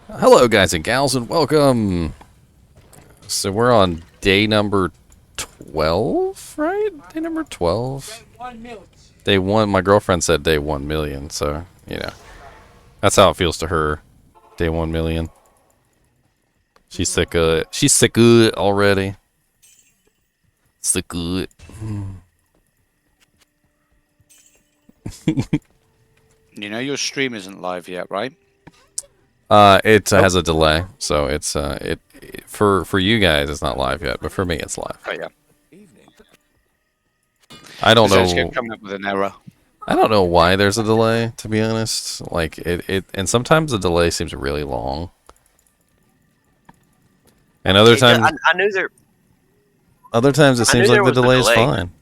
Hello, guys and gals, and welcome. So we're on day number 12, right? Day number 12. Day 1. My girlfriend said day 1,000,000, so you know that's how it feels to her. Day 1,000,000. She's sick of it. She's sick of it already. Sick of it. You know your stream isn't live yet, right? It has a delay, so it's for you guys it's not live yet, but for me it's live. Oh yeah. I don't It's actually know. coming up with an error. I don't know why there's a delay, to be honest. Like and sometimes the delay seems really long. And other times I knew there. other times it I knew seems like there the was a delay is delay. fine.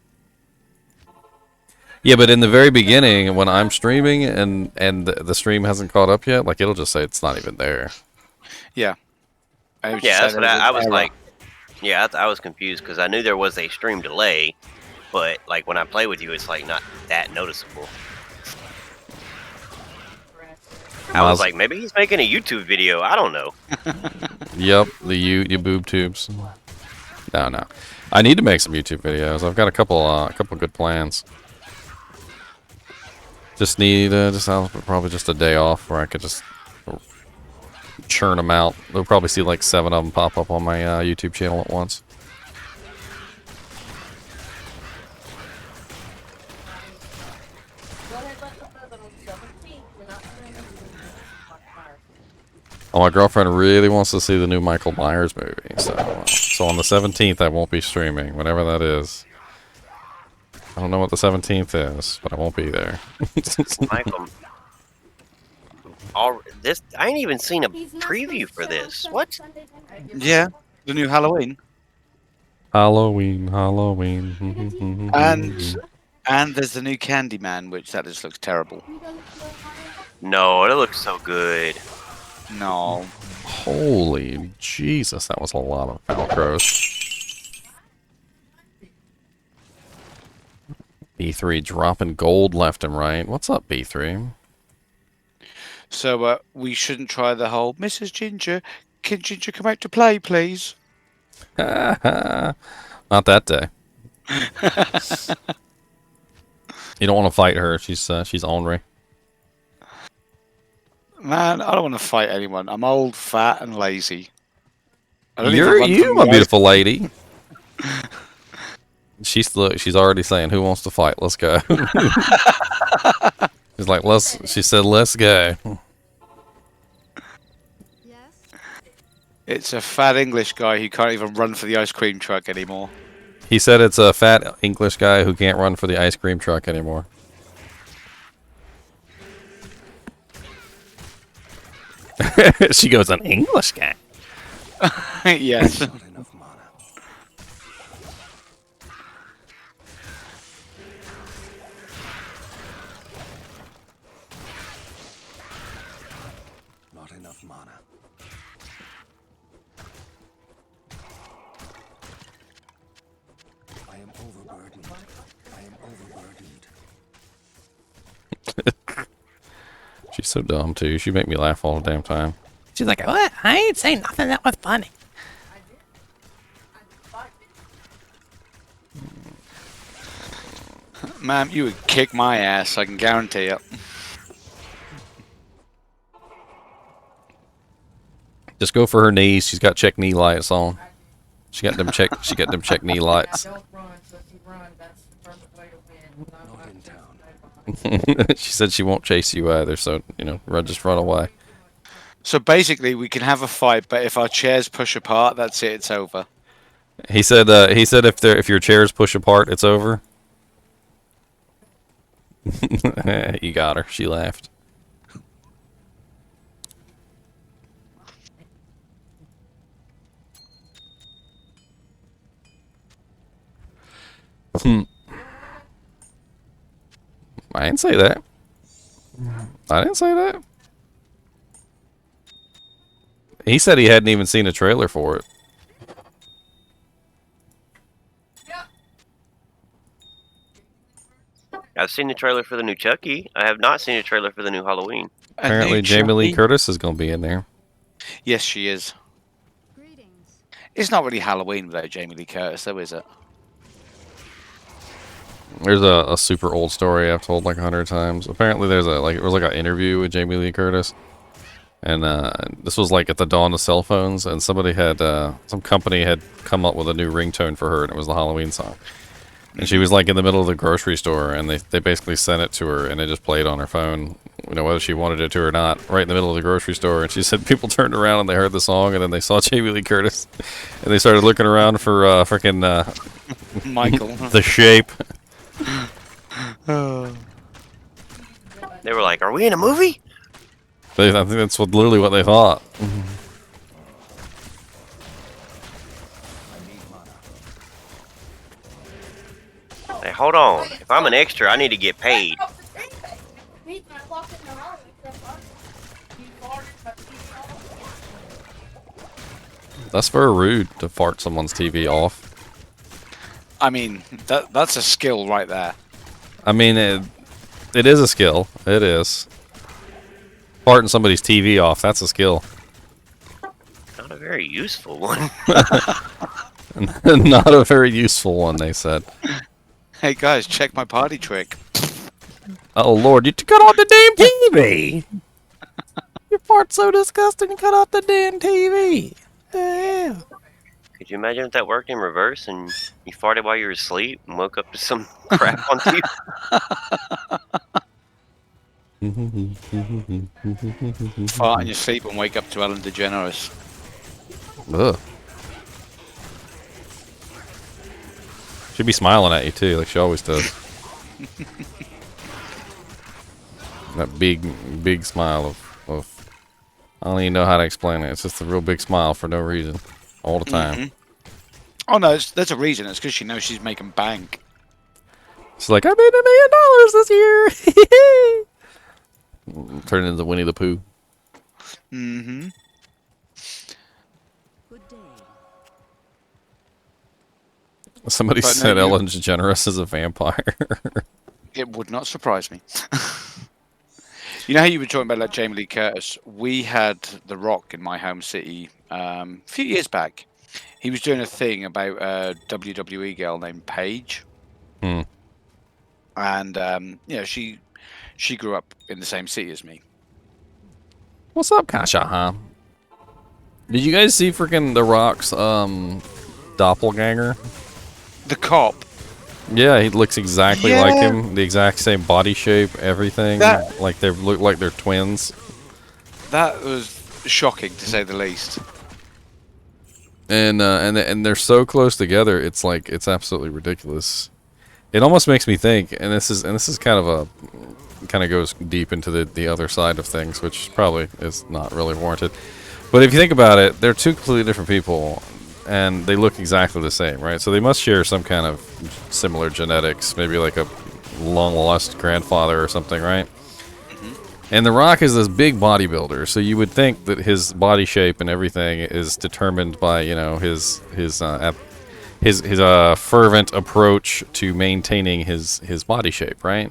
Yeah, but in the very beginning when I'm streaming and the stream hasn't caught up yet, like it'll just say it's not even there. Yeah. I was just Yeah, saying that's what there I an was error. like. Yeah, I was confused because I knew there was a stream delay, but like when I play with you, it's like not that noticeable. I was like, maybe he's making a YouTube video. I don't know. Yep, the you boob tubes. No. I need to make some YouTube videos. I've got a couple good plans. Just need probably just a day off where I could just churn them out. They'll probably see like 7 of them pop up on my YouTube channel at once. Oh, my girlfriend really wants to see the new Michael Myers movie, so on the 17th I won't be streaming, whatever that is. I don't know what the 17th is, but I won't be there. Michael, I ain't even seen a preview for this. What? Yeah, the new Halloween. Halloween. And there's the new Candyman, which that just looks terrible. No, it looks so good. No. Holy Jesus, that was a lot of Velcros. B3 dropping gold left and right. What's up, B3? So we shouldn't try the whole Mrs. Ginger, can Ginger come out to play, please? Not that day. You don't want to fight her. She's ornery. Man, I don't want to fight anyone. I'm old, fat, and lazy. You're you, my beautiful lady. She's already saying, "Who wants to fight? Let's go." She's like, She said, "Let's go." It's a fat English guy who can't even run for the ice cream truck anymore. He said it's a fat English guy who can't run for the ice cream truck anymore. She goes, "An English guy." Yes. Not enough mana. Not enough mana. I am overburdened. I am overburdened. She's so dumb too. She make me laugh all the damn time. She's like, what? I ain't saying nothing that was funny. Ma'am, you would kick my ass, I can guarantee it. Just go for her knees. She's got check knee lights on. She got them check knee lights. Not in town. She said she won't chase you either, so just run away. So basically, we can have a fight, but if our chairs push apart, that's it, it's over. He said if your chairs push apart, it's over. You got her. She laughed. I didn't say that. I didn't say that. He said he hadn't even seen a trailer for it. I've seen the trailer for the new Chucky. I have not seen a trailer for the new Halloween. Apparently, Jamie Lee Curtis is going to be in there. Yes, she is. Greetings. It's not really Halloween without Jamie Lee Curtis, though, is it? There's a super old story I've told like 100 times. Apparently, there's it was like an interview with Jamie Lee Curtis, and this was like at the dawn of cell phones, and somebody had some company had come up with a new ringtone for her, and it was the Halloween song. And she was like in the middle of the grocery store, and they basically sent it to her, and it just played on her phone, whether she wanted it to or not, right in the middle of the grocery store. And she said people turned around and they heard the song, and then they saw Jamie Lee Curtis, and they started looking around for freaking Michael. The Shape. They were like, "Are we in a movie?" I think that's literally what they thought. Hey, hold on. If I'm an extra, I need to get paid. That's very rude to fart someone's TV off. I mean, that's a skill right there. I mean, it is a skill. It is. Farting somebody's TV off, that's a skill. Not a very useful one. Not a very useful one, they said. Hey guys, check my party trick. Oh lord, you cut off the damn TV! Your fart's so disgusting, you cut off the damn TV! Yeah. Could you imagine if that worked in reverse and you farted while you were asleep and woke up to some crap on TV? Fart in your sleep and wake up to Ellen DeGeneres. Ugh. She'd be smiling at you too, like she always does. That big smile of I don't even know how to explain it. It's just a real big smile for no reason, all the time. Oh no, there's a reason. It's because she knows she's making bank. She's like, I made $1 million this year. Turning into Winnie the Pooh. Mm-hmm. Good day. Somebody But no, said you- Ellen DeGeneres is a vampire. It would not surprise me. You know how you were talking about like Jamie Lee Curtis? We had The Rock in my home city a few years back. He was doing a thing about a WWE girl named Paige. Hmm. And she grew up in the same city as me. What's up, Kasha, huh? Did you guys see freaking The Rock's doppelganger? The cop. Yeah, he looks exactly Yeah. like him. The exact same body shape, everything. That- Like they look like they're twins. That was shocking to say the least. And they're so close together. It's like it's absolutely ridiculous. It almost makes me think, and this is kind of goes deep into the other side of things, which probably is not really warranted. But if you think about it, they're two completely different people, and they look exactly the same, right? So they must share some kind of similar genetics, maybe like a long lost grandfather or something, right? And The Rock is this big bodybuilder, so you would think that his body shape and everything is determined by his fervent approach to maintaining his body shape, right?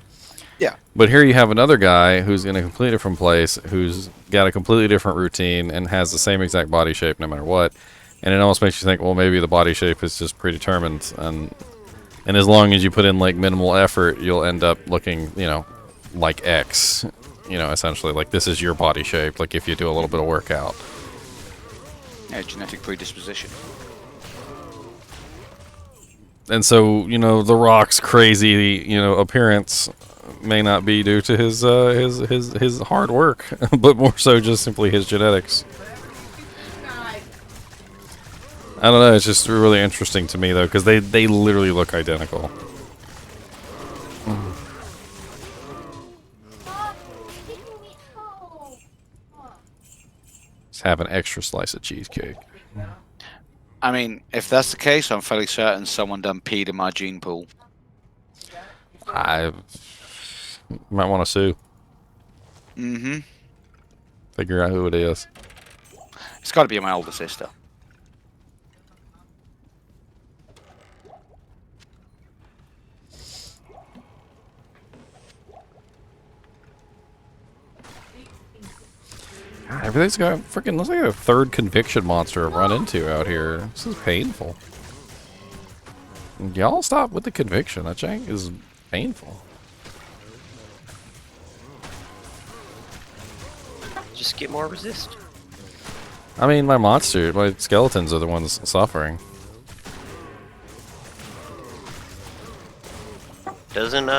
Yeah. But here you have another guy who's in a completely different place, who's got a completely different routine and has the same exact body shape no matter what. And it almost makes you think, well, maybe the body shape is just predetermined, and as long as you put in like minimal effort, you'll end up looking, like X. Essentially, like this is your body shape. Like if you do a little bit of workout. Yeah, genetic predisposition. And so, The Rock's crazy, appearance may not be due to his hard work, but more so just simply his genetics. I don't know. It's just really interesting to me though, because they literally look identical. Just have an extra slice of cheesecake. I mean, if that's the case, I'm fairly certain someone done peed in my gene pool. I might want to sue. Mm-hmm. Figure out who it is. It's got to be my older sister. God, everything's got freaking looks like a third conviction monster I've run into out here. This is painful. Y'all stop with the conviction. That jank is painful. Just get more resist. I mean, my skeletons are the ones suffering. Doesn't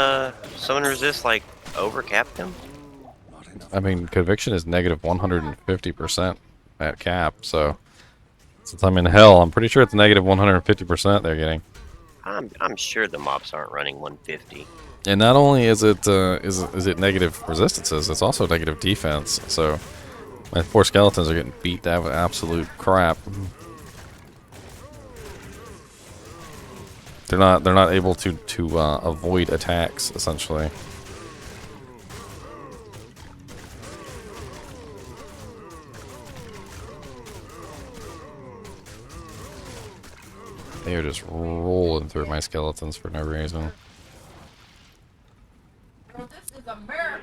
summon resist like overcap them? I mean, conviction is negative 150% at cap, so since I'm in hell, I'm pretty sure it's negative 150% they're getting. I'm sure the mobs aren't running 150. And not only is it is it negative resistances, it's also negative defense. So my poor skeletons are getting beat to have absolute crap. They're not able to avoid attacks essentially. They are just rolling through my skeletons for no reason.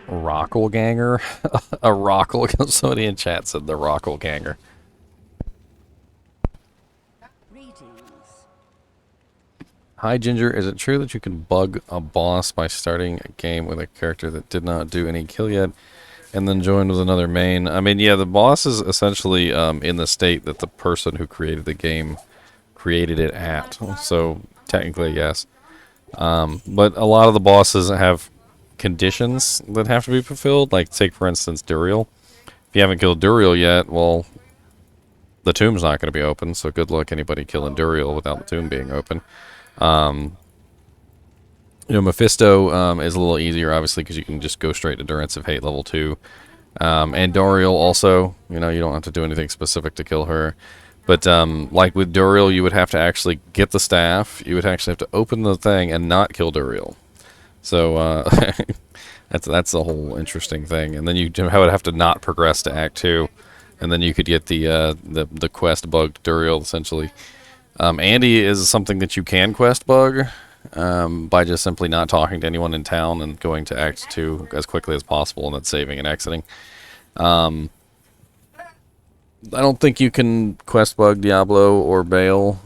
Rockelganger? A Rockel? Somebody in chat said the Rockelganger. Hi Ginger, is it true that you can bug a boss by starting a game with a character that did not do any kill yet and then join with another main? I mean, yeah, the boss is essentially in the state that the person who created the game created it at. So technically, yes. But a lot of the bosses have conditions that have to be fulfilled. Like, take for instance Duriel. If you haven't killed Duriel yet, well, the tomb's not going to be open. So good luck anybody killing Duriel without the tomb being open. Mephisto is a little easier, obviously, because you can just go straight to Durance of Hate level 2. And Duriel also, you don't have to do anything specific to kill her. But, like with Duriel, you would have to actually get the staff. You would actually have to open the thing and not kill Duriel. So, that's the whole interesting thing. And then you would have to not progress to Act 2. And then you could get the quest bugged Duriel, essentially. Andy is something that you can quest bug by just simply not talking to anyone in town and going to Act 2 as quickly as possible and then saving and exiting. I don't think you can quest bug Diablo or Bale.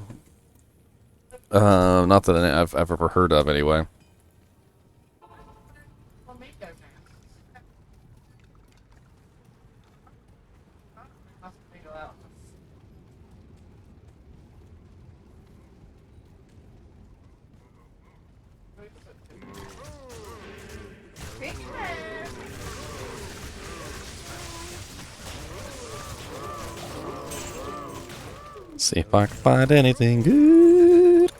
Not that I've ever heard of, anyway. See if I can find anything good.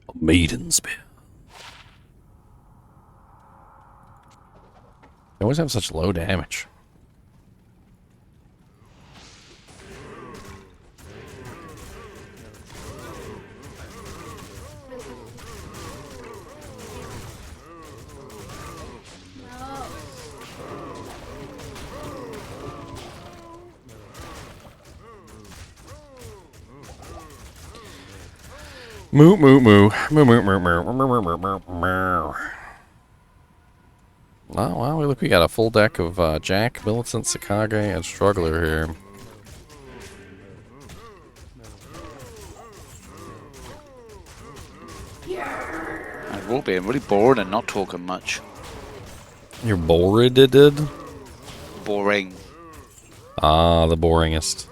A maiden spear. They always have such low damage. Moo moo moo moo moo moo moo moo moo moo moo. Oh, wow, look, we got a full deck of Jack, Militant, Sakage, and Struggler here. I will be. I'm really bored and not talking much. You're bored? Boring. Ah, the boringest.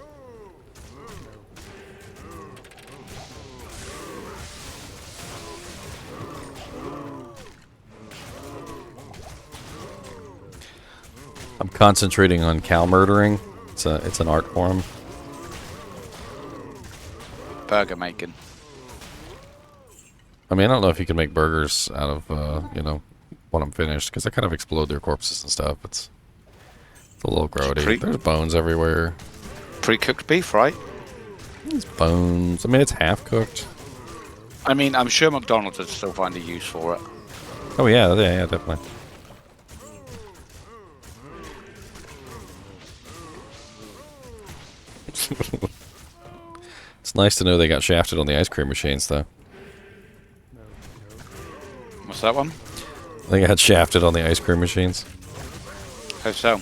I'm concentrating on cow murdering. It's an art form. Burger making. I mean, I don't know if you can make burgers out of, when I'm finished, because I kind of explode their corpses and stuff. It's a little grody. There's bones everywhere. Pre-cooked beef, right? These bones. I mean, it's half cooked. I mean, I'm sure McDonald's would still find a use for it. Oh yeah, yeah, definitely. It's nice to know they got shafted on the ice cream machines, though. What's that one? They got shafted on the ice cream machines. How so?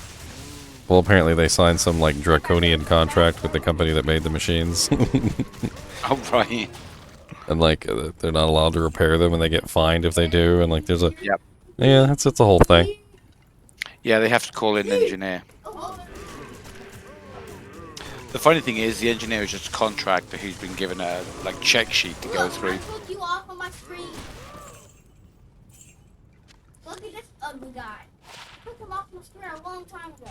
Well, apparently they signed some like draconian contract with the company that made the machines, Oh, right. and like they're not allowed to repair them, and they get fined if they do. And like there's a Yep. yeah, it's a whole thing. Yeah, they have to call in an engineer. The funny thing is, the engineer is just a contractor who's been given a like check sheet to go through. I took you off of my screen. Look at this ugly guy. I took him off my screen a long time ago.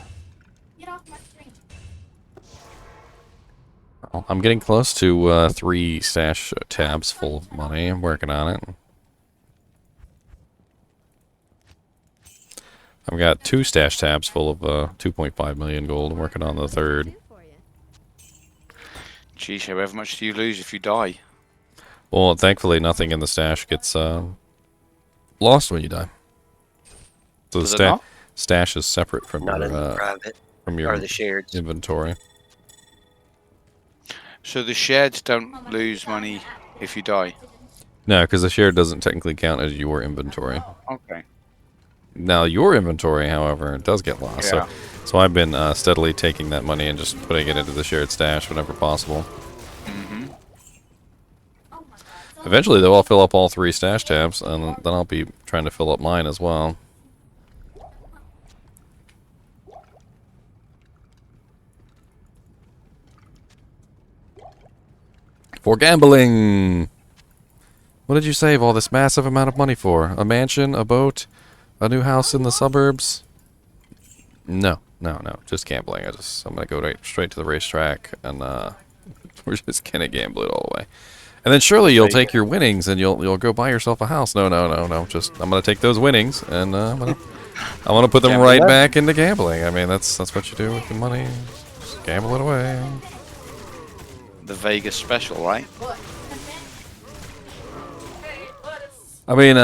Get off my screen. Well, I'm getting close to 3 stash tabs full of money. I'm working on it. I've got 2 stash tabs full of 2.5 million gold. I'm working on the 3rd. Geez, however much do you lose if you die? Well, thankfully, nothing in the stash gets lost when you die. So Does it the not? stash is separate from Not in the your private from your or the shared. inventory. So the sheds don't lose money if you die. No, because the share doesn't technically count as your inventory. Okay. Now, your inventory, however, does get lost. Yeah. So I've been steadily taking that money and just putting it into the shared stash whenever possible. Mm-hmm. Eventually, though, I'll fill up all 3 stash tabs, and then I'll be trying to fill up mine as well. For gambling! What did you save all this massive amount of money for? A mansion? A boat? A new house in the suburbs? No. Just gambling. I'm gonna go straight to the racetrack, and we're just gonna gamble it all the way. And then surely you'll take your winnings and you'll go buy yourself a house. No. Just I'm gonna take those winnings and I wanna put them Gamble right away. back into gambling. I mean that's what you do with the money. Just gamble it away. The Vegas special, right? I mean,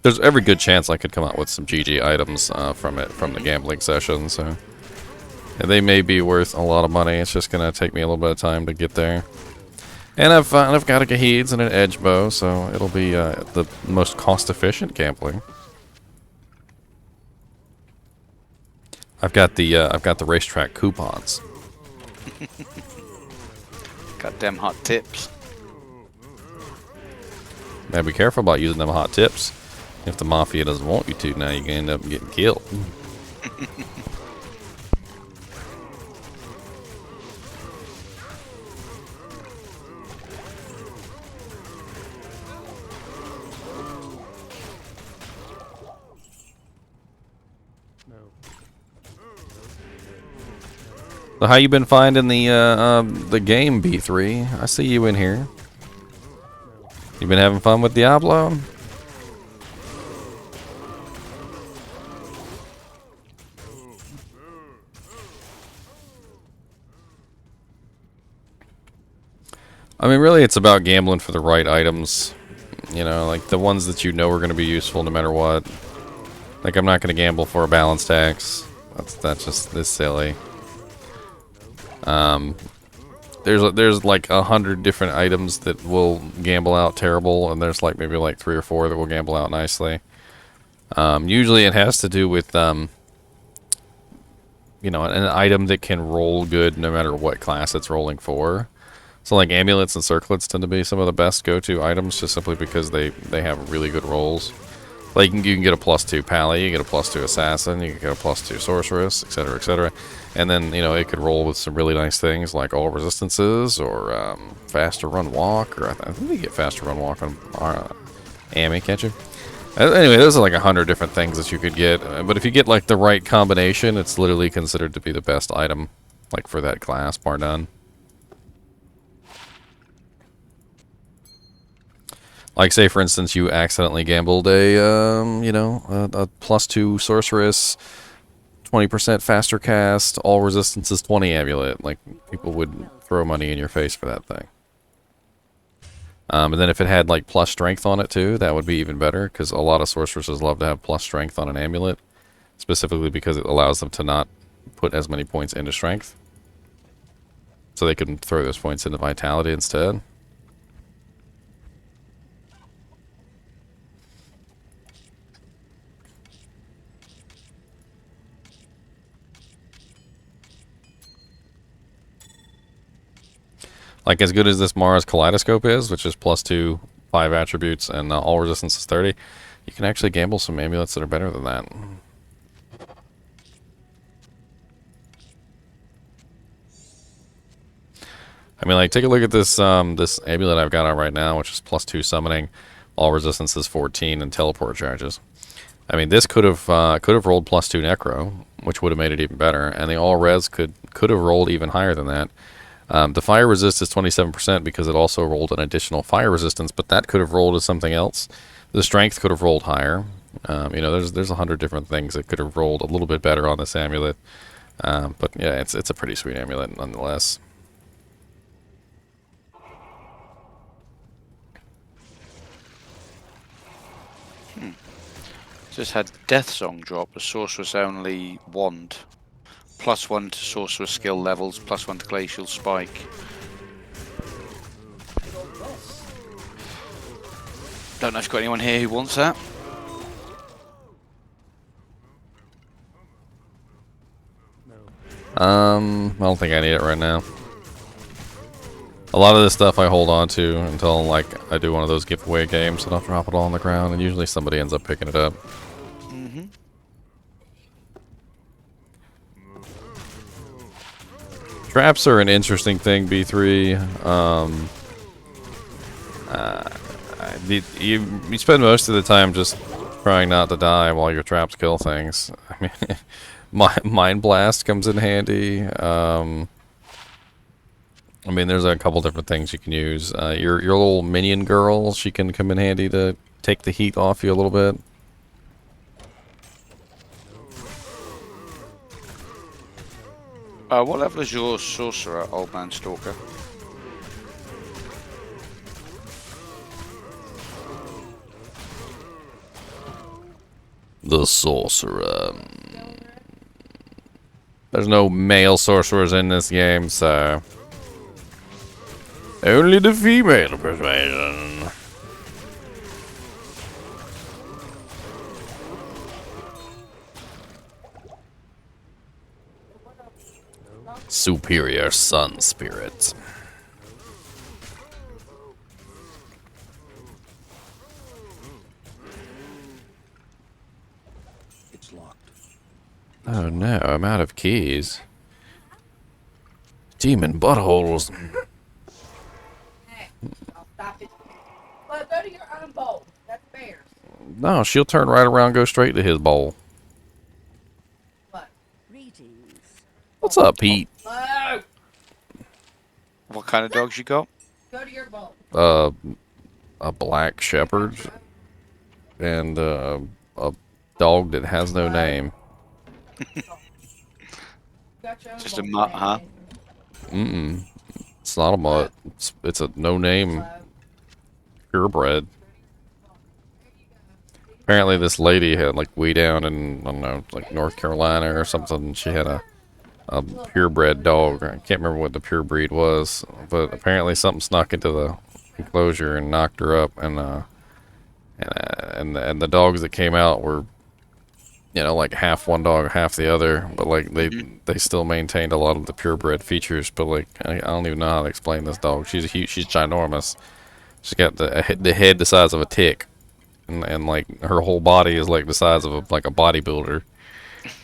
there's every good chance I could come out with some GG items from the gambling session. So and they may be worth a lot of money. It's just gonna take me a little bit of time to get there. And I've got a Gaheeds and an edge bow, so it'll be the most cost-efficient gambling. I've got the racetrack coupons. Got them hot tips. Now be careful about using them hot tips. If the mafia doesn't want you to, now you can end up getting killed. So how you been finding the game, B3? I see you in here. You been having fun with Diablo? I mean, really, it's about gambling for the right items. You know, like the ones that you know are going to be useful no matter what. Like, I'm not going to gamble for a balance tax. That's just this silly. There's like 100 different items that will gamble out terrible, and there's like maybe like 3 or 4 that will gamble out nicely. Usually, it has to do with you know, an item that can roll good no matter what class it's rolling for. So like amulets and circlets tend to be some of the best go-to items, just simply because they have really good rolls. Like you can get a +2 pally, you get a +2 assassin, you can get a +2 sorceress, etc., etc. And then, you know, it could roll with some really nice things like all resistances or faster run walk, or I think you get faster run walk on Ami, can't you? Anyway, those are like 100 different things that you could get. But if you get like the right combination, it's literally considered to be the best item, like for that class, bar none. Like, say, for instance, you accidentally gambled a, you know, a +2 sorceress 20% faster cast, all resistances 20 amulet. Like, people would throw money in your face for that thing. And then if it had like plus strength on it too, that would be even better, because a lot of sorceresses love to have plus strength on an amulet, specifically because it allows them to not put as many points into strength. So they can throw those points into vitality instead. Like, as good as this Mara's Kaleidoscope is, which is +2, 5 attributes, and all resistance is 30, you can actually gamble some amulets that are better than that. I mean, like, take a look at this this amulet I've got on right now, which is +2 summoning, all resistance is 14, and teleport charges. I mean, this could have rolled +2 necro, which would have made it even better, and the all res could have rolled even higher than that. The fire resist is 27% because it also rolled an additional fire resistance, but that could have rolled as something else. The strength could have rolled higher. You know, there's 100 different things that could have rolled a little bit better on this amulet. But yeah, it's a pretty sweet amulet nonetheless. Just had Death Song drop, a sorceress only wand. +1 to sorcerer skill levels, +1 to glacial spike. Don't know if you've got anyone here who wants that. I don't think I need it right now. A lot of this stuff I hold on to until, like, I do one of those giveaway games, and I'll drop it all on the ground, and usually somebody ends up picking it up. Traps are an interesting thing, B3. You spend most of the time just trying not to die while your traps kill things. I mean, Mind Blast comes in handy. I mean, there's a couple different things you can use. Your little minion girl, she can come in handy to take the heat off you a little bit. What level is your sorcerer, Old Man Stalker? The sorcerer. There's no male sorcerers in this game, so only the female persuasion. Superior Sun Spirit. It's locked. Oh no, I'm out of keys. Demon buttholes. Hey, I'll stop it. Well, go to your own bowl. That's theirs. No, she'll turn right around and go straight to his bowl. What? What's up, Pete? Oh, What kind of dogs you got? go to your bowl. A black shepherd and a dog that has no name. Got your own Just a bowl, mutt, huh? Mm-mm. It's not a mutt. It's a no-name purebred. Apparently this lady had, like, way down in, I don't know, like North Carolina or something. She had a purebred dog. I can't remember what the pure breed was, but apparently something snuck into the enclosure and knocked her up, and the dogs that came out were, you know, like half one dog, half the other, but like they still maintained a lot of the purebred features. But like I don't even know how to explain this dog. She's huge. She's ginormous. She's got the head the size of a tick, and like her whole body is like the size of a bodybuilder.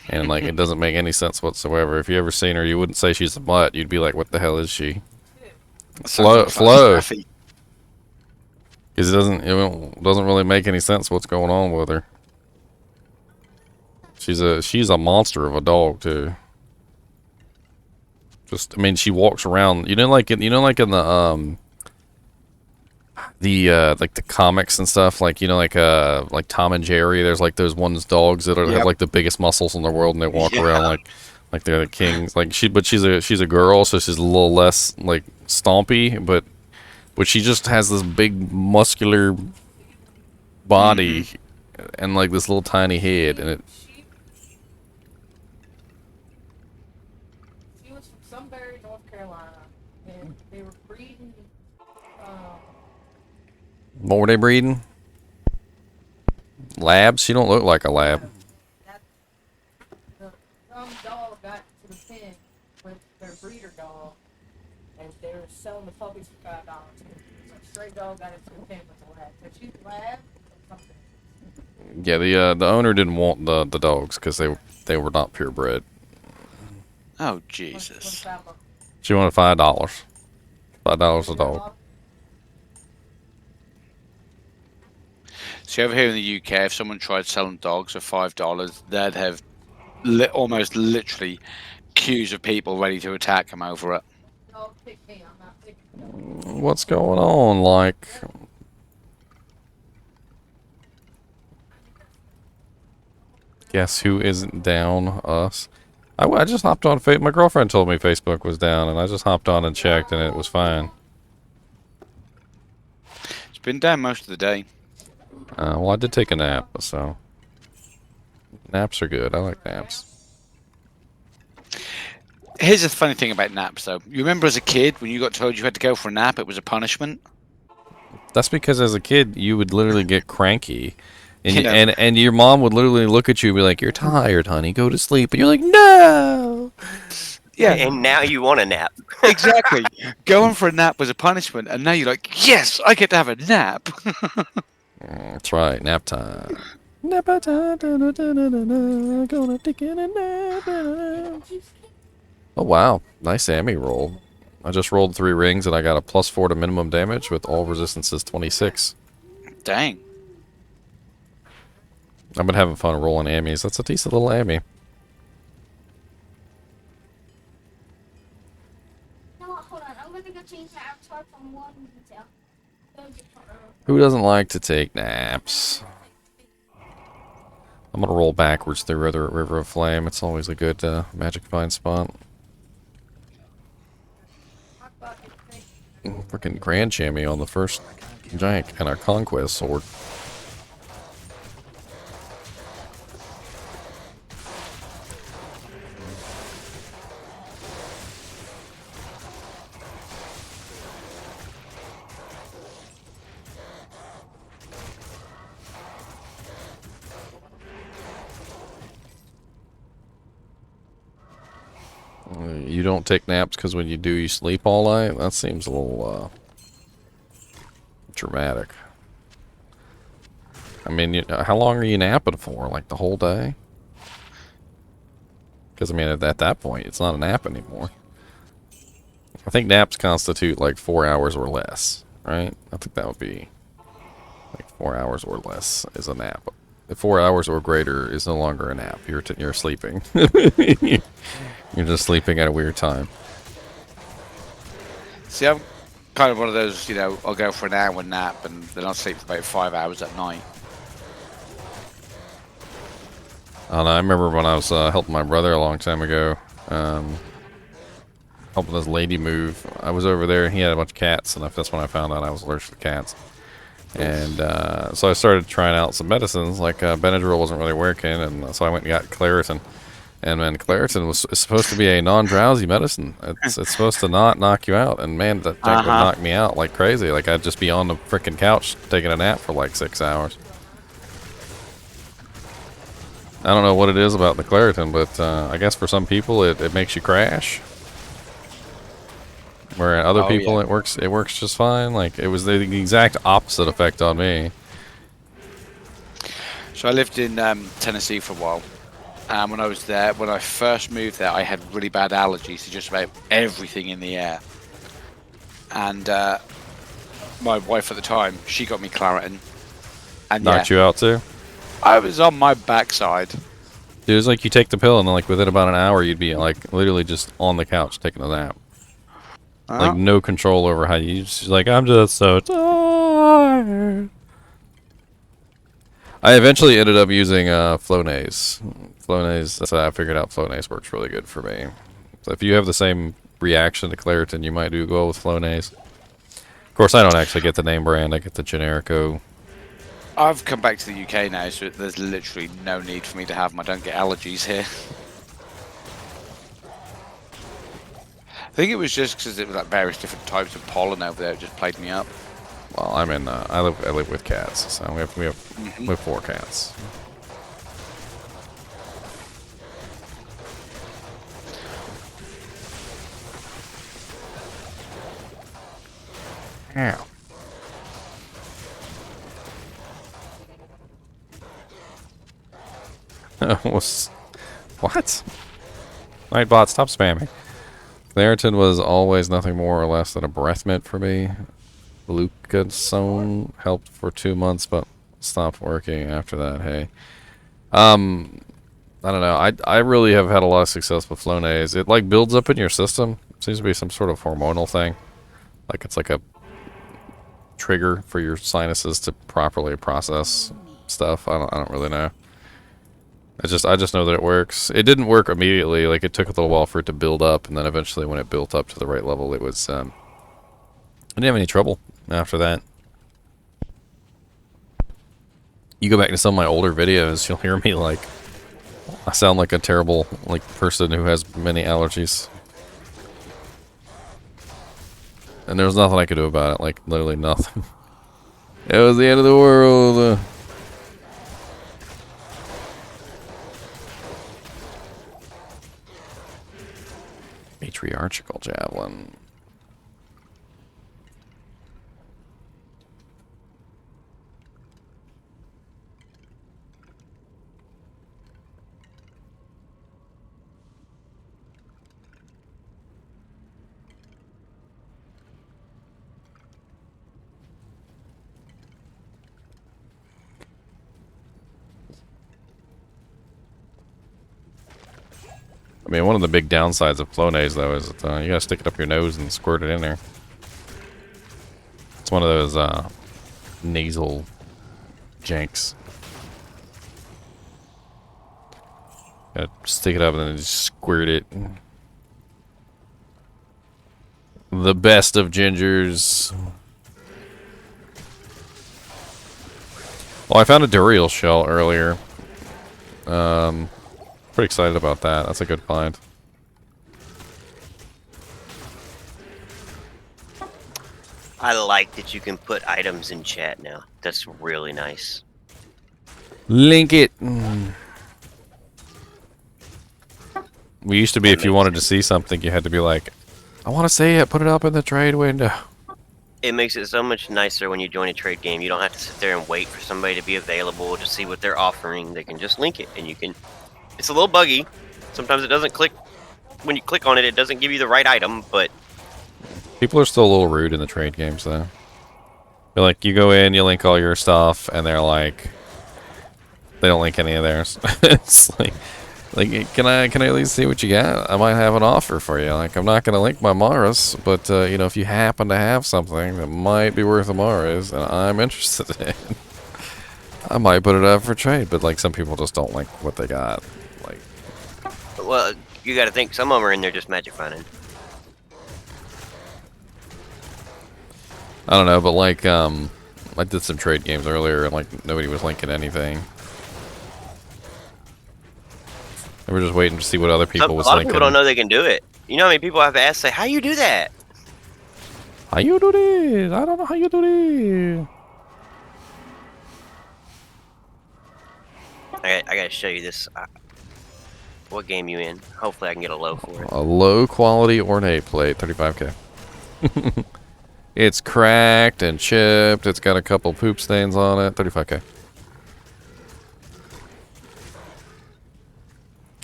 And like it doesn't make any sense whatsoever. If you ever seen her, you wouldn't say she's a mutt. You'd be like, "What the hell is she?" Flo, because it doesn't really make any sense what's going on with her. She's a monster of a dog too. Just, I mean, she walks around. You know, like in the like the comics and stuff, like like Tom and Jerry. There's like those ones dogs that have Yep. like the biggest muscles in the world, and they walk Yeah. around like they're the kings. Like she's a girl, so she's a little less like stompy, but she just has this big muscular body and like this little tiny head, and it. She was from Sunbury, North Carolina, and they were breeding. What were they breeding? Labs? She don't look like a lab. Some dog got to the pen with their breeder dog, and they were selling the puppies for $5. So a stray dog got into the pen with a lab. So she's a lab or something. Yeah, the owner didn't want the dogs because they were not purebred. Oh Jesus! She wanted $5. $5 a dog. See, over here in the UK, if someone tried selling dogs for $5, they'd have almost literally queues of people ready to attack them over it. Dog picked me. I'm not picking them. What's going on? Like, guess who isn't down? Us. I just hopped on. My girlfriend told me Facebook was down, and I just hopped on and checked, and it was fine. It's been down most of the day. Well, I did take a nap, so naps are good. I like naps. Here's the funny thing about naps, though. You remember as a kid when you got told you had to go for a nap, it was a punishment? That's because as a kid, you would literally get cranky. And, You know. and your mom would literally look at you and be like, "You're tired, honey. Go to sleep." And you're like, "No." Yeah, And now you want a nap. exactly. Going for a nap was a punishment, and now you're like, yes, I get to have a nap. That's right. Nap time. Nap time. Gonna take a nap. Oh wow, nice Amy roll. I just rolled 3 rings and I got a +4 to minimum damage with all resistances 26. Dang. I've been having fun rolling Ammies. That's a decent little Amy. No, hold on. I'm gonna go change the avatar from one detail. Who doesn't like to take naps? I'm gonna roll backwards through River of Flame. It's always a good magic find spot. Freaking Grand Chamois on the first giant and our conquest sword. You don't take naps because when you do, you sleep all night? That seems a little dramatic. I mean, how long are you napping for? Like the whole day? Because, I mean, at that point, it's not a nap anymore. I think naps constitute like 4 hours or less, right? I think that would be like 4 hours or less is a nap. If 4 hours or greater is no longer a nap. You're sleeping. You're just sleeping at a weird time. See, I'm kind of one of those, I'll go for an hour nap and then I'll sleep for about 5 hours at night. I don't know, I remember when I was helping my brother a long time ago, helping this lady move. I was over there and he had a bunch of cats, and that's when I found out I was allergic to cats. And so I started trying out some medicines, like Benadryl wasn't really working, and so I went and got Claritin. And then Claritin is supposed to be a non-drowsy medicine. It's supposed to not knock you out, and man, that thing would knock me out like crazy. Like I'd just be on the freaking couch taking a nap for like 6 hours. I don't know what it is about the Claritin, but I guess for some people it makes you crash. Where other people it works just fine. Like it was the exact opposite effect on me. So I lived in Tennessee for a while. When I was there, when I first moved there, I had really bad allergies to just about everything in the air. And my wife at the time, she got me Claritin. And Knocked you out too? I was on my backside. Dude, it was like you take the pill and then like within about an hour you'd be like literally just on the couch taking a nap. Like no control over how you. She's like, I'm just so tired. I eventually ended up using Flonase. Flonase. That's how I figured out Flonase works really good for me. So if you have the same reaction to Claritin, you might do well with Flonase. Of course, I don't actually get the name brand. I get the Generico. I've come back to the UK now, so there's literally no need for me to have them. I don't get allergies here. I think it was just because it was like various different types of pollen over there. It just played me up. Well, I'm in. I live with cats, so we have 4 cats. Ow. What? Nightbot, stop spamming. Claritin was always nothing more or less than a breath mint for me. Glucosone helped for 2 months, but stopped working after that. Hey, I don't know. I really have had a lot of success with Flonase. It like builds up in your system. Seems to be some sort of hormonal thing. Like it's like a trigger for your sinuses to properly process stuff. I don't really know. I just know that it works. It didn't work immediately. Like it took a little while for it to build up, and then eventually, when it built up to the right level, it was. I didn't have any trouble after that. You go back to some of my older videos, you'll hear me like I sound like a terrible like person who has many allergies. And there was nothing I could do about it, like literally nothing. It was the end of the world. Matriarchal javelin. I mean, one of the big downsides of Flonase, though, is that you gotta stick it up your nose and squirt it in there. It's one of those nasal janks. Gotta stick it up and then just squirt it. The best of gingers. Well, I found a Duriel shell earlier. Pretty excited about that. That's a good find. I like that you can put items in chat now. That's really nice. Link it. We used to be, if you wanted to see something, you had to be like, I want to see it, put it up in the trade window. It makes it so much nicer when you join a trade game. You don't have to sit there and wait for somebody to be available to see what they're offering. They can just link it, and you can... It's a little buggy. Sometimes it doesn't click. When you click on it, it doesn't give you the right item, but... People are still a little rude in the trade games, though. They're like, you go in, you link all your stuff, and they're like... They don't link any of theirs. It's like, can I at least see what you got? I might have an offer for you. Like, I'm not going to link my Maris, but, you know, if you happen to have something that might be worth a Maris, and I'm interested in, I might put it up for trade. But, like, some people just don't like what they got. Like, well, you got to think some of them are in there just magic finding. I don't know, but, like, I did some trade games earlier, and, like, nobody was linking anything. They were just waiting to see what other people was linking. A lot linking. of people don't know they can do it. You know how many people I've asked, say, how you do that? How you do this? I don't know how you do this. I gotta show you this. What game you in? Hopefully I can get a low for it. A low quality ornate plate, 35k. It's cracked and chipped. It's got a couple poop stains on it, 35k.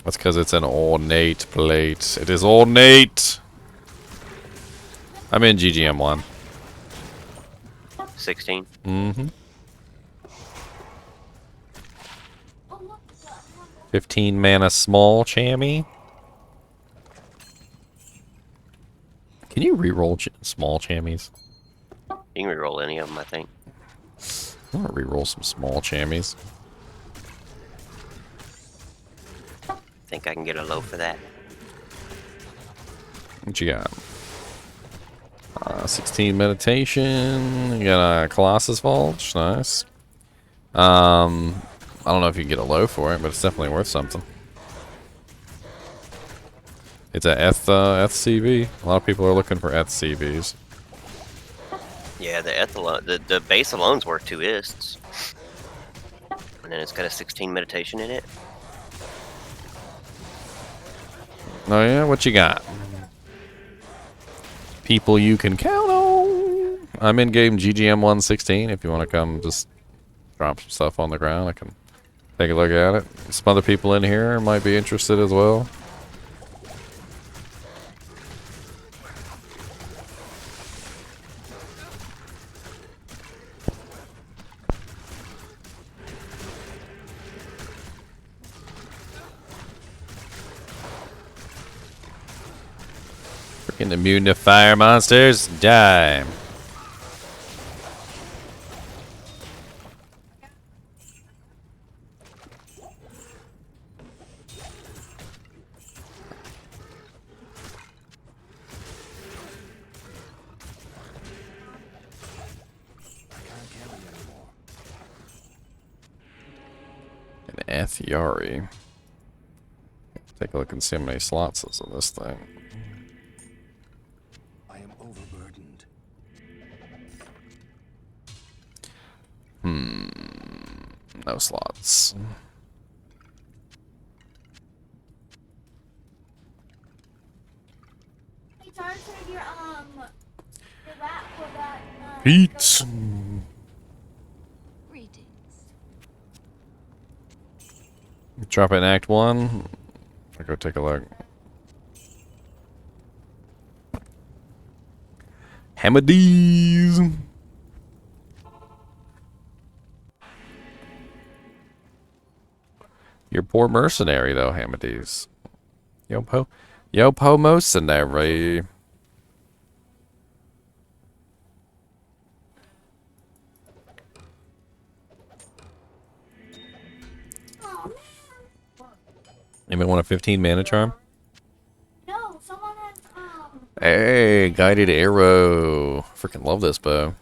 That's because it's an ornate plate. It is ornate. I'm in GGM1. 16. Mm-hmm. 15 mana small chammy. Can you re-roll small chammies? You can reroll any of them, I think. I want to re-roll some small chammies. Think I can get a low for that. What you got? 16 meditation. You got a Colossus Vulture. Nice. I don't know if you can get a low for it, but it's definitely worth something. It's a FCV. A lot of people are looking for FCVs. Yeah, the base alone's worth 2 ists. And then it's got a 16 meditation in it. Oh yeah, what you got? People you can count on. I'm in game GGM 116. If you want to come, just drop some stuff on the ground. I can take a look at it. Some other people in here might be interested as well. Freaking immune to fire monsters. Die. An Ethiari. Take a look and see how many slots is in this thing. I am overburdened. No slots. Hey, Tyler, your wrap for that. Pete. Greetings. Drop it in Act 1. I'll go take a look. Remedies. Your poor mercenary, though, Remedies. Yo po mercenary. Oh, man. Anybody want a 15 mana charm? No, someone has, Hey, guided arrow. Freaking love this bow.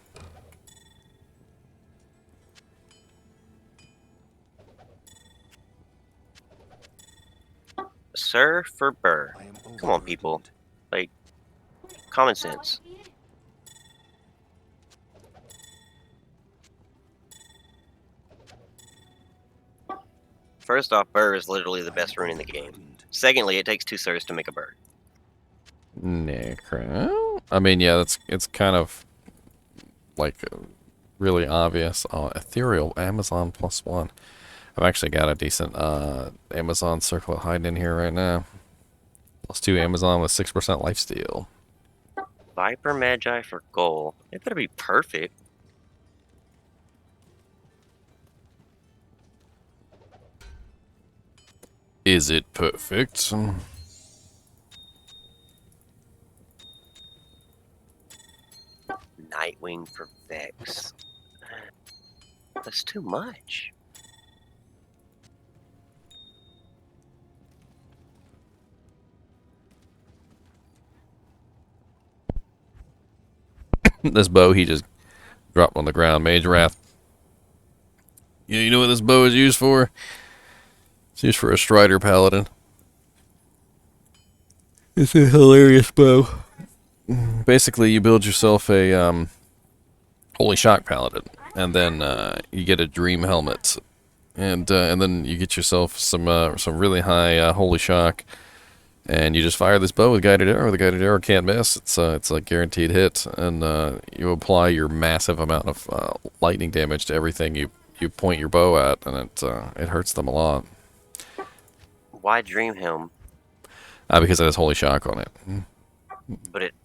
Sir for Burr. I am overburdened. Come on, people. Like, common sense. First off, Burr is literally the best rune in the game. Secondly, it takes 2 Sirs to make a bird. Necro. I mean, yeah, it's kind of like really obvious. Oh, ethereal Amazon +1. I've actually got a decent Amazon circlet hiding in here right now. +2 Amazon with 6% lifesteal. Viper Magi for goal. It better be perfect. Is it perfect? Nightwing for Vex. That's too much. This bow he just dropped on the ground. Mage Wrath. Yeah, you know what this bow is used for? It's used for a Strider Paladin. It's a hilarious bow. Basically, you build yourself a Holy Shock Paladin, and then you get a Dream Helmet, and then you get yourself some really high Holy Shock, and you just fire this bow with guided arrow. The guided arrow can't miss. It's a guaranteed hit, and you apply your massive amount of lightning damage to everything you point your bow at, and it hurts them a lot. Why Dream Helm? Because it has Holy Shock on it. But it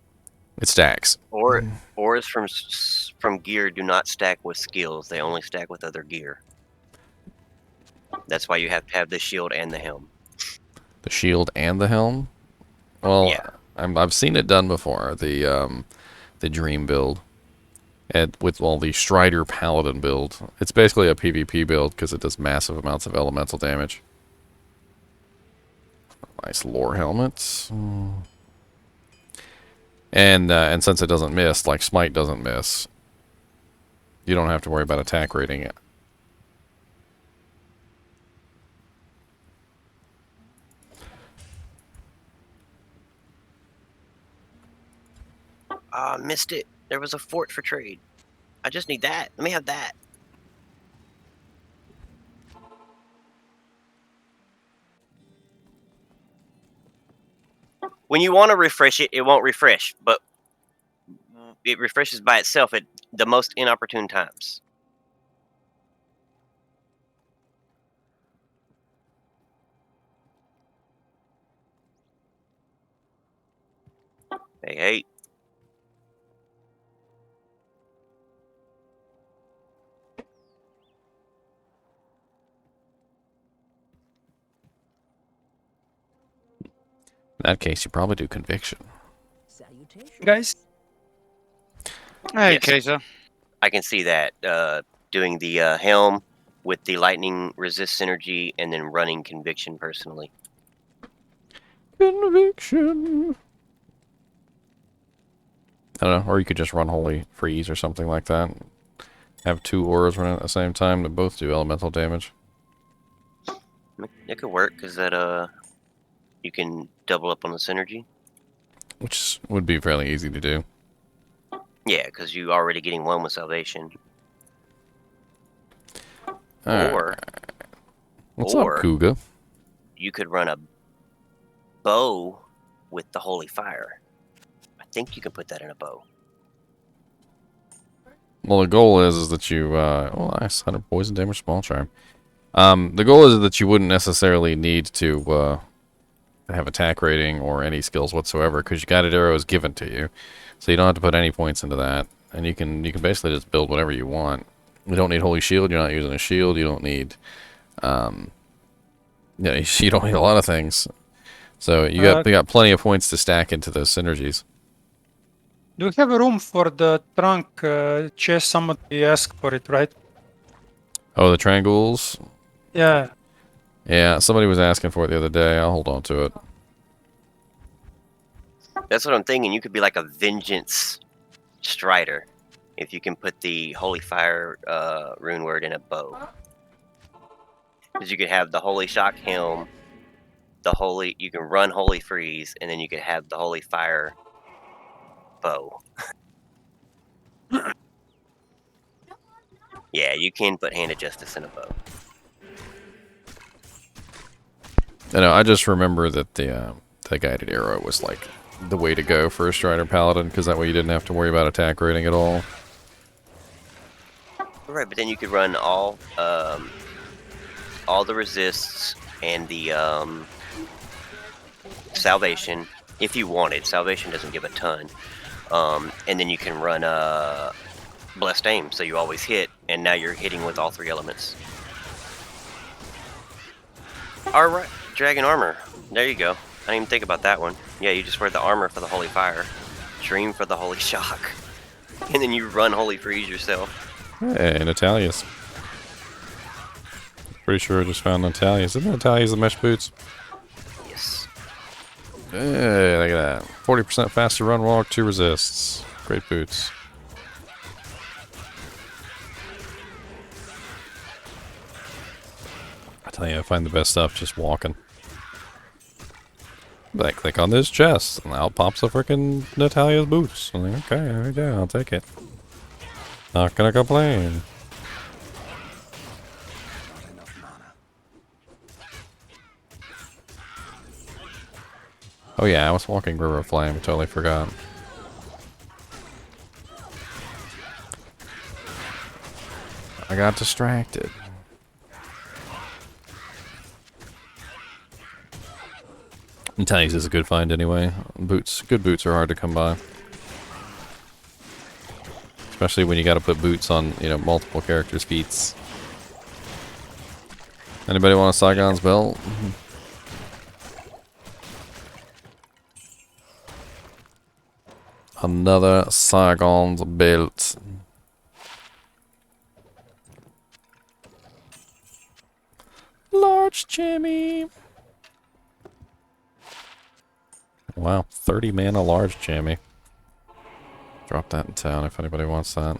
stacks. Ores from gear do not stack with skills. They only stack with other gear. That's why you have to have the shield and the helm. The shield and the helm? Well, Yeah. I've seen it done before. The Dream build, and with all the Strider Paladin build. It's basically a PvP build because it does massive amounts of elemental damage. Nice lore helmets. And since it doesn't miss, like Smite doesn't miss, you don't have to worry about attack rating it. Ah, missed it. There was a fort for trade. I just need that. Let me have that. When you want to refresh it, it won't refresh, but it refreshes by itself at the most inopportune times. Hey, hey. In that case, you probably do Conviction. Guys, Hey, Yes. Kaiser. I can see that. Doing the helm with the lightning resist synergy and then running conviction personally. Conviction. I don't know, or you could just run Holy Freeze or something like that. Have 2 auras running at the same time to both do elemental damage. It could work because that you can double up on the synergy. Which would be fairly easy to do. Yeah, because you're already getting 1 with salvation. Alright. Or What's up, Kuga? you could run a bow with the holy fire. I think you can put that in a bow. Well, the goal is that you, well, nice, 100 poison damage, small charm. The goal is that you wouldn't necessarily need to, have attack rating or any skills whatsoever, because your guided arrow is given to you. So you don't have to put any points into that. And you can basically just build whatever you want. You don't need Holy Shield, you're not using a shield, you don't need, you don't need a lot of things. So you got plenty of points to stack into those synergies. do we have a room for the trunk chest? Somebody asked for it, right? Oh, the triangles? Yeah. Yeah, somebody was asking for it the other day. I'll hold on to it. That's what I'm thinking. You could be like a vengeance strider if you can put the holy fire rune word in a bow. Because you could have the holy shock helm, you can run holy freeze, and then you could have the holy fire bow. Yeah, you can put hand of justice in a bow. I know. I just remember that the guided arrow was like the way to go for a Strider Paladin, because that way you didn't have to worry about attack rating at all. Right, but then you could run all the resists and the salvation if you wanted. Salvation doesn't give a ton, and then you can run blessed aim, so you always hit, and now you're hitting with all 3 elements. All right, dragon armor. There you go. I didn't even think about that one. Yeah, you just wear the armor for the holy fire, dream for the holy shock, and then you run holy freeze yourself. Hey, Natalia's. Pretty sure I just found Natalia's. Isn't Natalia's the mesh boots? Yes. Hey, look at that. 40% faster run walk, 2 resists. Great boots. I tell you, I find the best stuff just walking. I click on this chest, and out pops a freaking Natalia's boots. I'm like, okay, there we go, I'll take it. Not gonna complain. Oh yeah, I was walking River of Flame, totally forgot. I got distracted. Natalia's is a good find anyway. Good boots are hard to come by. Especially when you gotta put boots on, multiple characters' feet. Anybody want a Saigon's belt? Another Saigon's belt. Large Jimmy. Wow, 30 mana large Jimmy. Drop that in town if anybody wants that.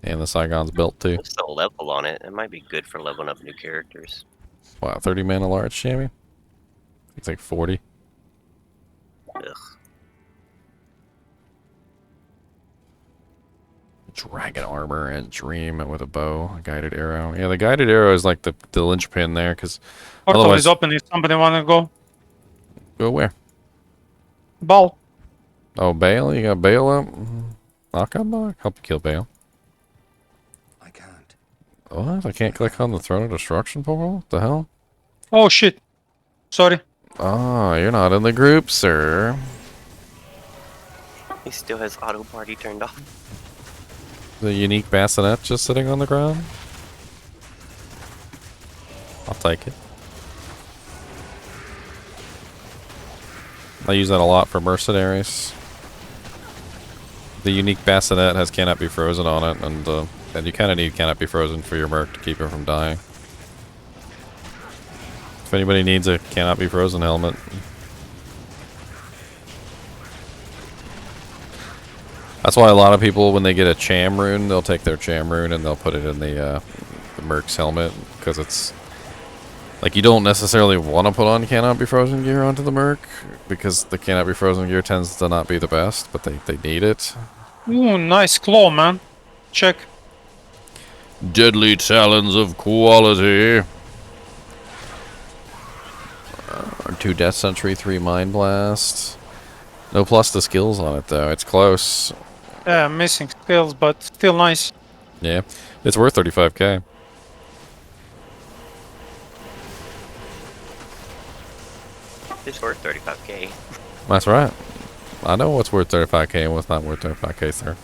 And the Saigon's built too. What's the level on it? It might be good for leveling up new characters. Wow, 30 mana large Jamie? It's like 40. Ugh. Dragon armor and dream with a bow, a guided arrow. Yeah, the guided arrow is like the linchpin there, because Portal otherwise... is open if somebody wanna go. Go where? Ball. Oh, Bale? You got Bale up? I'll come by. Help you kill Bale. I can't. What? I can't click on the Throne of Destruction portal? What the hell? Oh shit. Sorry. Oh, you're not in the group, sir. He still has auto party turned off. The unique bassinet just sitting on the ground? I'll take it. I use that a lot for mercenaries. The unique bassinet has cannot be frozen on it, and you kind of need cannot be frozen for your merc to keep him from dying. If anybody needs a cannot be frozen helmet. That's why a lot of people, when they get a Cham rune, they'll take their Cham rune and they'll put it in the merc's helmet, because it's like you don't necessarily want to put on cannot be frozen gear onto the merc, because the cannot be frozen gear tends to not be the best, but they need it. Ooh, nice claw, man. Check. Deadly talons of quality. 2 Death Sentry, 3 Mind Blast. No plus to skills on it though. It's close. Yeah, missing skills, but still nice. Yeah, it's worth 35k. It's worth 35k. That's right. I know what's worth 35k and what's not worth 35k, sir.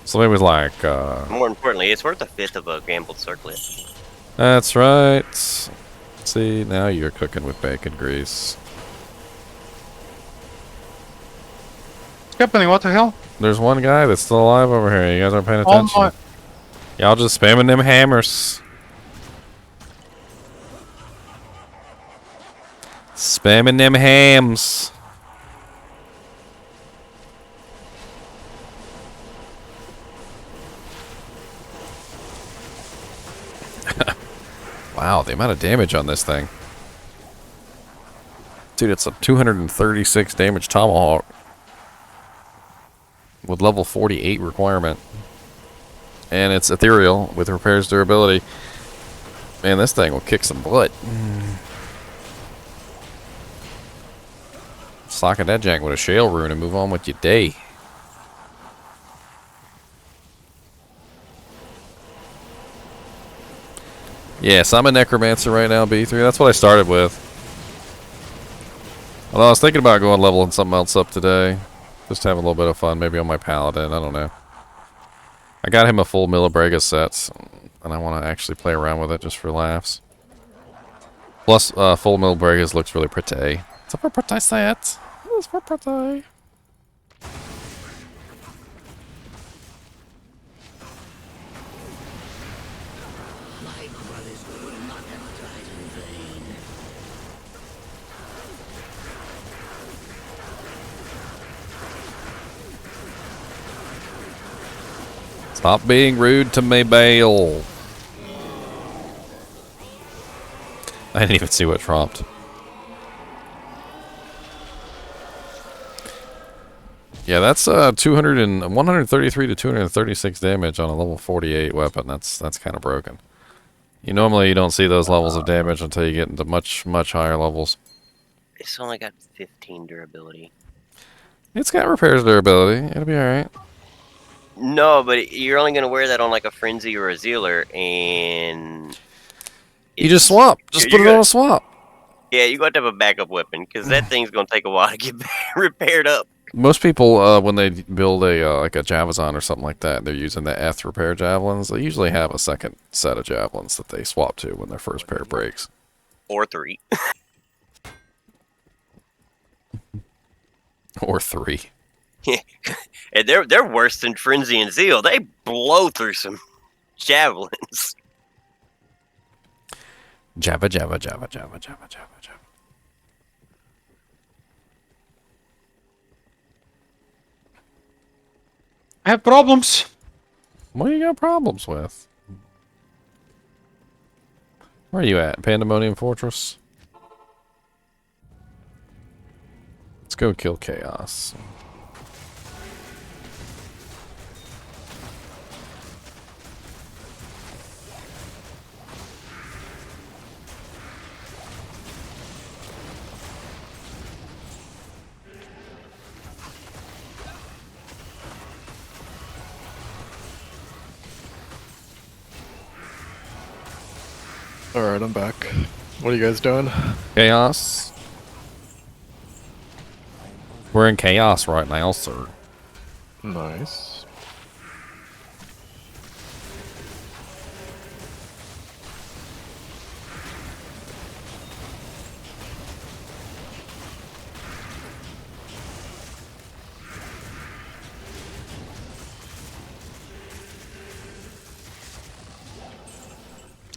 So maybe like, More importantly, it's worth a fifth of a gambled circlet. that's right. See, now you're cooking with bacon grease. What's happening? What the hell? There's one guy that's still alive over here. You guys aren't paying Oh attention. my. Y'all just spamming them hammers. Spamming them hams. Wow, the amount of damage on this thing. Dude, it's a 236 damage tomahawk. With level 48 requirement. And it's ethereal with repairs durability. Man, this thing will kick some butt. Socket that jank with a shale rune and move on with your day. Yes, I'm a necromancer right now, B3. That's what I started with. Although I was thinking about going leveling something else up today. Just to have a little bit of fun, maybe on my paladin, I don't know. I got him a full Millabrega set, and I want to actually play around with it just for laughs. Plus, full Millabragas looks really pretty. It's a very pretty set. It's very pretty. Stop being rude to me, Bale. I didn't even see what dropped. Yeah, that's 133 to 236 damage on a level 48 weapon. That's kind of broken. Normally you don't see those levels of damage until you get into much higher levels. It's only got 15 durability. It's got repairs durability. It'll be all right. No, but you're only gonna wear that on like a frenzy or a zealer, and You just swap. Just put it on a swap. Yeah, you got to have a backup weapon because that thing's gonna take a while to get repaired up. Most people, when they build a like a Javazon or something like that, they're using the Eth repair javelins. They usually have a second set of javelins that they swap to when their first pair breaks. Or 3. Or 3. And they're worse than Frenzy and Zeal. They blow through some javelins. Java, Java, Java, Java, Java, Java, Java. I have problems. What do you got problems with? Where are you at? Pandemonium Fortress? Let's go kill Chaos. Alright, I'm back. What are you guys doing? Chaos? We're in Chaos right now, sir. Nice.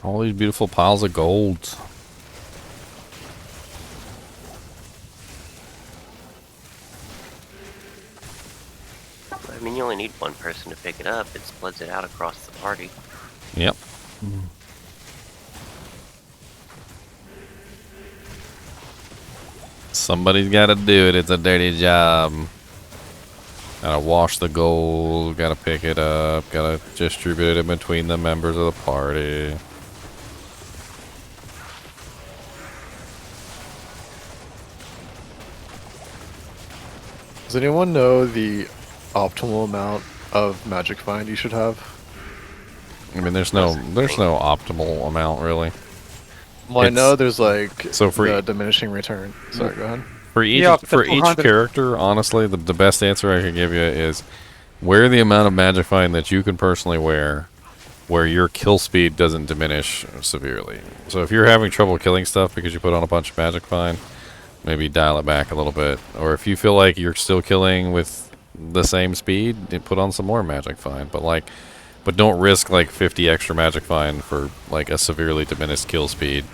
All these beautiful piles of gold. I mean, you only need one person to pick it up. It splits it out across the party. Yep. Somebody's got to do it. It's a dirty job. Gotta wash the gold. Gotta pick it up. Gotta distribute it in between the members of the party. Does anyone know the optimal amount of magic find you should have? I mean, there's no optimal amount really. Well, I know there's like so for the diminishing return. Sorry, go ahead. For each Yeah, for each 200. character, honestly, the best answer I can give you is wear the amount of magic find that you can personally wear, where your kill speed doesn't diminish severely. So if you're having trouble killing stuff because you put on a bunch of magic find, maybe dial it back a little bit. Or if you feel like you're still killing with the same speed, you put on some more magic find. But don't risk like 50 extra magic find for like a severely diminished kill speed.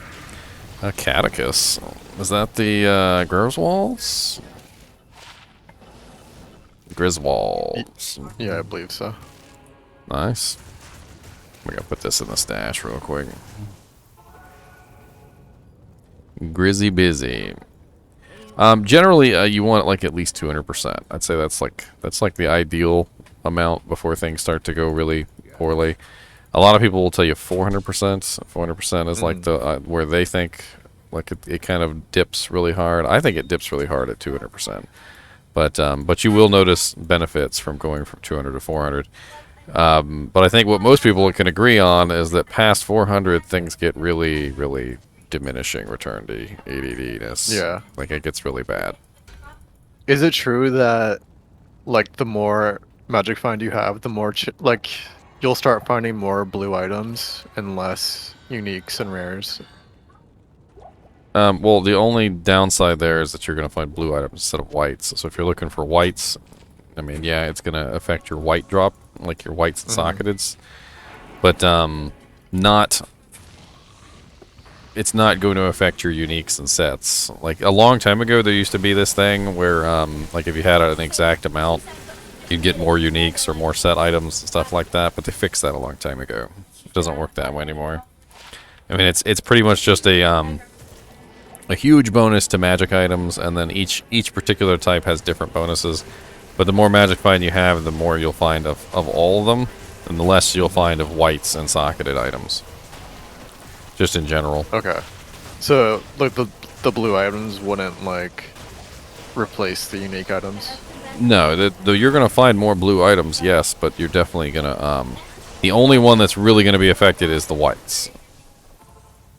Catechus. Is that the Griswolds? Griswolds. Yeah, I believe so. Nice. We're gonna put this in the stash real quick. Grizzy busy. Generally, you want like at least 200%. I'd say that's like the ideal amount before things start to go really poorly. A lot of people will tell you 400%. 400% is like the where they think like it kind of dips really hard. I think it dips really hard at 200%. But you will notice benefits from going from 200 to 400. But I think what most people can agree on is that past 400 things get really, really diminishing return to ADD-ness. Yeah. Like it gets really bad. Is it true that like the more magic find you have, the more like you'll start finding more blue items and less uniques and rares? Well, the only downside there is that you're going to find blue items instead of whites. So if you're looking for whites, I mean, yeah, it's going to affect your white drop, like your whites and socketeds. But it's not going to affect your uniques and sets. Like a long time ago, there used to be this thing where, like if you had an exact amount, you'd get more uniques or more set items and stuff like that. But they fixed that a long time ago. It doesn't work that way anymore. I mean, it's pretty much just a huge bonus to magic items, and then each particular type has different bonuses. But the more magic find you have, the more you'll find of all of them, and the less you'll find of whites and socketed items. Just in general. Okay. So like the blue items wouldn't like replace the unique items? No, you're going to find more blue items, yes, but you're definitely going to... the only one that's really going to be affected is the whites.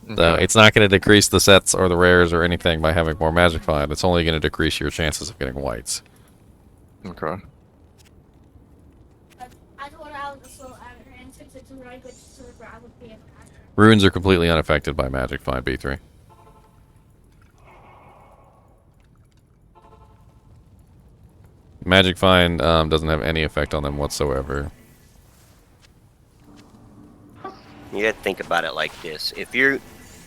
Okay. So it's not going to decrease the sets or the rares or anything by having more magic find. It's only going to decrease your chances of getting whites. Okay. I thought I was a slow actor, and since it's a really good server, I would be an actor. Runes are completely unaffected by Magic Find B3. Magic Find doesn't have any effect on them whatsoever. You gotta think about it like this. If you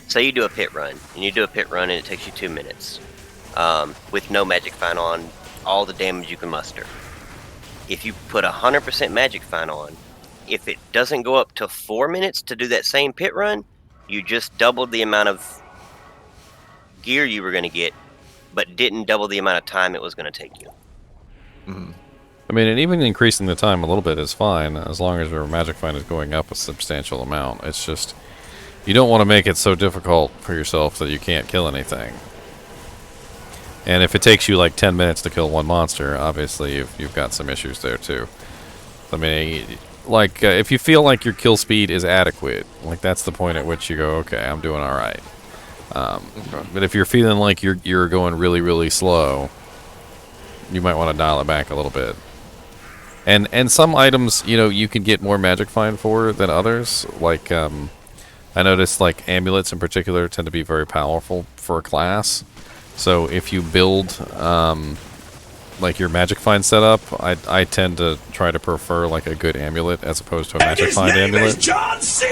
say you do a pit run, and you do a pit run and it takes you 2 minutes, with no Magic Find on, all the damage you can muster. If you put 100% Magic Find on, if it doesn't go up to 4 minutes to do that same pit run, you just doubled the amount of gear you were going to get, but didn't double the amount of time it was going to take you. Mm-hmm. I mean, and even increasing the time a little bit is fine, as long as your Magic Find is going up a substantial amount. It's just, you don't want to make it so difficult for yourself that you can't kill anything. And if it takes you like 10 minutes to kill one monster, obviously you've got some issues there too. I mean, like, if you feel like your kill speed is adequate, like that's the point at which you go, okay, I'm doing all right. But if you're feeling like you're going really, really slow, you might want to dial it back a little bit. And some items, you know, you can get more Magic Find for than others. Like, I noticed like amulets in particular tend to be very powerful for a class. So if you build like your Magic Find setup, I tend to try to prefer like a good amulet as opposed to a Magic Find amulet. John C.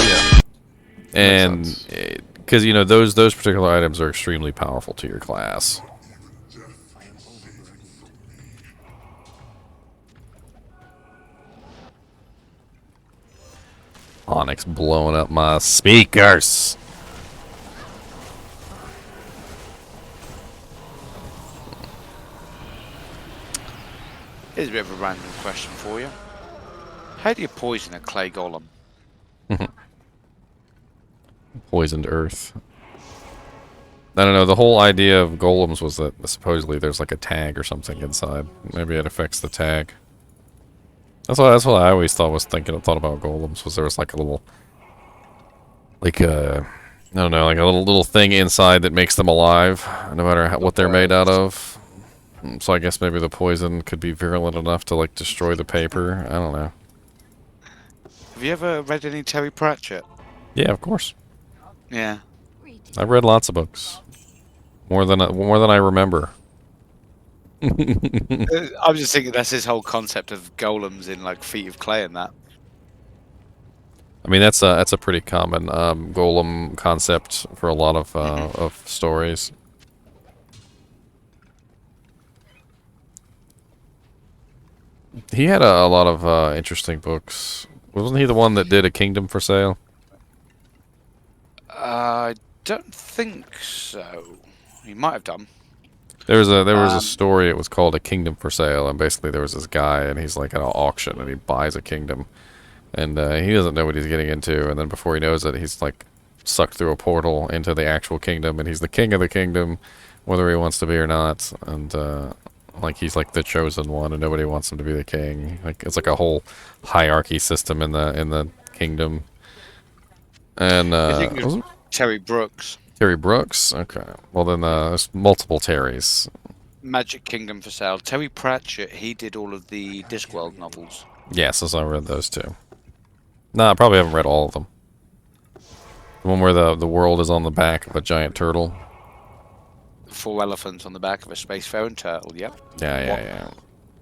Yeah. And because you know those particular items are extremely powerful to your class. Onyx blowing up my speakers. Here's a bit of a random question for you. How do you poison a clay golem? Poisoned earth. I don't know, the whole idea of golems was that supposedly there's like a tag or something inside. Maybe it affects the tag. That's what I always thought about golems, was there was like a little, like I don't know, like a little thing inside that makes them alive, no matter what they're made out of. So I guess maybe the poison could be virulent enough to like destroy the paper. I don't know. Have you ever read any Terry Pratchett? Yeah, of course. Yeah. I've read lots of books, more than I remember. I was just thinking that's his whole concept of golems in like Feet of Clay and that. I mean, that's a pretty common golem concept for a lot of stories. He had a lot of interesting books. Wasn't he the one that did A Kingdom for Sale? I don't think so. He might have done. There was a story. It was called A Kingdom for Sale, and basically there was this guy, and he's like at an auction, and he buys a kingdom, and he doesn't know what he's getting into, and then before he knows it, he's like sucked through a portal into the actual kingdom, and he's the king of the kingdom, whether he wants to be or not, and like he's like the chosen one, and nobody wants him to be the king. Like it's like a whole hierarchy system in the kingdom. And Terry Brooks. Terry Brooks. Okay. Well then, there's multiple Terrys. Magic Kingdom for Sale. Terry Pratchett. He did all of the Discworld novels. Yes, as I read those too. No, I probably haven't read all of them. The one where the world is on the back of a giant turtle. 4 elephants on the back of a spacefaring turtle. Yep. Yeah.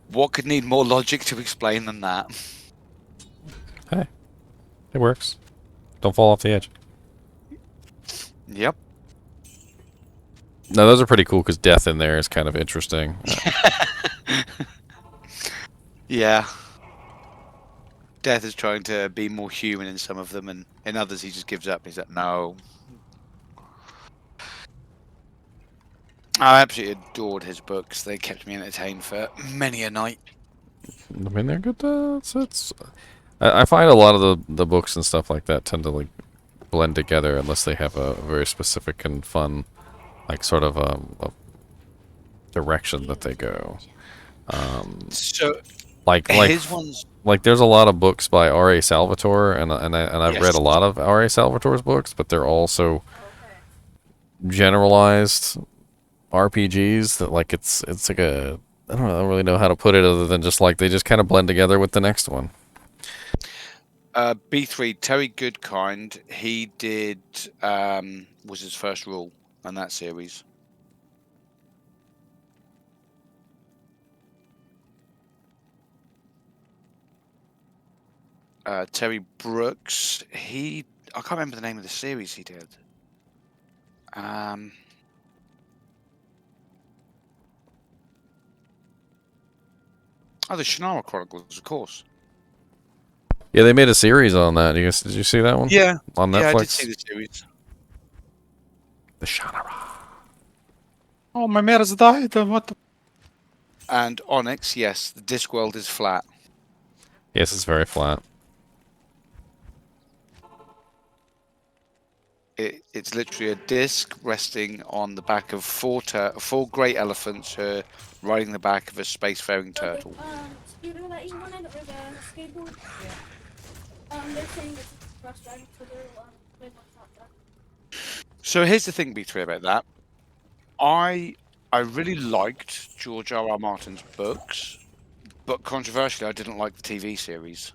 What could need more logic to explain than that? Hey, it works. Don't fall off the edge. Yep. No, those are pretty cool because death in there is kind of interesting. Yeah. Death is trying to be more human in some of them, and in others he just gives up. He's like, no. I absolutely adored his books. They kept me entertained for many a night. I mean, they're good. I find a lot of the books and stuff like that tend to like blend together unless they have a very specific and fun, like sort of a direction that they go. So, like his ones. Like there's a lot of books by R.A. Salvatore, and I've read a lot of R.A. Salvatore's books, but they're also generalized RPGs that like it's like a I don't really know how to put it other than just like they just kind of blend together with the next one. B3 Terry Goodkind. He did was his first rule on that series. Terry Brooks. I can't remember the name of the series he did. Oh, the Shannara Chronicles, of course. Yeah, they made a series on that. Did you see that one? Yeah, On Netflix. yeah, I did see the series. The Shannara. Oh, my mare's died. What? The... And Onyx, yes, the Discworld is flat. Yes, it's very flat. It's literally a disc resting on the back of four great elephants riding the back of a spacefaring turtle. Scooter that you wanted, or the skateboard? Yeah. They're saying it's frustrating, so they want to talk about it. So here's the thing, B3, about that. I really liked George R.R. Martin's books, but controversially, I didn't like the TV series.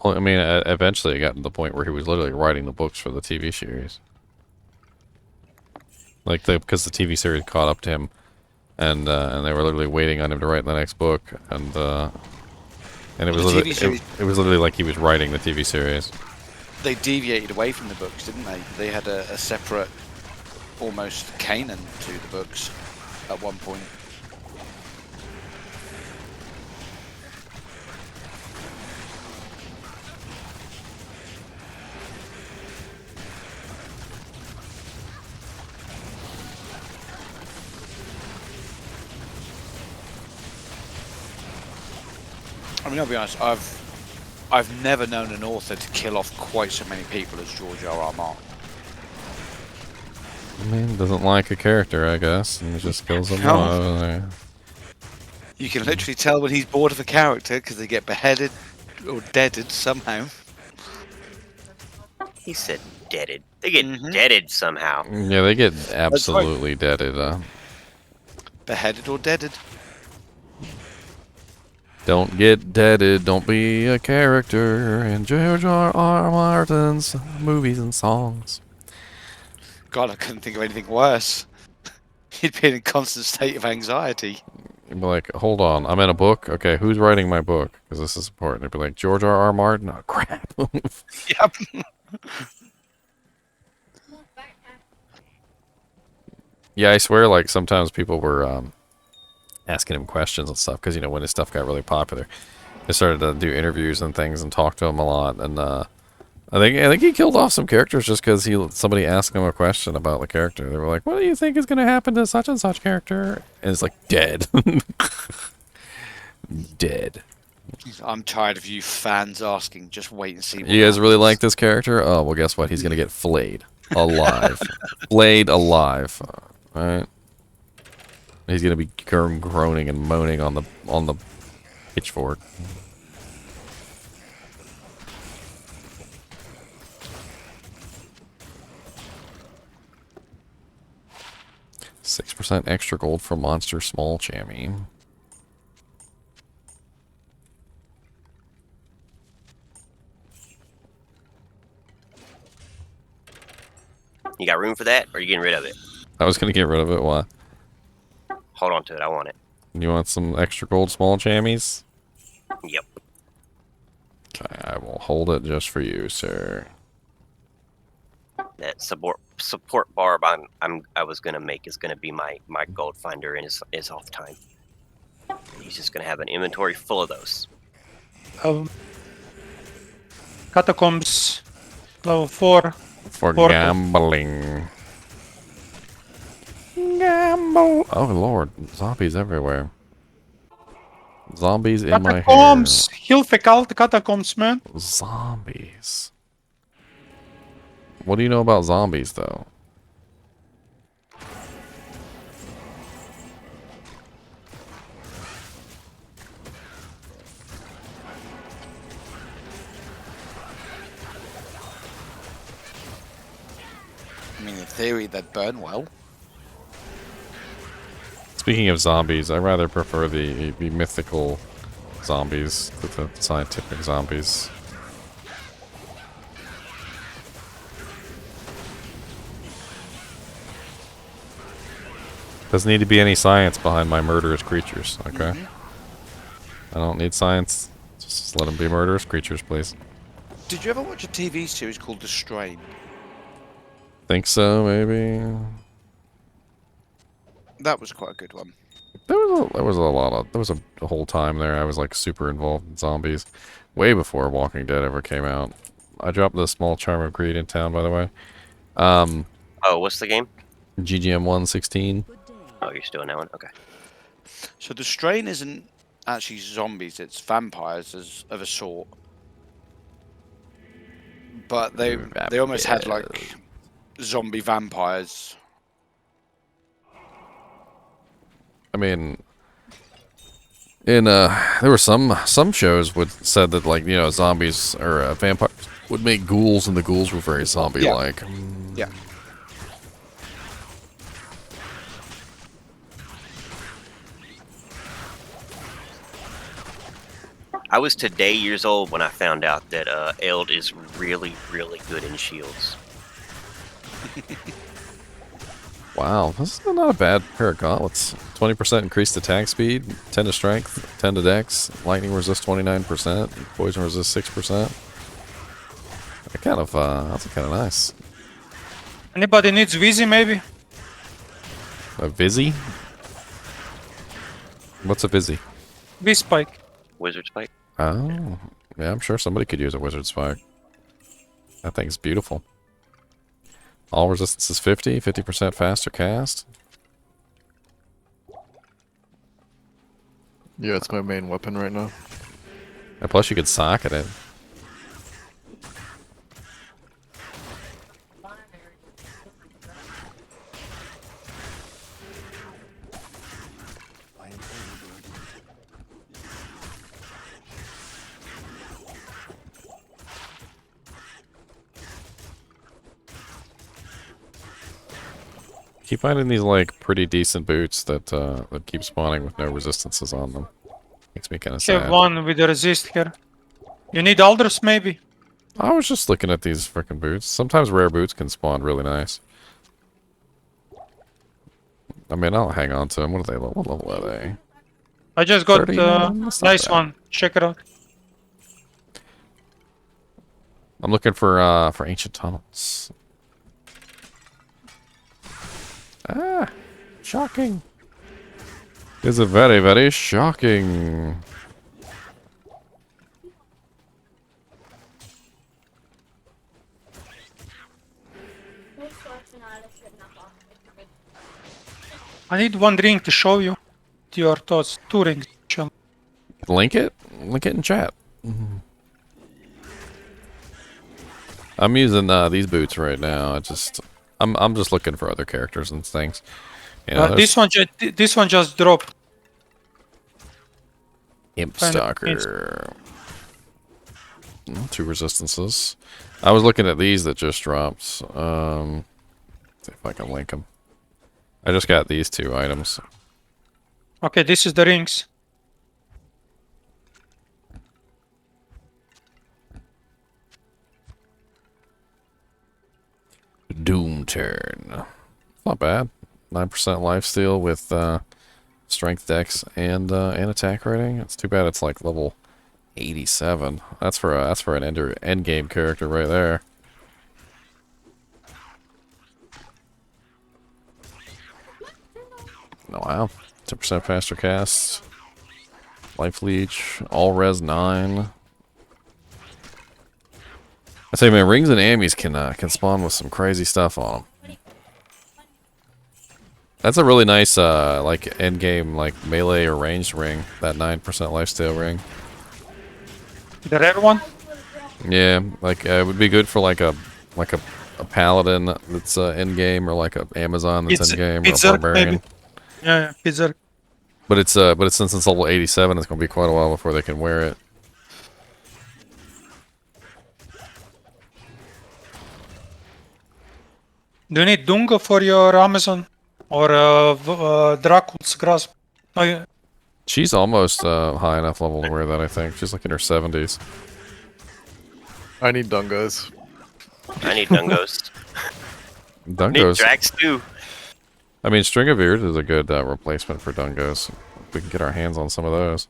Well, I mean, eventually it got to the point where he was literally writing the books for the TV series. Like because the TV series caught up to him, and they were literally waiting on him to write the next book, and it was literally like he was writing the TV series. They deviated away from the books, didn't they? They had a separate, almost canon to the books at one point. I mean, I'll be honest, I've never known an author to kill off quite so many people as George R.R. Martin. I mean, doesn't like a character, I guess, and just kills them No. off. You can literally tell when he's bored of a character because they get beheaded or deaded somehow. He said deaded. They get deaded somehow. Yeah, they get absolutely deaded. Beheaded or deaded. Don't get deaded. Don't be a character in George R.R. Martin's movies and songs. God, I couldn't think of anything worse. He'd be in a constant state of anxiety. You'd be like, hold on, I'm in a book? Okay, who's writing my book? Because this is important. They'd be like, George R.R. Martin? Oh, crap. Yep. Yeah, I swear, like, sometimes people were asking him questions and stuff, because, you know, when his stuff got really popular, they started to do interviews and things and talk to him a lot, and I think he killed off some characters just because somebody asked him a question about the character. They were like, what do you think is going to happen to such and such character? And it's like, dead. Dead. I'm tired of you fans asking. Just wait and see. What You guys really happens. like this character? Oh, well, guess what? He's going to get flayed alive. Flayed alive. All right? He's going to be groaning and moaning on the pitchfork. %6 extra gold for monster small chamois. You got room for that, or are you getting rid of it? I was going to get rid of it. Why? Hold on to it. I want it. You want some extra gold small chamois? Yep. Okay, I will hold it just for you, sir. That support barb I was gonna make is gonna be my gold finder in his off time. He's just gonna have an inventory full of those. Catacombs, level 4. For Portal. gambling. Gamble. Oh, Lord. Zombies everywhere. Zombies in my hair. Catacombs! Hilfical catacombs, man. Zombies. What do you know about zombies, though? I mean, in theory, they'd burn well. Speaking of zombies, I rather prefer the mythical zombies to the scientific zombies. Doesn't need to be any science behind my murderous creatures, okay? I don't need science. Just let them be murderous creatures, please. Did you ever watch a TV series called The Strain? Think so, maybe. That was quite a good one. There was a whole time there I was like super involved in zombies, way before Walking Dead ever came out. I dropped the Small Charm of Greed in town, by the way. Oh, what's the game? GGM 116. Oh, you're still in that one? Okay. So The Strain isn't actually zombies, it's vampires of a sort. But they almost had like zombie vampires. I mean, in there were some shows said that, like, you know, zombies or vampires would make ghouls, and the ghouls were very zombie-like. Yeah. I was today years old when I found out that Eld is really, really good in shields. Wow, this is not a bad pair of gauntlets. 20% increased attack speed, 10 to strength, 10 to dex, lightning resist 29%, poison resist 6%. That's kind of nice. Anybody needs Vizzy maybe? A Vizzy? What's a Vizzy? V-Spike. Wizard Spike. Oh, yeah, I'm sure somebody could use a wizard spike. That thing's beautiful. All resistance is 50% faster cast. Yeah, it's my main weapon right now. And plus you could socket it. Keep finding these like pretty decent boots that keep spawning with no resistances on them. Makes me kind of sad. Have one with a resist here. You need Alders maybe? I was just looking at these freaking boots. Sometimes rare boots can spawn really nice. I mean, I'll hang on to them. What level are they? I just got 39? That's not nice bad. one. Check it out. I'm looking for ancient tunnels. Ah, shocking. It's a very, very shocking. I need one ring to show you your thoughts. 2 rings. Link it in chat. I'm using these boots right now. I'm just looking for other characters and things. You know, This one just dropped. Imp Kind of Stalker. 2 resistances. I was looking at these that just dropped. See if I can link them. I just got these 2 items. Okay, this is the rings. Doom Turn. Not bad. 9% lifesteal with strength, dex, and attack rating. It's too bad it's like level 87. That's for an end game character right there. Oh, wow. 10% faster cast. Life leech. All res 9. I say, man, rings and ammies can spawn with some crazy stuff on them. That's a really nice like end game like melee or ranged ring. That 9% lifesteal ring. The rare one? Yeah, like it would be good for like a paladin that's end game, or like a Amazon that's end game, or a barbarian. Maybe. Yeah, pizza. But since it's level 87, it's gonna be quite a while before they can wear it. Do you need Dunga for your Amazon? Or Dracula's Grasp. Oh, yeah. She's almost high enough level to wear that, I think. She's like in her 70s. I need dungos. I need dungos. Need Dungos. Drax too. I mean, String of Ears is a good replacement for Dungos. We can get our hands on some of those.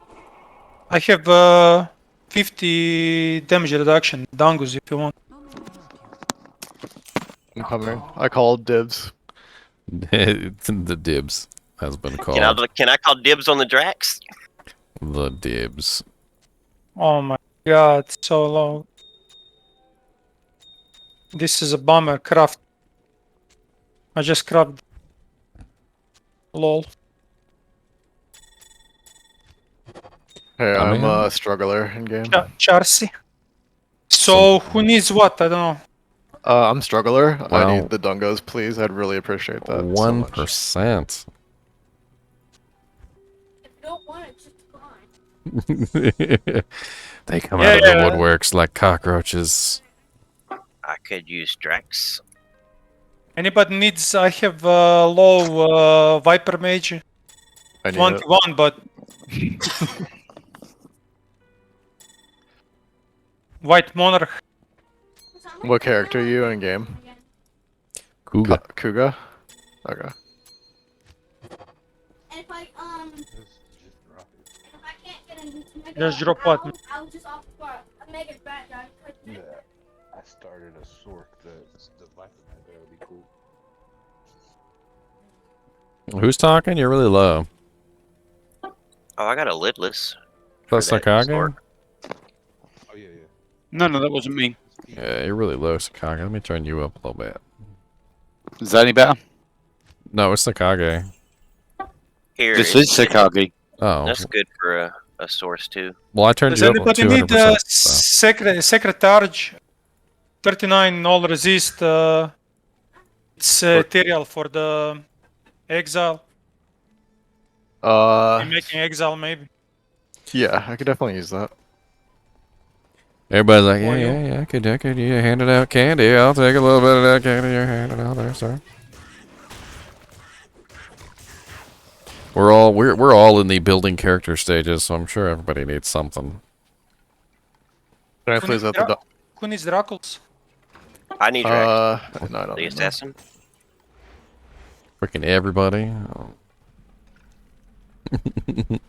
I have 50 damage reduction. Dangus if you want. I'm coming. I called dibs. The dibs has been called. Can I call dibs on the Drax? The dibs. Oh my god, so low. This is a bummer. Craft. I just crafted. Lol. Hey, I I'm mean- a struggler in game. Charcy. So who needs what? I don't know. I'm struggler. I Wow. need the dungos, please. I'd really appreciate that. so much. 1%. If you don't want it, just fine. They come out of the woodworks like cockroaches. I could use Drax. Anybody needs? I have low Viper Mage. I need 21, but White Monarch. What character are you in game? Kuga. Kuga? Okay. And if I can't get into Mega, Just drop what? I'll just opt for a Mega Bat guy. Yeah, I started a Sork that's the Viper. That would be cool. Who's talking? You're really low. Oh, I got a lidless. That's for that Sakage? Sork. Oh yeah, yeah. No, that wasn't me. Yeah, you're really low, Sakage. Let me turn you up a little bit. Is that any better? No, it's Sakage. Here, This is Sakagi. Oh. that's good for a source too. Well, I turned Does you up anybody 200%. need so. Secretarge? 39 all resist. It's Ethereal for the exile. I'm making exile maybe. Yeah, I could definitely use that. Everybody's like, Or you. yeah, I could, yeah, handed out candy. I'll take a little bit of that candy you're handing out there, sir. We're all in the building character stages, so I'm sure everybody needs something. Can I Who please needs have the Who needs Dracula's? I need Drax. no, I don't The need that. assassin. Freaking everybody. Oh. Can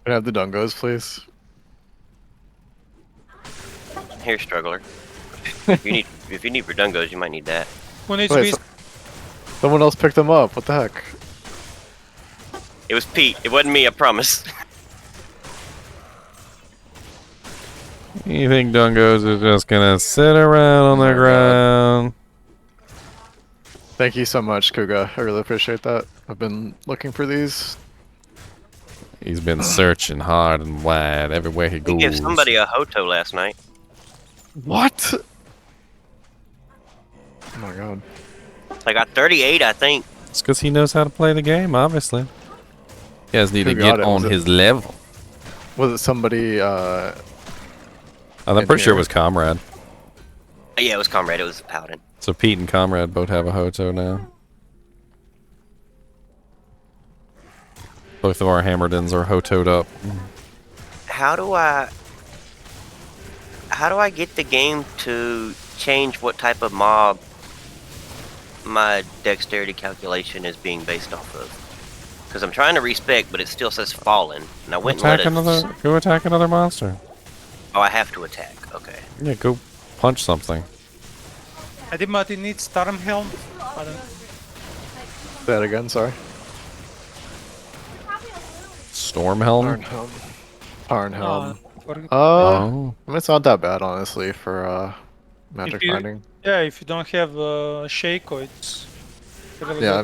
I have the dungos, please? Here, struggler. if you need Verdungos, you might need that. Who needs Wait, Beast? Someone else picked them up. What the heck? It was Pete. It wasn't me. I promise. You think Dungos is just gonna sit around on the ground? Thank you so much, Kuga. I really appreciate that. I've been looking for these. He's been searching hard and wide everywhere he We goes. gave somebody a Hoto last night. What? Oh my god. I got 38, I think. It's because he knows how to play the game, obviously. You guys need to Who got get it? on Was it- his level. Was it somebody, I'm in pretty sure it here? was Comrade. Yeah, it was Comrade. It was Paladin. So Pete and Comrade both have a Hoto now. Both of our Hammerdins are Hotoed up. How do I get the game to change what type of mob my dexterity calculation is being based off of? Because I'm trying to respec, but it still says fallen, and I went and let it. Go attack another monster. Oh, I have to attack. Okay. Yeah, go punch something. Anybody needs Stormhelm? I don't. say that again, sorry. Stormhelm? Tarnhelm. forget- Oh. I mean, it's not that bad, honestly, for magic If you- finding. Yeah, if you don't have Shaco, it's really Yeah,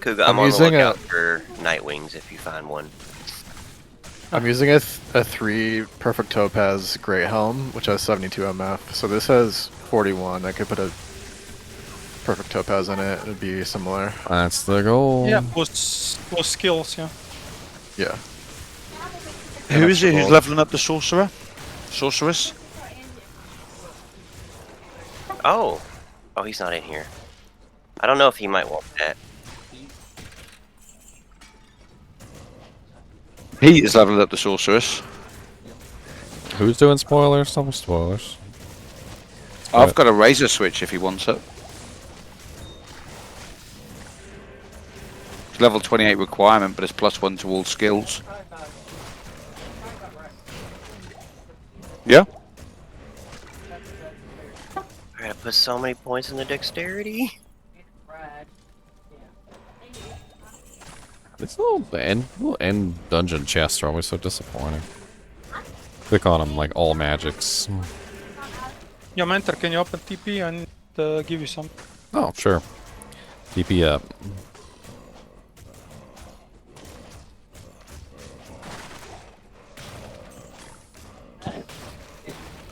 good. Kuga, I'm I'm on the using lookout for Nightwings if you find one. I'm using a 3 Perfect Topaz Great Helm, which has 72 MF. So this has 41. I could put a Perfect Topaz in it. It'd be similar. That's the goal. Yeah, plus skills, yeah. Yeah. Who is it who's gold. leveling up the sorcerer? Sorceress? Oh, he's not in here. I don't know if he might want that. Pete is leveling up the sorceress. Who's doing spoilers? Some spoilers. I've got a razor switch if he wants it. It's level 28 requirement, but it's +1 to all skills. Yeah. I gotta put so many points in the dexterity. These little end dungeon chests are always so disappointing. Click on them like all magics. Yo, Mentor, can you open TP and give you some? Oh, sure. TP up.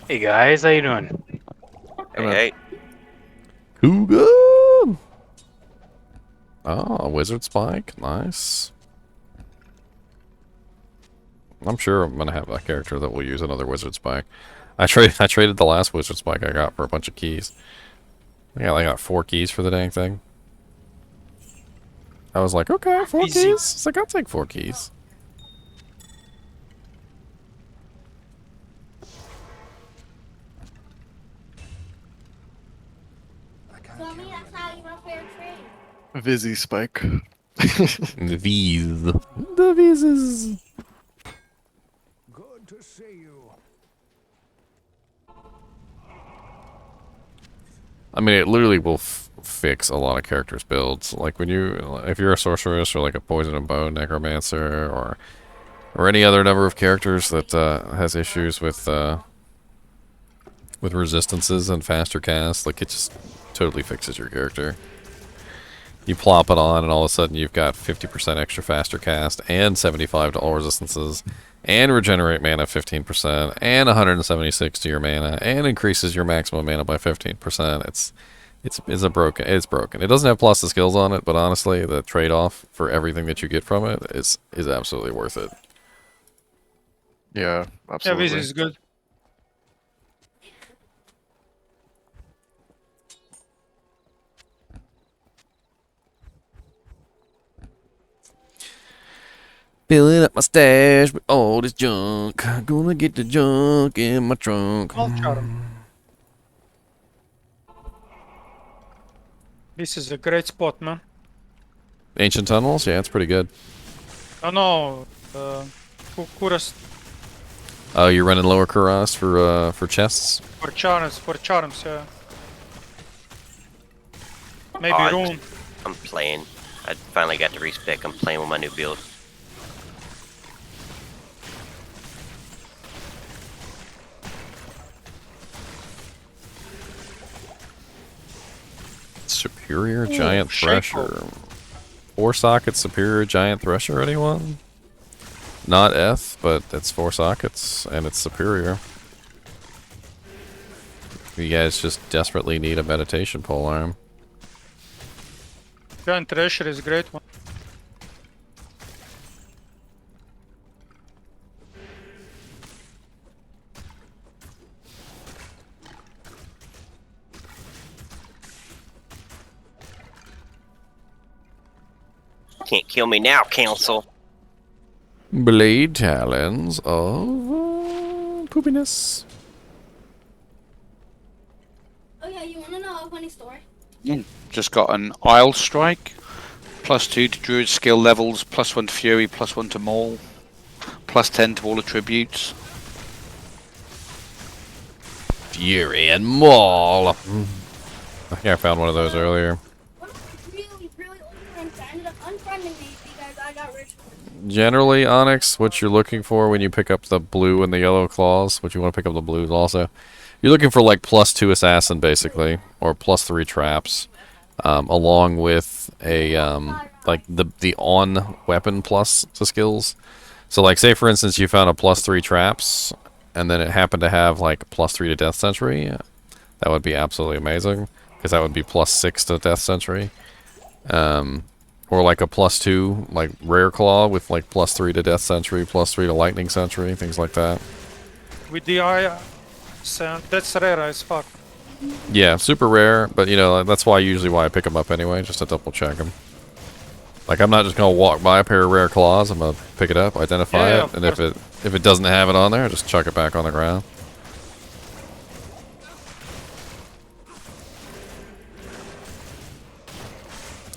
Hey guys, how you doing? Hey. Cougar! Oh, wizard spike. Nice. I'm sure I'm gonna have a character that will use another wizard spike. I traded the last wizard spike I got for a bunch of keys. I got 4 keys for the dang thing. I was like, okay, 4 keys. It's like, I'll take 4 keys. So, me, that's how you run fair trade. Vizzy spike. The V's. The V's. Good to see you. I mean, it literally will fix a lot of characters' builds. Like when if you're a sorceress or like a poison and bone necromancer or any other number of characters that has issues with resistances and faster cast, like it just totally fixes your character. You plop it on, and all of a sudden you've got 50% extra faster cast and 75 to all resistances, and regenerate mana 15%, and 176 to your mana, and increases your maximum mana by 15%. It's broken. It doesn't have plus the skills on it, but honestly, the trade-off for everything that you get from it is absolutely worth it. Yeah, absolutely. Yeah, this is good. Filling up my stash with all this junk. Gonna get the junk in my trunk. This is a great spot, man. Ancient tunnels? Yeah, it's pretty good. Oh no, Kuras Oh, you're running lower Kuras for chests? for charms, yeah. Maybe Oh, room. I'm playing. I finally got to respec. I'm playing with my new build. Superior Giant Thresher. 4 sockets Superior Giant Thresher, anyone? Not Eth, but it's 4 sockets, and it's superior. You guys just desperately need a meditation pole arm. Giant Treasure is a great one. Can't kill me now, Council. Blade Talons of poopiness. Oh yeah, you wanna know a funny story? Just got an Isle Strike. +2 to Druid skill levels, +1 to Fury, +1 to Maul, +10 to all attributes. Fury and Maul. I think I found one of those earlier. One of my really old friends ended up unfriending me because I got rich. Generally, Onyx, what you're looking for when you pick up the blue and the yellow claws, what you want to pick up the blues also, you're looking for like +2 assassin basically, or +3 traps, along with a like the on weapon plus to skills. So like say for instance you found a +3 traps, and then it happened to have like +3 to Death Sentry, that would be absolutely amazing, because that would be +6 to Death Sentry. Or like a +2 like Rare Claw with like +3 to Death Sentry, +3 to Lightning Sentry, things like that. With the eye, that's rare as fuck. Yeah, super rare, but you know that's why I pick them up anyway, just to double check them. Like, I'm not just gonna walk by a pair of rare claws. I'm gonna pick it up, identify Yeah, it, and if it doesn't have it on there, just chuck it back on the ground.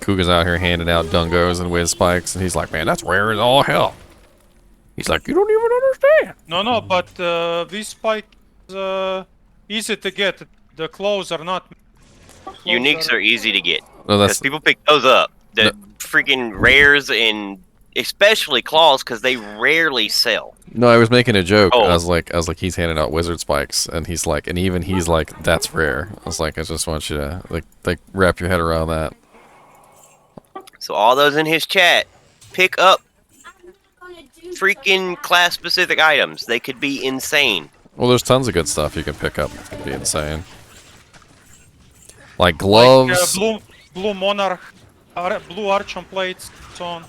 Kuga's out here handing out dungos and whiz spikes, and he's like, "Man, that's rare as all hell." He's like, "You don't even understand." No, but these spike is easy to get. The claws are not. Uniques are easy to get. No, Because that's people pick those up. The freaking rares and especially claws because they rarely sell. no. I was making a joke. Oh. I was like, he's handing out wizard spikes, and he's like, and even he's like, "That's rare." I was like, I just want you to like wrap your head around that. So all those in his chat, pick up freaking class specific items. They could be insane. Well, there's tons of good stuff you can pick up. It's gonna be insane. Like gloves. Like, blue monarch, blue archon plates, so on.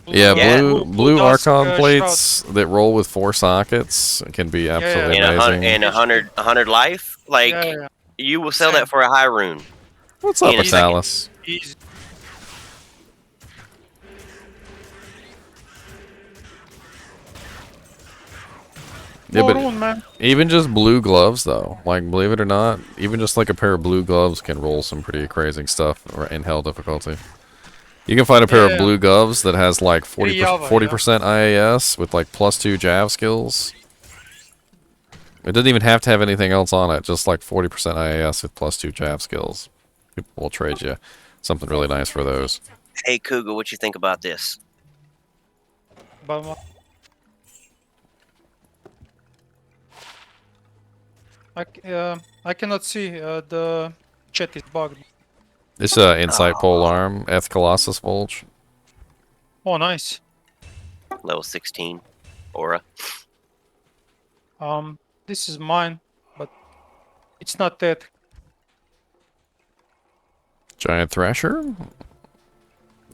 Yeah, Blue blue dusk, Archon plates that roll with 4 sockets can be absolutely And amazing. and 100 life. Like Yeah. you will sell that for a high rune. What's up, in a second. Atalis? Easy. Yeah, No but rune, man. even just blue gloves, though, like believe it or not, even just like a pair of blue gloves can roll some pretty crazy stuff in hell difficulty. You can find a pair of blue gloves that has like 40% IAS with like +2 Jav skills. It doesn't even have to have anything else on it, just like 40% IAS with +2 Jav skills. People will trade you something really nice for those. Hey Kuga, what you think about this? But I cannot see. The chat is bugged. This Insight Pole Arm, Eth Colossus Volge. Oh, nice. Level 16 aura. This is mine, but it's not that. Giant Thrasher.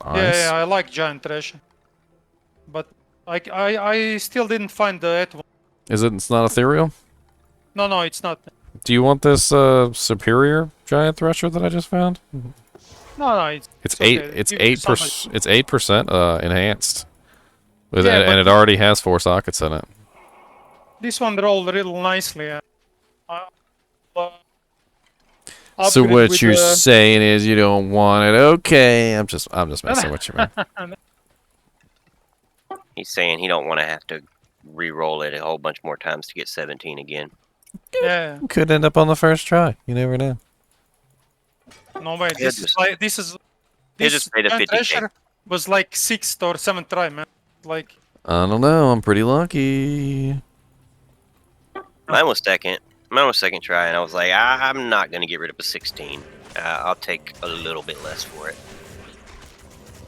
Nice. Yeah, I like giant trash, but I still didn't find the at one. It's not ethereal? No, it's not. Do you want this superior giant thresher that I just found? No, It's okay. It's Give it to 8%. It's 8% enhanced, with Yeah, and it but- already has 4 sockets in it. This one rolled real nicely. So upgrade what with you're the- saying is you don't want it? Okay, I'm just messing with you, man. He's saying he don't want to have to re-roll it a whole bunch more times to get 17 again. Yeah. Could end up on the first try. You never know. No way. Yeah, This is like this is. He'll This just pay the giant 50K. treasure was like 6th or 7th try, man. Like. I don't know. I'm pretty lucky. Mine was second try, and I was like, I'm not gonna get rid of a 16. I'll take a little bit less for it.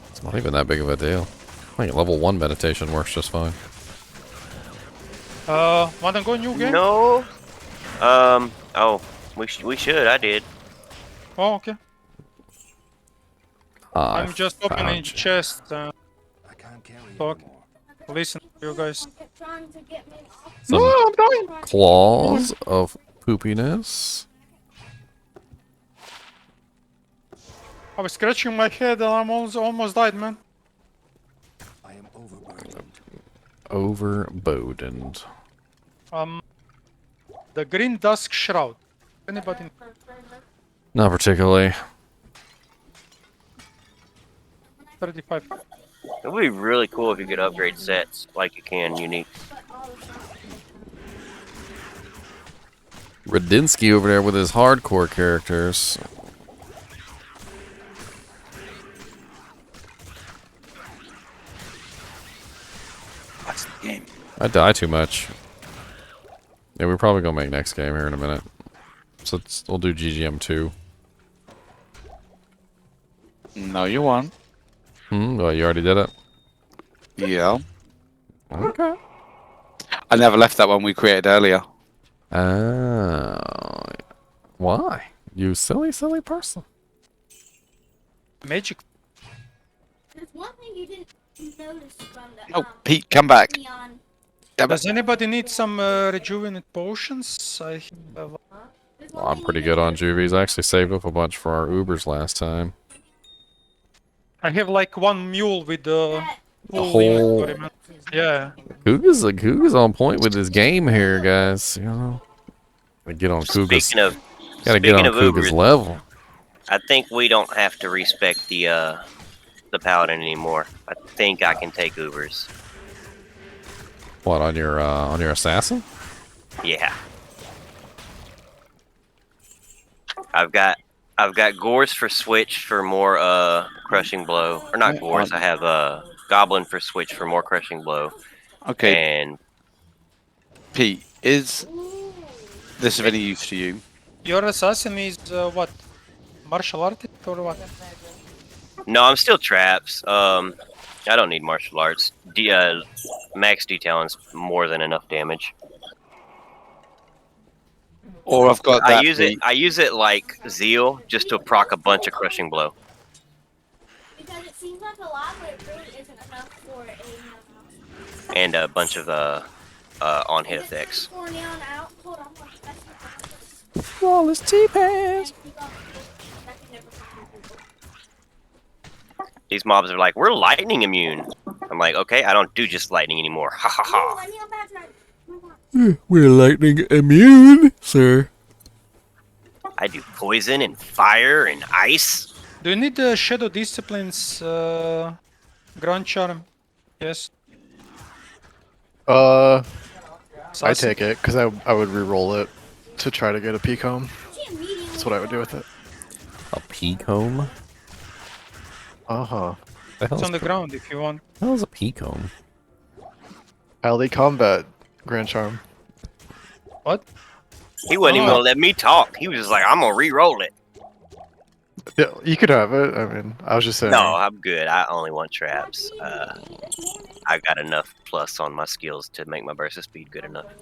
It's not even that big of a deal. I think level 1 meditation works just fine. Want to go new game? No. Oh, we should. I did. Oh, okay. I I'm just opening found you. chest. Talk. Listen to you guys. Kept trying to get me off. Some I'm dying. claws of poopiness. I was scratching my head and I'm almost died, man. Overburdened. The green dusk shroud. Anybody? Not particularly. 35. It would be really cool if you could upgrade sets like you can unique. Radinsky over there with his hardcore characters. That's the game. I die too much. Yeah, we're probably gonna make next game here in a minute. So we'll do GGM 2. No, you won't. Well, you already did it. Yeah. Okay. I never left that one we created earlier. Why? You silly person. Magic. There's one thing you didn't notice from the Oh, Pete, come back. neon. Does anybody need some rejuvenate potions? I have. Well, I'm pretty good on juvies. I actually saved up a bunch for our Ubers last time. I have like one mule with the full whole- inventory, man. Yeah. Kuga's on point with his game here, guys. You know, gotta get on Kuga's. Gotta get on Kuga's Ubers, level. I think we don't have to respect the paladin anymore. I think I can take Ubers. What on your assassin? Yeah. I've got Gores for switch for more crushing blow. Or not Gores, I have Goblin for switch for more crushing blow. Okay, And Pete, is this of any use to you? Your assassin is what? Martial artist or what? no, I'm still traps. I don't need martial arts. Max detailing more than enough damage. Or I've got that. I use it like Zeal just to proc a bunch of crushing blow. Because it seems like a lot, but it really isn't enough for a And a bunch of on hit effects. Flawless T-Pass. These mobs are like, we're lightning immune. I'm like, okay, I don't do just lightning anymore. Ha ha ha. We're lightning immune, sir. I do poison and fire and ice. Do you need the Shadow Disciplines Grand Charm? Yes. I Assassin? take it because I would re-roll it to try to get a peak home. That's what I would do with it. A peak home? Uh-huh. It's on the ground if you want. What is a peak home? Alley combat Grand Charm. What? He wasn't even gonna let me talk. He was just like, I'm gonna re-roll it. Yeah, you could have it. I mean, I was just saying. No, I'm good. I only want traps. I got enough plus on my skills to make my burst of speed good enough.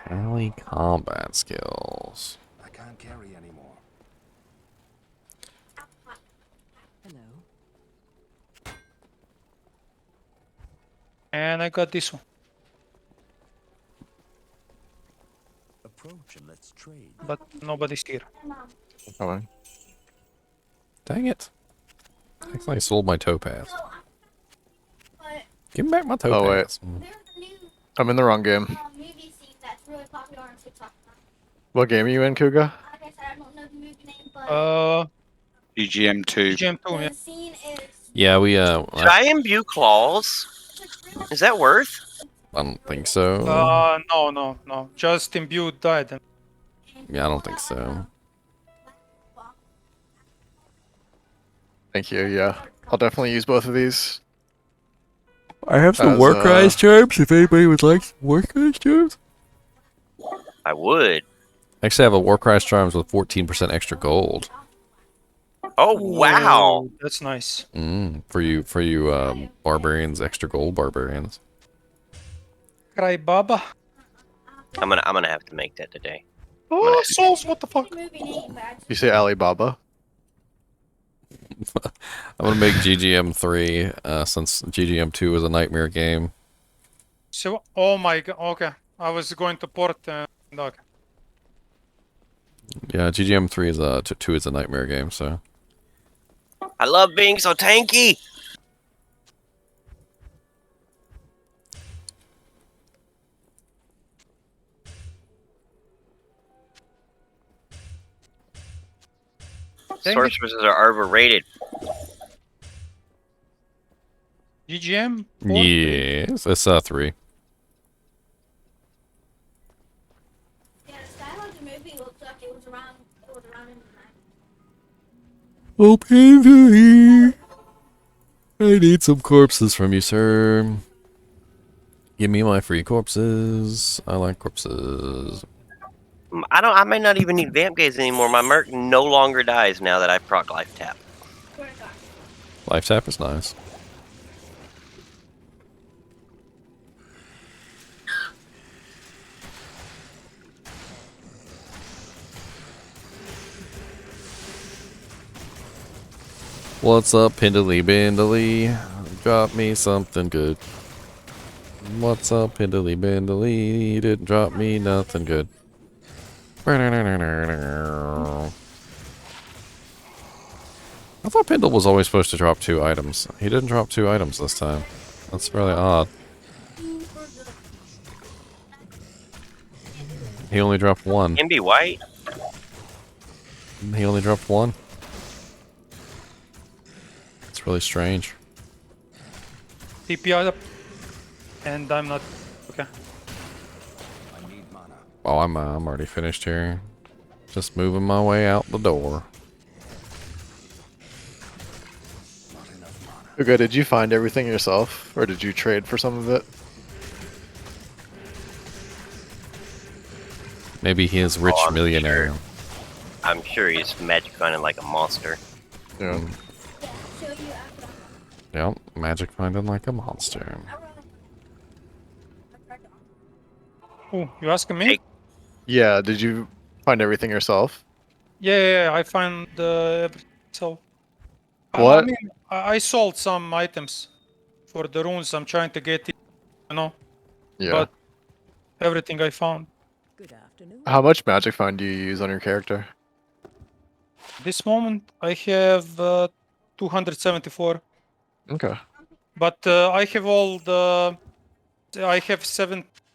Alley combat skills. I can't carry anymore. And I got this one. Approach and let's trade. But nobody's here. Oh, well. Dang it. I accidentally sold my topaz. Give me back my topaz. Oh, wait. I'm in the wrong game. What game are you in, Kuga? GGM2. GGM2, yeah. Yeah, we Should I imbue claws? Is that worth? I don't think so. No. Just imbued diadem. Yeah, I don't think so. Thank you, yeah. I'll definitely use both of these. I have some As, Warcry's charms if anybody would like some Warcry's charms. I would. I actually have a Warcry's charms with 14% extra gold. Oh wow! Ooh, that's nice. For you barbarians, extra gold barbarians. Cry Baba. I'm gonna have to make that today. Oh, souls! What the fuck? You say Alibaba? I'm gonna make GGM3 since GGM2 was a nightmare game. So, oh my god. Okay, I was going to port. Okay. Yeah, GGM3 is two is a nightmare game. So I love being so tanky. Sorceresses are overrated. GGM? yes, it's 3. Open to here. I need some corpses from you, sir. Give me my free corpses. I like corpses. I may not even need vamp gaze anymore. My merc no longer dies now that I proc life tap. Life tap is nice. What's up, Pindley Bindley? Drop me something good. What's up, Pindley Bindley? You didn't drop me nothing good. thought Pendle was always supposed to drop 2 items. He didn't drop 2 items this time. That's really odd. He only dropped 1. Can be white. He only dropped 1. It's really strange. TP up. And I'm not. Okay. I need mana. Oh, I'm already finished here. Just moving my way out the door. Not enough mana. Okay, did you find everything yourself, or did you trade for some of it? Maybe he is rich I'm millionaire. sure. I'm sure he's magic finding like a monster. Yeah. Yeah, show you after. Yep, magic finding like a monster. Oh, you asking me? Hey. Yeah, did you find everything yourself? Yeah, I find everything. So. I What? mean, I sold some items for the runes. I'm trying to get it, you know. Yeah. But everything I found. Good afternoon. How much magic find do you use on your character? This moment I have 274. Okay. But I have all the. I have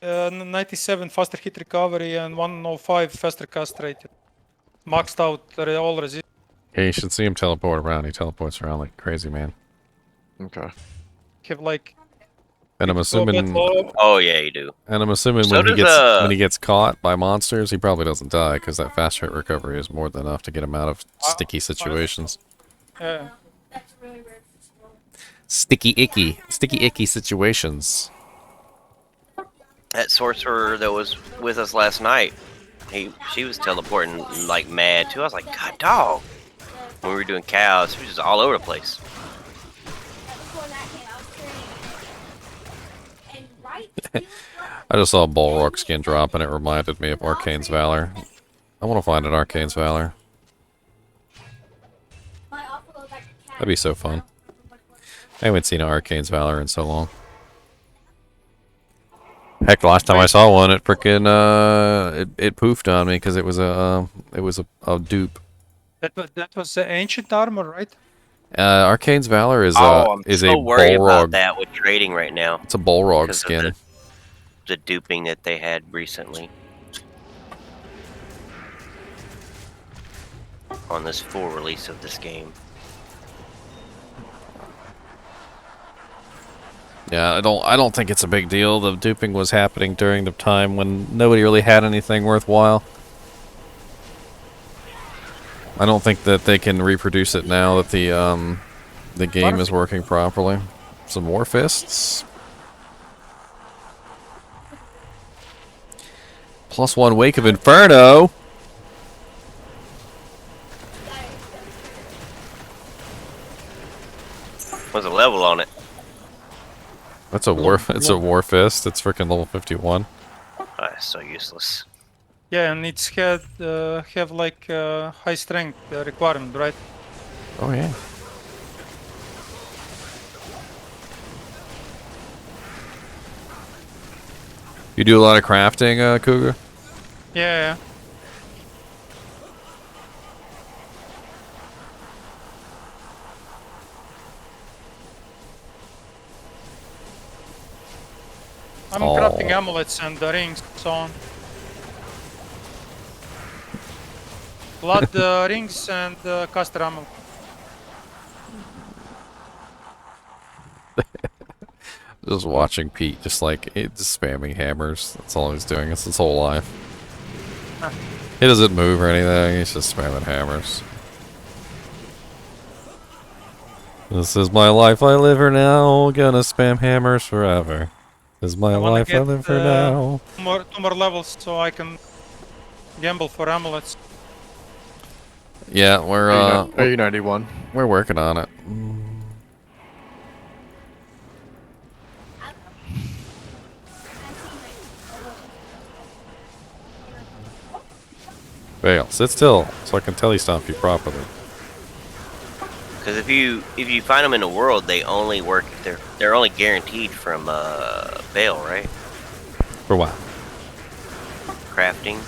97 faster hit recovery and 105 faster cast rate. Maxed out all resist. Yeah, you should see him teleport around. He teleports around like crazy, man. Okay. Have like. And I'm assuming. Oh yeah, you do. And I'm assuming So when he gets caught by monsters, he probably doesn't die because that fast rate recovery is more than enough to get him out of sticky situations. Yeah. That's really rare. Sticky icky situations. That sorcerer that was with us last night, she was teleporting like mad too. I was like, God dog. When we were doing cows, she was just all over the place. Before that hit, I was turning. And right. I just saw a Balrog skin drop and it reminded me of Arcane's Valor. I want to find an Arcane's Valor. That'd be so fun. I haven't seen an Arcane's Valor in so long. Heck, the last time I saw one, it frickin' it poofed on me because it was a dupe. That was the ancient armor, right? Arcane's Valor is I'm is so a worried about Balrog. that with trading right now. It's a Balrog because of skin. The duping that they had recently on this full release of this game. Yeah, I don't think it's a big deal. The duping was happening during the time when nobody really had anything worthwhile. I don't think that they can reproduce it now that the game is working properly. Some more fists. +1 Wake of Inferno. What's the level on it? That's a war. It's a war fist. It's freaking level 51. That's so useless. Yeah, and it's had have like high strength requirement, right? Oh yeah. You do a lot of crafting, Cougar? Yeah. I'm crafting amulets and rings, so on. Blood rings and caster amulet. Just watching Pete, just spamming hammers. That's all he's doing. It's his whole life. He doesn't move or anything. He's just spamming hammers. This is my life. I live her now. Gonna spam hammers forever. This is my life. I live her now. Two more levels so I can gamble for amulets. Yeah, we're Are you 91? We're working on it. Vale, sit still so I can telestomp you properly. Because if you find them in the world, they only work. They're only guaranteed from Vale, right? For what? Crafting.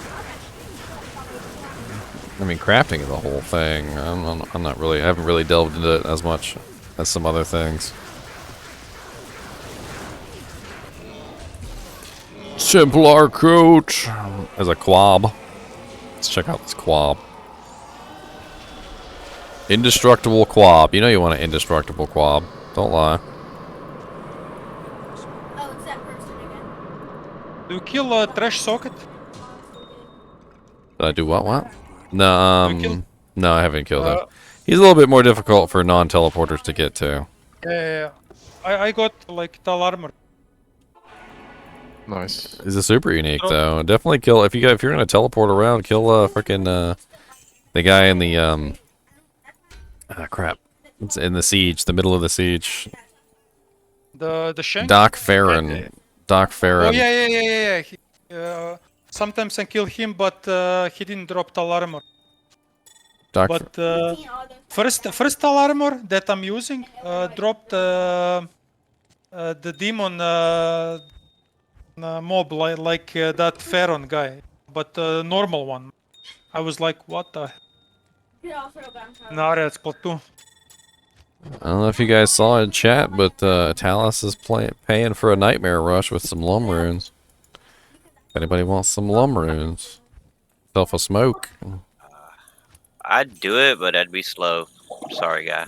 I mean, crafting is the whole thing. I'm not really. I haven't really delved into it as much as some other things. Templar coat. There's a quab. Let's check out this quab. Indestructible quab. You know you want an indestructible quab. Don't lie. Oh, it's that person again. Do you kill Trash Socket? Did I do what? No, You kill- no, I haven't killed him. He's a little bit more difficult for non-teleporters to get to. Yeah. I got like tall armor. Nice. He's a super unique though. Definitely kill if you're gonna teleport around. Kill frickin' the guy in the crap. It's in the siege, the middle of the siege. The Shank? Doc Farron. Doc Farron. Oh yeah. He, sometimes I kill him, but he didn't drop tall armor. Doc But first tall armor that I'm using dropped the demon mob like that Pharaon guy, but normal one. I was like, what the? Nah, it's Platoon. I don't know if you guys saw in chat, but Talus is paying for a nightmare rush with some lum runes. If anybody wants some lum runes, self a smoke. I'd do it, but I'd be slow. Sorry, guy.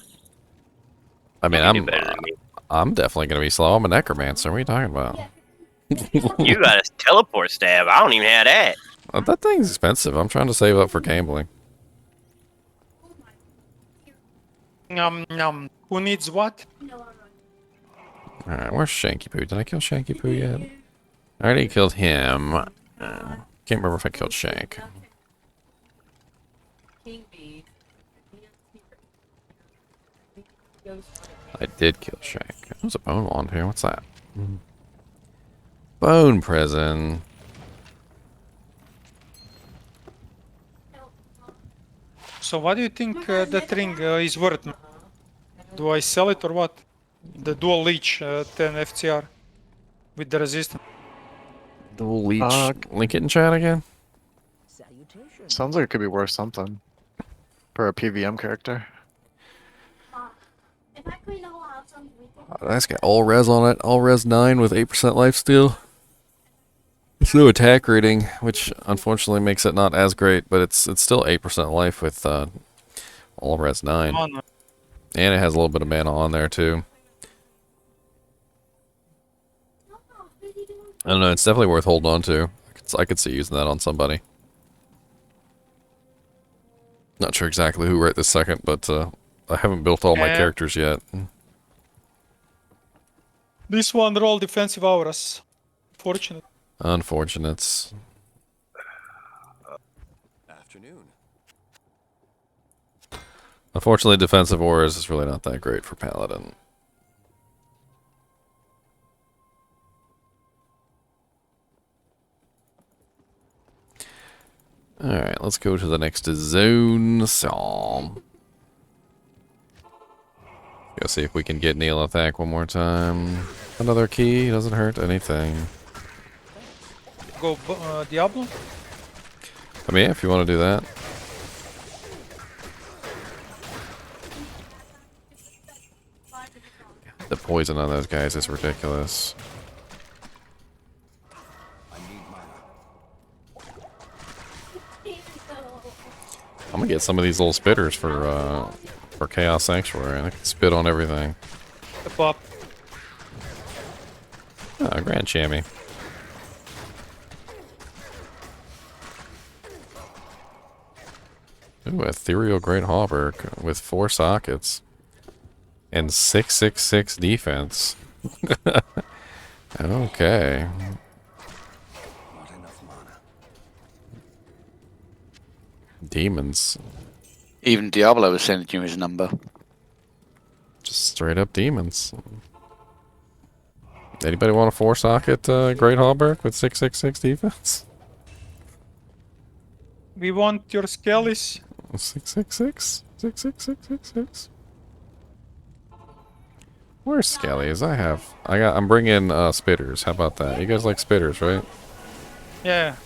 I mean, You can do better than me. I'm definitely gonna be slow. I'm a necromancer. What are you talking about? You got a teleport stab. I don't even have that. That thing's expensive. I'm trying to save up for gambling. Who needs what? Alright, where's Shanky Poo? Did I kill Shanky Poo yet? I already killed him. Can't remember if I killed Shank. I did kill Shank. There's a bone wand here. What's that? Bone prison. So what do you think that ring is worth? Do I sell it or what? The dual leech 10 FCR with the resistance. Dual leech. Link it in chat again. Sounds like it could be worth something for a PVM character. That's got all res on it. All res 9 with 8% lifesteal. It's no attack rating, which unfortunately makes it not as great, but it's still 8% life with all res 9. And it has a little bit of mana on there too. I don't know, it's definitely worth holding on to. I could see using that on somebody. Not sure exactly who right this second, but I haven't built all my characters yet. This one roll defensive auras. Fortunate. Unfortunates. Afternoon. Unfortunately, defensive auras is really not that great for Paladin. Alright, let's go to the next zone. So, go see if we can get Neil attack one more time. Another key doesn't hurt anything. Go Diablo? I mean, if you want to do that. The poison on those guys is ridiculous. I'm gonna get some of these little spitters for Chaos Sanctuary. I can spit on everything. Pop. Ah, Grand Chamois. Ooh, Ethereal Great Hauberk with 4 sockets. And 666 defense. Okay. Not enough mana. Demons. Even Diablo was sending you his number. Just straight up demons. Anybody want a 4 socket Great Hauberk with 666 defense? We want your skellies. 666? 66666? Where's Skellies? I'm bringing spitters. How about that? You guys like spitters, right? Yeah.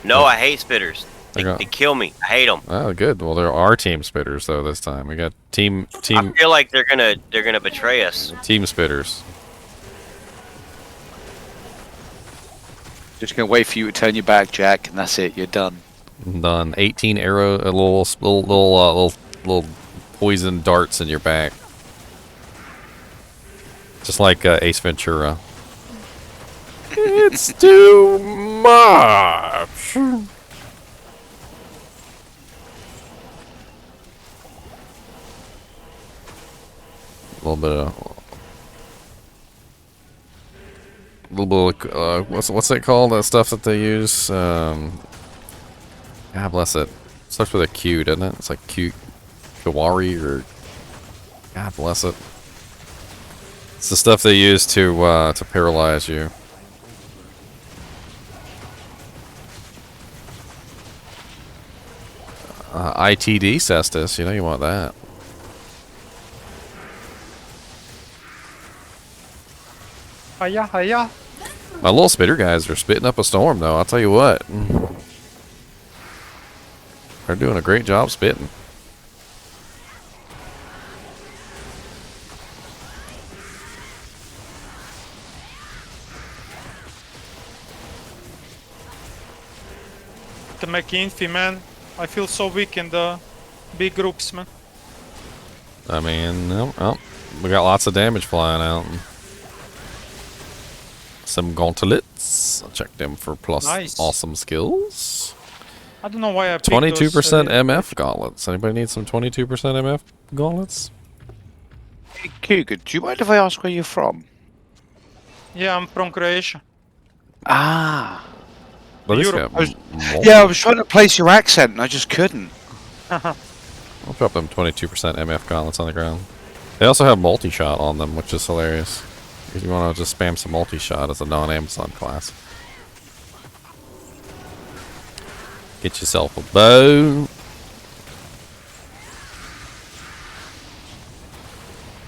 No, I hate spitters. They kill me. I hate them. Oh, good. Well, there are team spitters though this time. We got team I feel like they're gonna betray us. team spitters. Just gonna wait for you to turn your back, Jack, and that's it. You're done. Done. 18 arrow, little poison darts in your back, just like Ace Ventura. It's too much. A little bit of what's it called? That stuff that they use. God bless it. Starts with a Q, doesn't it? It's like Q, Kawari, or God bless it. It's the stuff they use to paralyze you. ITD cestus, you know you want that. Hiya, hiya. My little spitter guys are spitting up a storm, though. I'll tell you what. They're doing a great job spitting. The McInfy, man. I feel so weak in the big groups, man. I mean, well, we got lots of damage flying out. Some gauntlets. I'll check them for plus Nice. awesome skills. I don't know why I picked 22% those, MF gauntlets. Anybody need some 22% MF gauntlets? Hey, Cougar, do you mind if I ask where you're from? Yeah, I'm from Croatia. Ah. Well, this Europe. guy- Yeah, I was trying to place your accent and I just couldn't. I'll drop them 22% MF gauntlets on the ground. They also have multi-shot on them, which is hilarious. If you want to just spam some multi-shot as a non-Amazon class. Get yourself a bow.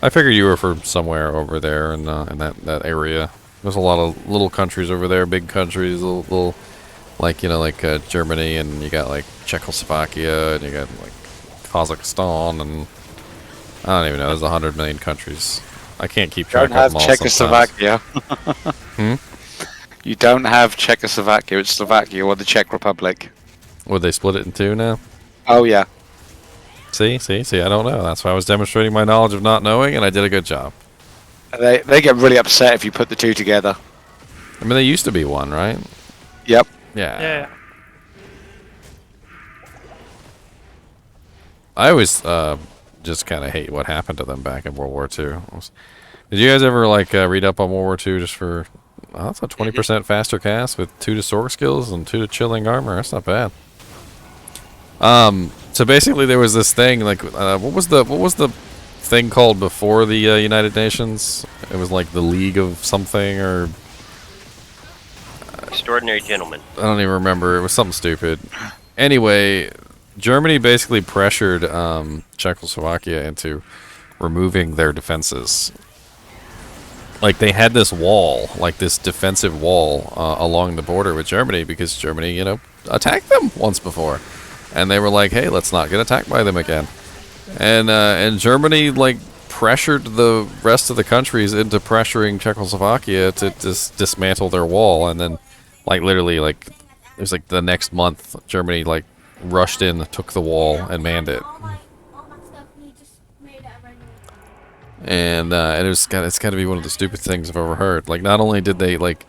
I figured you were from somewhere over there in that area. There's a lot of little countries over there, big countries, little like, you know, like Germany, and you got like Czechoslovakia, and you got like Kazakhstan, and I don't even know. There's 100 million countries. I can't keep track Don't of have them all Czechoslovakia. sometimes. You don't have Czechoslovakia. It's Slovakia or the Czech Republic. Would they split it in two now? Oh yeah. See, I don't know. That's why I was demonstrating my knowledge of not knowing, and I did a good job. They get really upset if you put the two together. I mean, they used to be one, right? Yep. Yeah. Yeah. I always just kind of hate what happened to them back in World War II. Did you guys ever like read up on World War II just for? Oh, that's a 20% faster cast with 2 to sword skills and 2 to chilling armor. That's not bad. So basically, there was this thing like what was the thing called before the United Nations? It was like the League of something, or Extraordinary gentleman. I don't even remember. It was something stupid. Anyway, Germany basically pressured Czechoslovakia into removing their defenses. Like, they had this wall, like this defensive wall along the border with Germany, because Germany, you know, attacked them once before. And they were like, hey, let's not get attacked by them again. And Germany, like, pressured the rest of the countries into pressuring Czechoslovakia to dismantle their wall. And then, like, literally, like, it was like the next month, Germany, like, rushed in, took the wall, and manned it. And it's got to be one of the stupid things I've ever heard. Like, not only did they like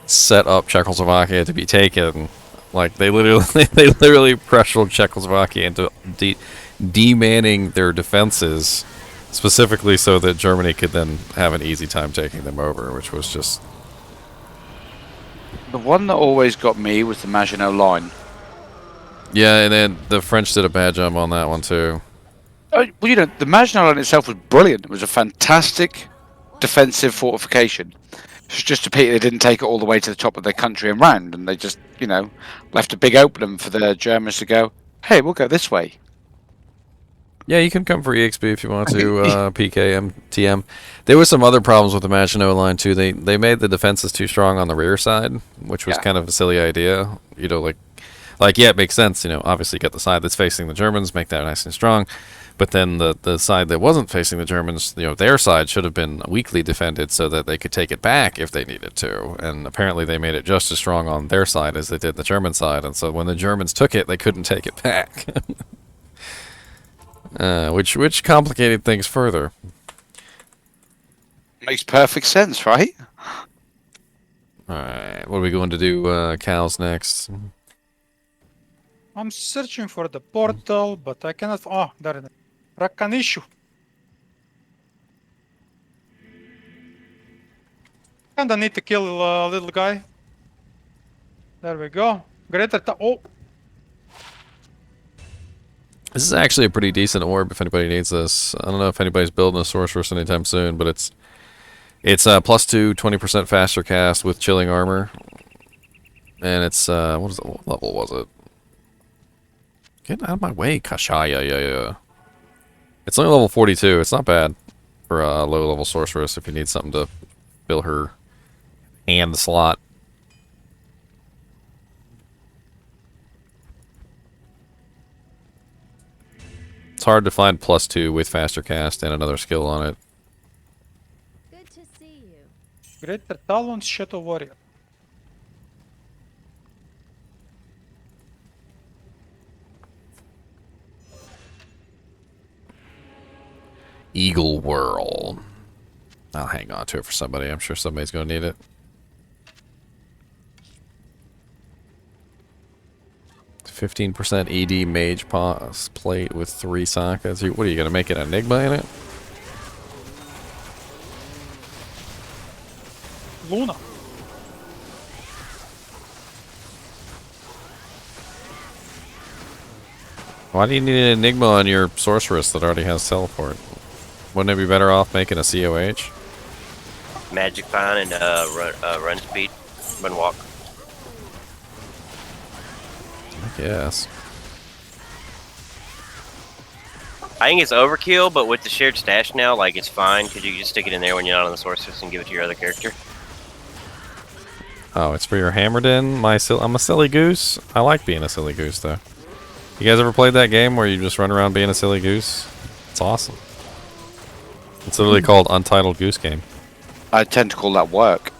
set up Czechoslovakia to be taken, like they literally pressured Czechoslovakia into demanning their defenses, specifically so that Germany could then have an easy time taking them over, which was just. The one that always got me was the Maginot Line. Yeah, and then the French did a bad job on that one too. Well, you know, the Maginot Line itself was brilliant. It was a fantastic defensive fortification. It's just a pity they didn't take it all the way to the top of their country and round, and they just, you know, left a big opening for the Germans to go, hey, we'll go this way. Yeah, you can come for EXP if you want to, PK, TM. There was some other problems with the Maginot Line too. They made the defenses too strong on the rear side, which was kind of a silly idea. You know, Like, yeah, it makes sense, you know, obviously get the side that's facing the Germans, make that nice and strong, but then the side that wasn't facing the Germans, you know, their side should have been weakly defended so that they could take it back if they needed to, and apparently they made it just as strong on their side as they did the German side, and so when the Germans took it, they couldn't take it back. Which complicated things further. Makes perfect sense, right? Alright, what are we going to do, cows next? I'm searching for the portal, but I cannot. Oh, there it is. Rakanishu. Kinda need to kill a little guy. There we go. Oh, This is actually a pretty decent orb if anybody needs this. I don't know if anybody's building a sorceress anytime soon, but it's +2, 20% faster cast with chilling armor. And it's, what level was it? Get out of my way, Kashaya, yeah. It's only level 42, it's not bad for a low-level sorceress if you need something to fill her hand slot. It's hard to find +2 with faster cast and another skill on it. Good to see you. Greater Talons, Shadow Warrior. Eagle Whirl. I'll hang on to it for somebody. I'm sure somebody's going to need it. %15% ED Mage Pause plate with 3 sockets. What are you going to make an Enigma in it? Luna. Why do you need an Enigma on your Sorceress that already has Teleport? Wouldn't it be better off making a COH? Magic Fine and run speed, run walk. I guess. I think it's overkill, but with the shared stash now, like it's fine because you can just stick it in there when you're not on the sorceress and give it to your other character. Oh, it's for your hammered in? I'm a silly goose? I like being a silly goose, though. You guys ever played that game where you just run around being a silly goose? It's awesome. It's literally called Untitled Goose Game. I tend to call that work.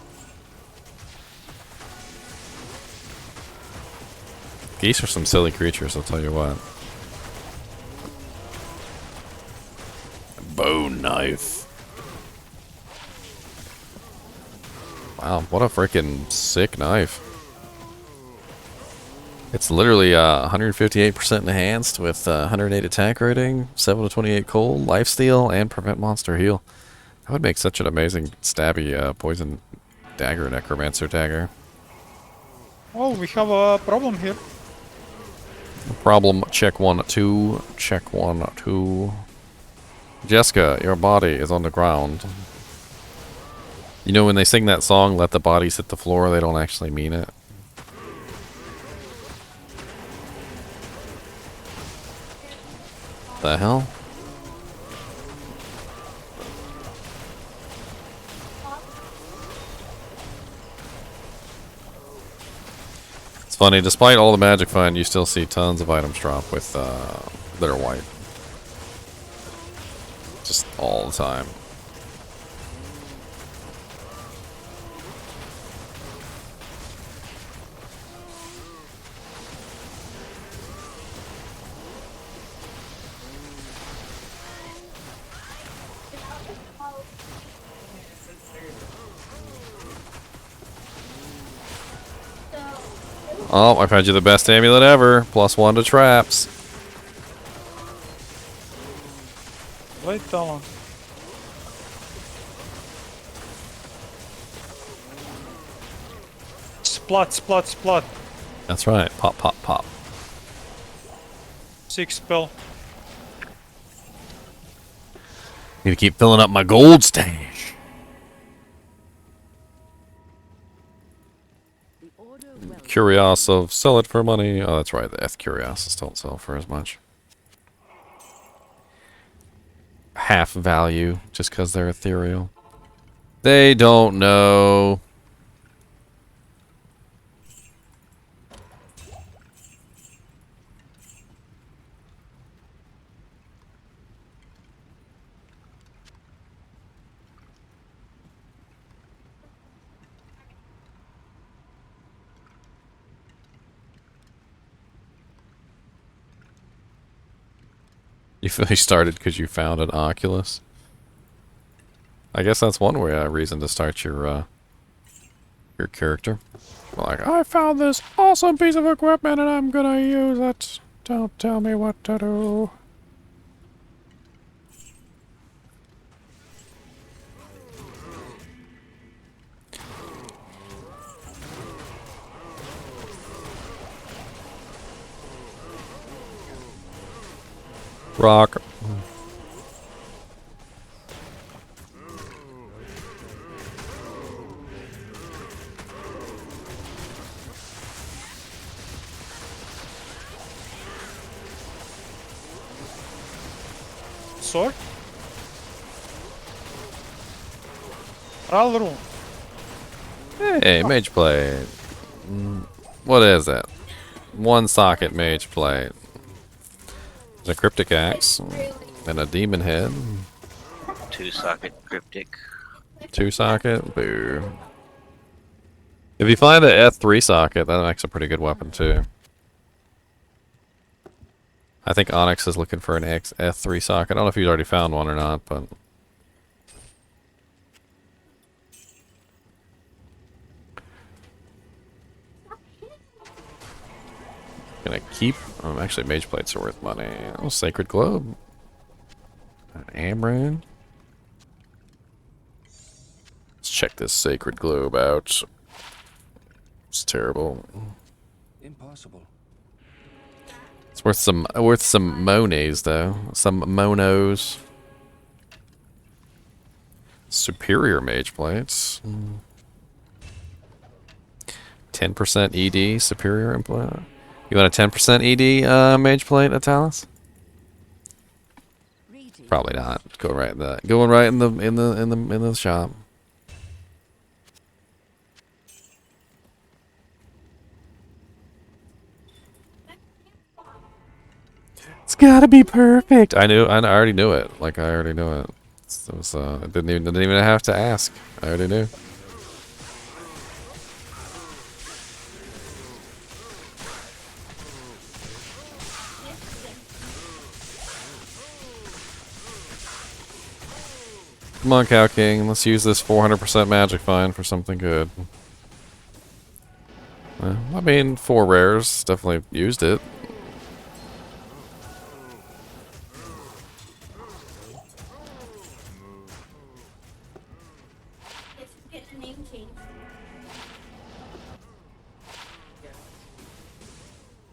Geese are some silly creatures, I'll tell you what. Bone knife. Wow, what a freaking sick knife. It's literally 158% enhanced with 108 attack rating, 7 to 28 cold, lifesteal, and prevent monster heal. That would make such an amazing stabby poison dagger, necromancer dagger. Oh, we have a problem here. Problem, check 1, 2, check 1, 2. Jessica, your body is on the ground. You know when they sing that song, let the bodies hit the floor, they don't actually mean it. The hell? It's funny, despite all the magic find, you still see tons of items drop with that are white. Just all the time. Oh, I found you the best amulet ever. +1 to traps. Wait, Talon. Splat, splat, splat. That's right. Pop, pop, pop. 6 spell. Need to keep filling up my gold stash. Curios of sell it for money. Oh, that's right. The F Curios don't sell for as much. Half value just because they're ethereal. They don't know. You really started because you found an Oculus? I guess that's one way, reason to start your character. Like, I found this awesome piece of equipment and I'm gonna use it. Don't tell me what to do. Rock. Sword? Room. Hey, mage blade. What is it? One socket mage blade. There's a cryptic axe and a demon head. 2-socket cryptic. 2-socket? Boo. If you find an F3 socket, that makes a pretty good weapon too. I think Onyx is looking for an F3 socket. I don't know if he's already found one or not, but... Gonna keep... actually, mage plates are worth money. Oh, Sacred Globe. An Amrune. Let's check this Sacred Globe out. It's terrible. Impossible. It's worth some monies though. Some monos. Superior mage plates. 10% ED superior implant. You want a 10% ED mage plate, Atalis? Probably not. Going right in the shop. It's gotta be perfect. I already knew it. Like I already knew it. It was I didn't even have to ask. I already knew. Come on, Cow King. Let's use this 400% magic find for something good. I mean, 4 rares. Definitely used it. Get the name changed.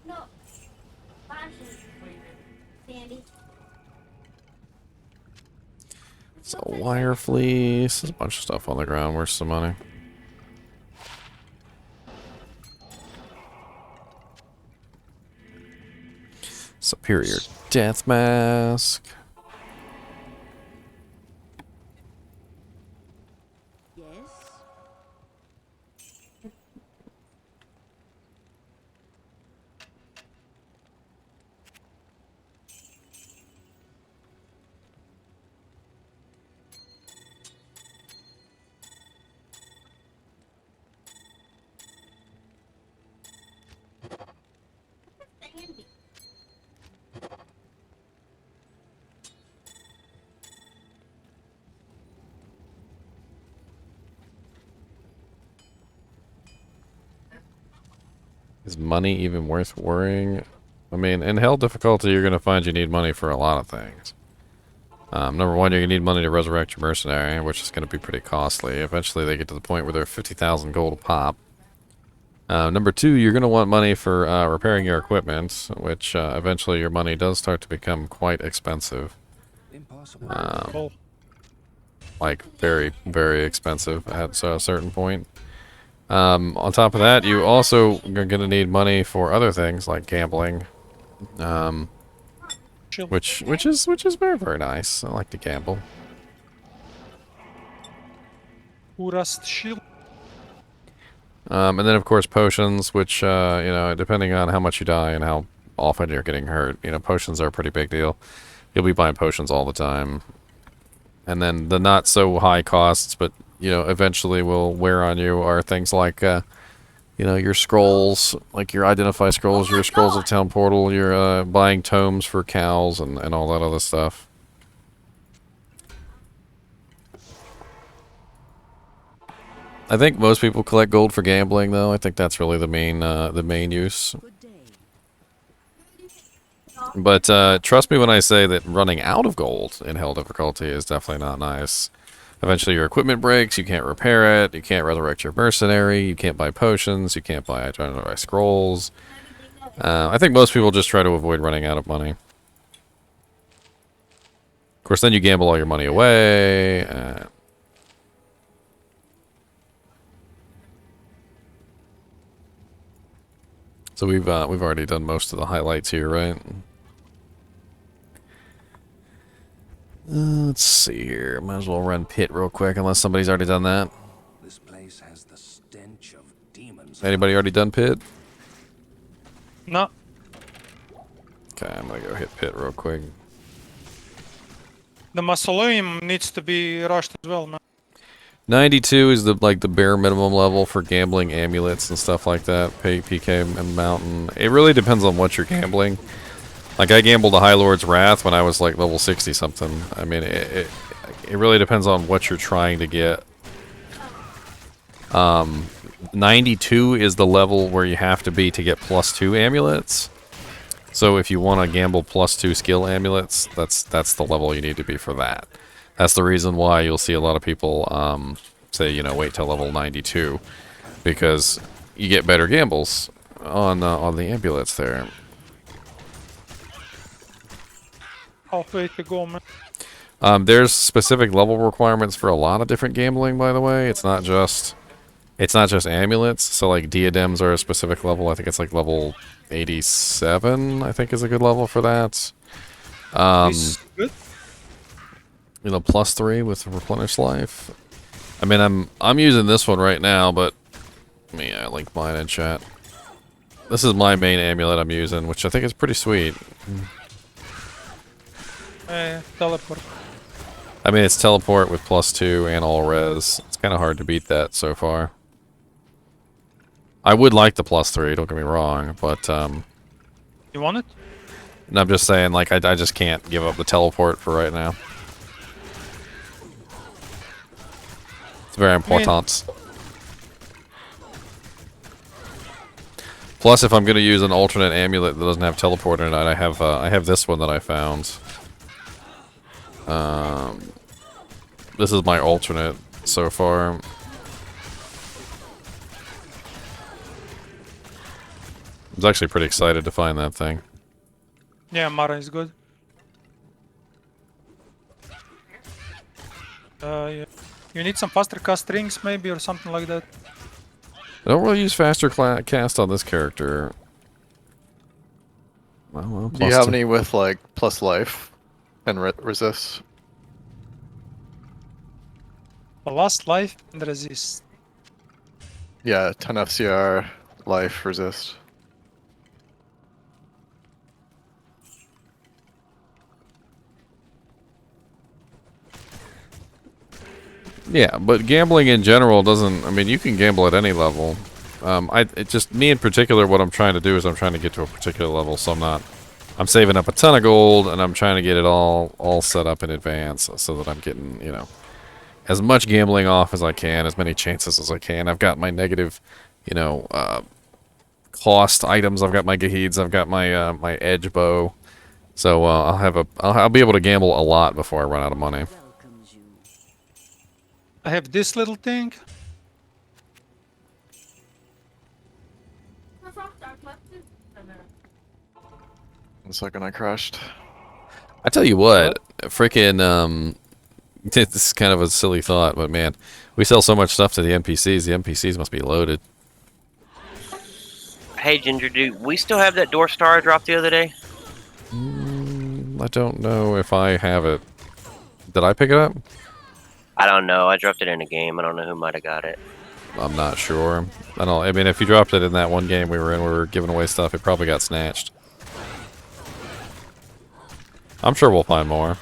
No. Sandy. So wire fleece. There's a bunch of stuff on the ground. Where's some money? Superior death mask. Is money even worth worrying? I mean, in hell difficulty, you're going to find you need money for a lot of things. Number one, you're going to need money to resurrect your mercenary, which is going to be pretty costly. Eventually, they get to the point where they're 50,000 gold a pop. Number two, you're going to want money for repairing your equipment, which eventually your money does start to become quite expensive. Impossible. Like, very, very expensive at a certain point. On top of that, you also are going to need money for other things like gambling, which is very, very nice. I like to gamble. Shield. And then of course potions, which you know, depending on how much you die and how often you're getting hurt, you know, potions are a pretty big deal. You'll be buying potions all the time. And then the not so high costs, but you know, eventually will wear on you are things like you know, your scrolls, like your identify scrolls, your scrolls of town portal, your buying tomes for cows and all that other stuff. I think most people collect gold for gambling, though. I think that's really the main use. But trust me when I say that running out of gold in hell difficulty is definitely not nice. Eventually your equipment breaks, you can't repair it, you can't resurrect your mercenary, you can't buy potions, you can't buy scrolls. I think most people just try to avoid running out of money. Of course, then you gamble all your money away. So we've already done most of the highlights here, right? Let's see here. Might as well run pit real quick, unless somebody's already done that. This place has the stench of demons. Anybody already done pit? No. Okay, I'm gonna go hit pit real quick. The mausoleum needs to be rushed as well, man. 92 is the bare minimum level for gambling amulets and stuff like that. Pay PK and mountain. It really depends on what you're gambling. Like I gambled a High Lord's Wrath when I was like level 60 something. I mean, it really depends on what you're trying to get. 92 is the level where you have to be to get +2 amulets. So if you want to gamble +2 skill amulets, that's the level you need to be for that. That's the reason why you'll see a lot of people say, you know, wait till level 92, because you get better gambles on the amulets there. Halfway to go, man. There's specific level requirements for a lot of different gambling, by the way. It's not just amulets. So like diadems are a specific level. I think it's like level 87, I think is a good level for that. Good. You know, +3 with replenish life. I mean, I'm using this one right now, but I link mine in chat. This is my main amulet I'm using, which I think is pretty sweet. Teleport. I mean, it's teleport with +2 and all res. It's kind of hard to beat that so far. I would like the +3, don't get me wrong, but You want it? and I'm just saying, like, I just can't give up the teleport for right now. It's very important. Plus, if I'm going to use an alternate amulet that doesn't have teleport in it, I have this one that I found. This is my alternate so far. I was actually pretty excited to find that thing. Yeah, Mara is good. Yeah. You need some faster cast rings, maybe, or something like that. I don't really use faster cast on this character. Well, Do you have any with like plus life and resist? The last life and resist. Yeah, 10 FCR, life, resist. Yeah, but gambling in general doesn't... I mean, you can gamble at any level. Me in particular, what I'm trying to do is I'm trying to get to a particular level, so I'm saving up a ton of gold, and I'm trying to get it all set up in advance so that I'm getting, you know, as much gambling off as I can, as many chances as I can. I've got my negative, you know, cost items. I've got my Gaheeds. I've got my my edge bow. So I'll be able to gamble a lot before I run out of money. I have this little thing. One second, I crashed. I tell you what, freaking this is kind of a silly thought, but man, we sell so much stuff to the NPCs. The NPCs must be loaded. Hey, Ginger, do we still have that door star I dropped the other day? I don't know if I have it. Did I pick it up? I don't know. I dropped it in a game. I don't know who might have got it. I'm not sure. I mean, if you dropped it in that one game we were giving away stuff, it probably got snatched. I'm sure we'll find more.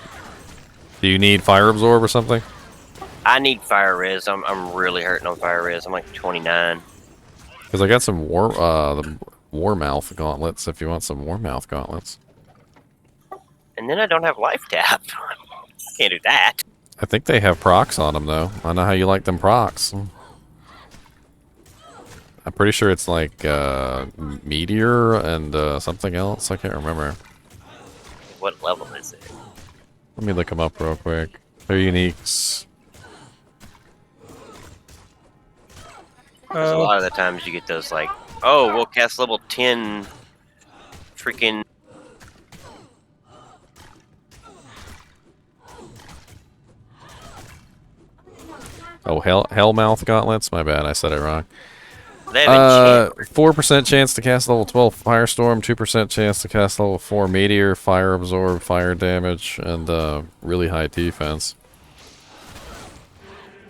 Do you need fire absorb or something? I need fire res. I'm really hurting on fire res. I'm like 29. Because Because I got some the Warmouth gauntlets if you want some Warmouth gauntlets. And then I don't have life tap. Can't do that. I think they have procs on them, though. I know how you like them procs. I'm pretty sure it's like Meteor and something else. I can't remember. What level is it? Let me look them up real quick. They're uniques. 'Cause a lot of the times you get those like, oh, we'll cast level 10 freaking... Oh, Hellmouth gauntlets? My bad, I said it wrong. They have enchant. 4% chance to cast level 12 Firestorm, 2% chance to cast level 4 Meteor, Fire Absorb, Fire Damage, and really high defense.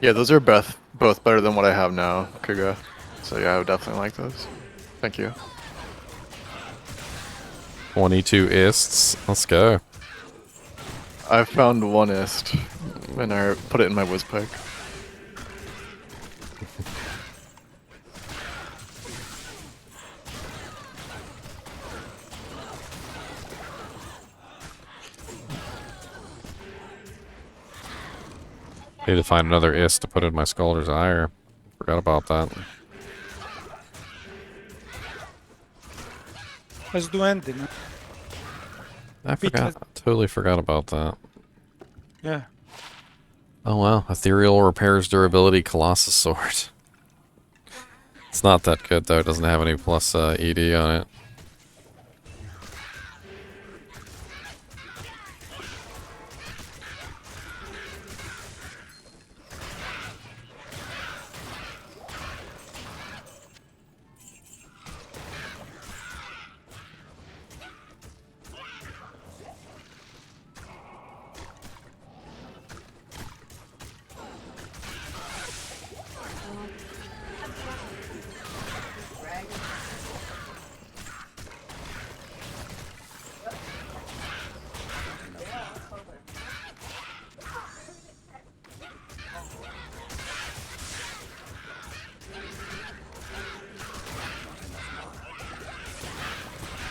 Yeah, those are both better than what I have now, Kuga. So yeah, I would definitely like those. Thank you. 22 ists. Let's go. I found one ist, and I put it in my Wizpick. Need to find another ist to put in my Scalder's Ire. Forgot about that. Let's do ending. Totally forgot about that. Yeah. Oh wow, Ethereal repairs durability Colossus Sword. It's not that good though, it doesn't have any plus ED on it.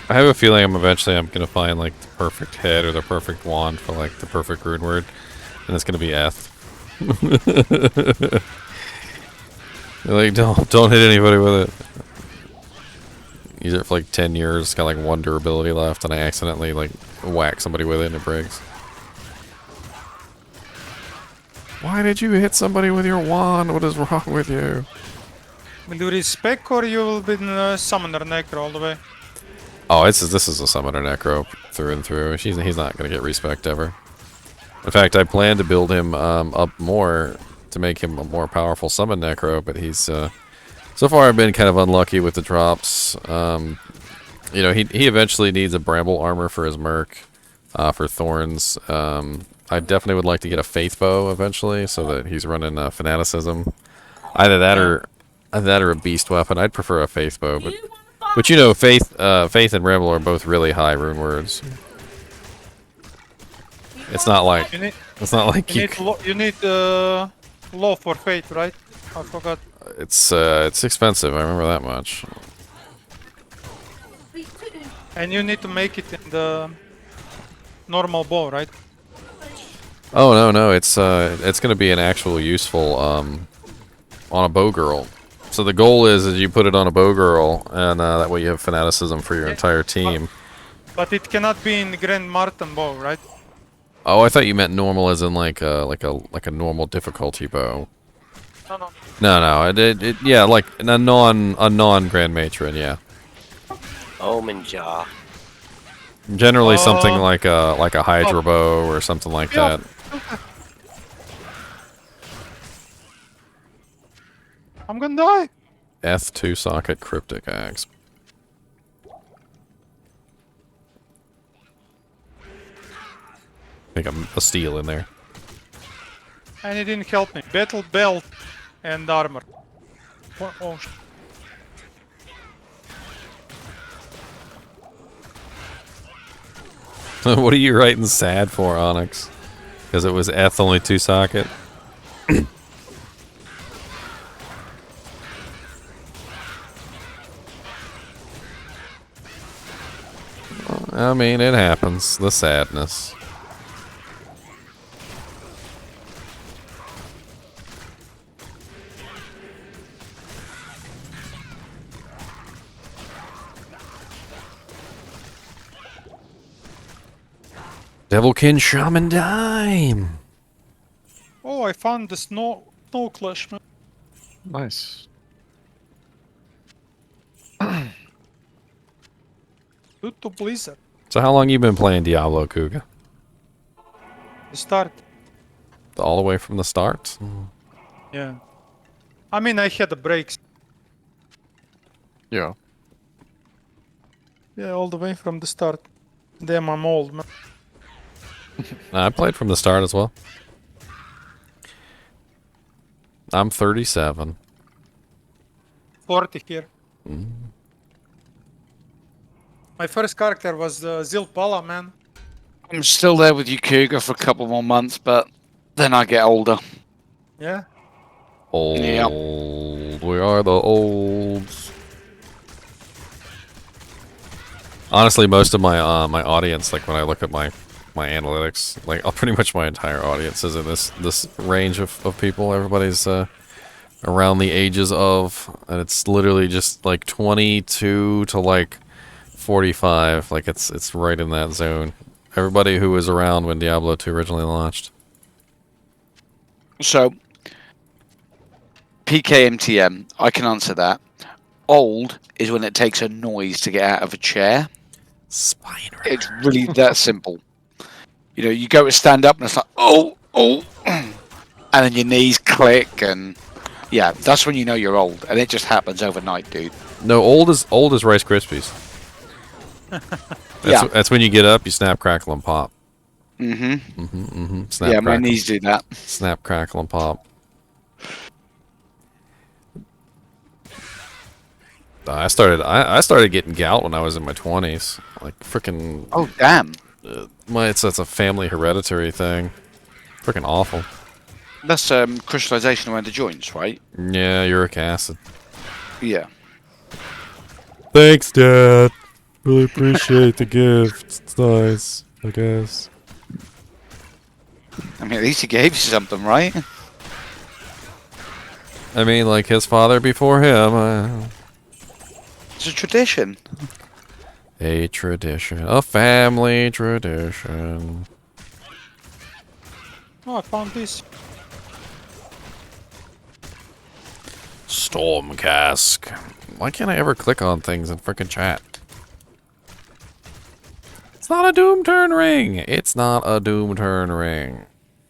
I have a feeling I'm gonna find like the perfect head or the perfect wand for like the perfect rune word, and it's gonna be Eth. Like don't hit anybody with it. Use it for like 10 years. It's got like 1 durability left, and I accidentally like whack somebody with it and it breaks. Why did you hit somebody with your wand? What is wrong with you? Will you respec or you will be summoner necro all the way? Oh, this is a summoner necro through and through. He's not gonna get respect ever. In fact, I plan to build him up more to make him a more powerful summon necro, but he's so far I've been kind of unlucky with the drops. You know, he eventually needs a bramble armor for his merc, for thorns. I definitely would like to get a faith bow eventually, so that he's running fanaticism. Either that or a beast weapon. I'd prefer a faith bow, but you know, faith and rebel are both really high rune words. It's not like you need low for fate, right? I forgot. It's expensive. I remember that much. And you need to make it in the normal bow, right? Oh no, it's gonna be an actual useful on a bow girl. So the goal is you put it on a bow girl, and that way you have fanaticism for your entire team. But it cannot be in Grand Martin bow, right? Oh, I thought you meant normal as in like a normal difficulty bow. No. Yeah, like a non Grand Matron, yeah. Omen Jaw. Generally something like a Hydra bow or something like that. I'm gonna die. F2 socket cryptic axe. Make a steel in there. And it didn't help me. Battle belt and armor. Oh. What are you writing sad for, Onyx? Because it was F only 2 socket. I mean, it happens. The sadness. Devilkin Shaman Dime! Oh, I found the snow clash, man. Nice. Good to Blizzard. So how long you been playing Diablo, Kuga? The start. All the way from the start? Yeah. I mean, I had the breaks. Yeah. Yeah, all the way from the start. Damn, I'm old, man. I played from the start as well. I'm 37. 40 here. Mm. My first character was Zilpala, man. I'm still there with you, Cougar, for a couple more months, but then I get older. Yeah. Old. Yep. We are the olds. Honestly, most of my my audience, like when I look at my analytics, like pretty much my entire audience is in this range of people. Everybody's around the ages of, and it's literally just like 22 to like 45. Like it's right in that zone. Everybody who was around when Diablo 2 originally launched. So, PKMTM, I can answer that. Old is when it takes a noise to get out of a chair. Spine It's really that simple. You know, you go to stand up and it's like, oh, and then your knees click, and yeah, that's when you know you're old, and it just happens overnight, dude. No, old is Rice Krispies. That's when you get up, you snap, crackle, and pop. Snap, Yeah, my crackle. knees do that. Snap, crackle, and pop. I started getting gout when I was in my 20s. Like freaking. Oh damn! It's a family hereditary thing. Freaking awful. That's crystallization around the joints, right? Yeah, uric acid. Yeah. Thanks, Dad. Really appreciate the gift. It's nice, I guess. I mean, at least he gave you something, right? I mean, like his father before him. It's a tradition. A tradition. A family tradition. Oh, I found this. Storm cask. Why can't I ever click on things in frickin' chat? It's not a Doom Turn ring. It's not a Doom Turn ring.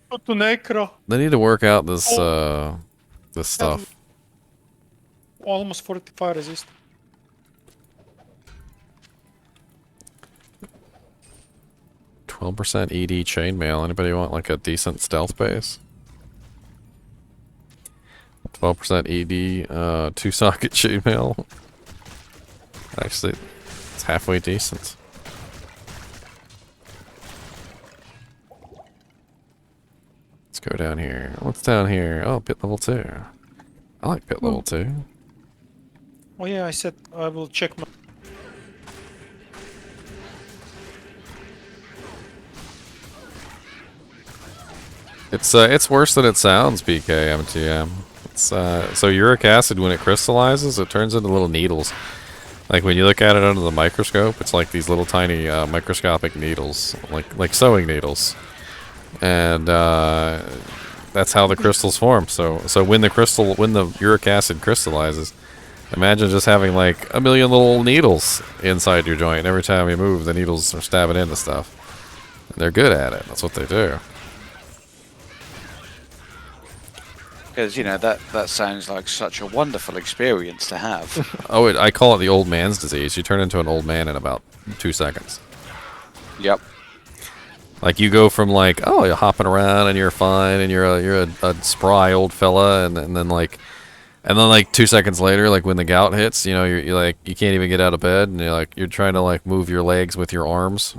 Go to Necro. They need to work out this this stuff. Almost 45 resist. %ED chainmail. Anybody want like a decent stealth base? 12% ED 2-socket chainmail. Actually, it's halfway decent. Let's go down here. What's down here? Oh, pit level 2. I like pit level 2. Oh yeah, I said I will check my... It's worse than it sounds, PKMTM. It's so uric acid, when it crystallizes, it turns into little needles. Like when you look at it under the microscope, it's like these little tiny microscopic needles, like sewing needles. And that's how the crystals form. So when the uric acid crystallizes, imagine just having like a million little needles inside your joint. Every time you move, the needles are stabbing into stuff. And they're good at it. That's what they do. Because, you know, that sounds like such a wonderful experience to have. Oh, I call it the old man's disease. You turn into an old man in about 2 seconds. Yep. Like you go from like, oh, you're hopping around and you're fine and you're a spry old fella, and then like 2 seconds later, like when the gout hits, you know, you're like you can't even get out of bed, and you're trying to like move your legs with your arms.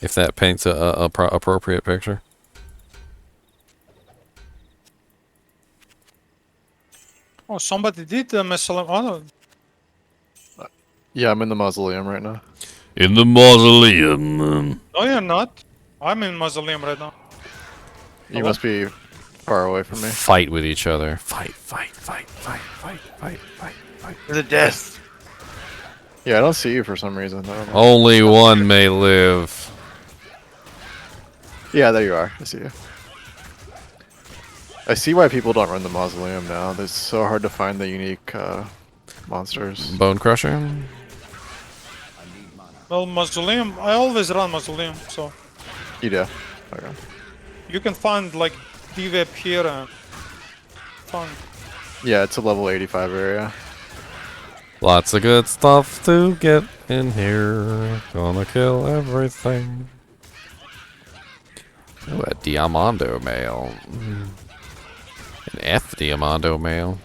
If that paints a appropriate picture. Oh, somebody did mess around. Oh, Yeah, I'm in the mausoleum right now. In the mausoleum. No, you're not. I'm in mausoleum right now. You Hello? must be far away from me. Fight with each other. Fight, fight, fight, fight, fight, fight, fight, fight. To the death. Yeah, I don't see you for some reason. I don't know. Only one may live. Yeah, there you are. I see you. I see why people don't run the mausoleum now. It's so hard to find the unique monsters. Bone Crusher? Well, mausoleum. I always run mausoleum, so You do. Okay. you can find like DVEP here and fun. Yeah, it's a level 85 area. Lots of good stuff to get in here. Gonna kill everything. Ooh, a Diamando mail. An F Diamando mail.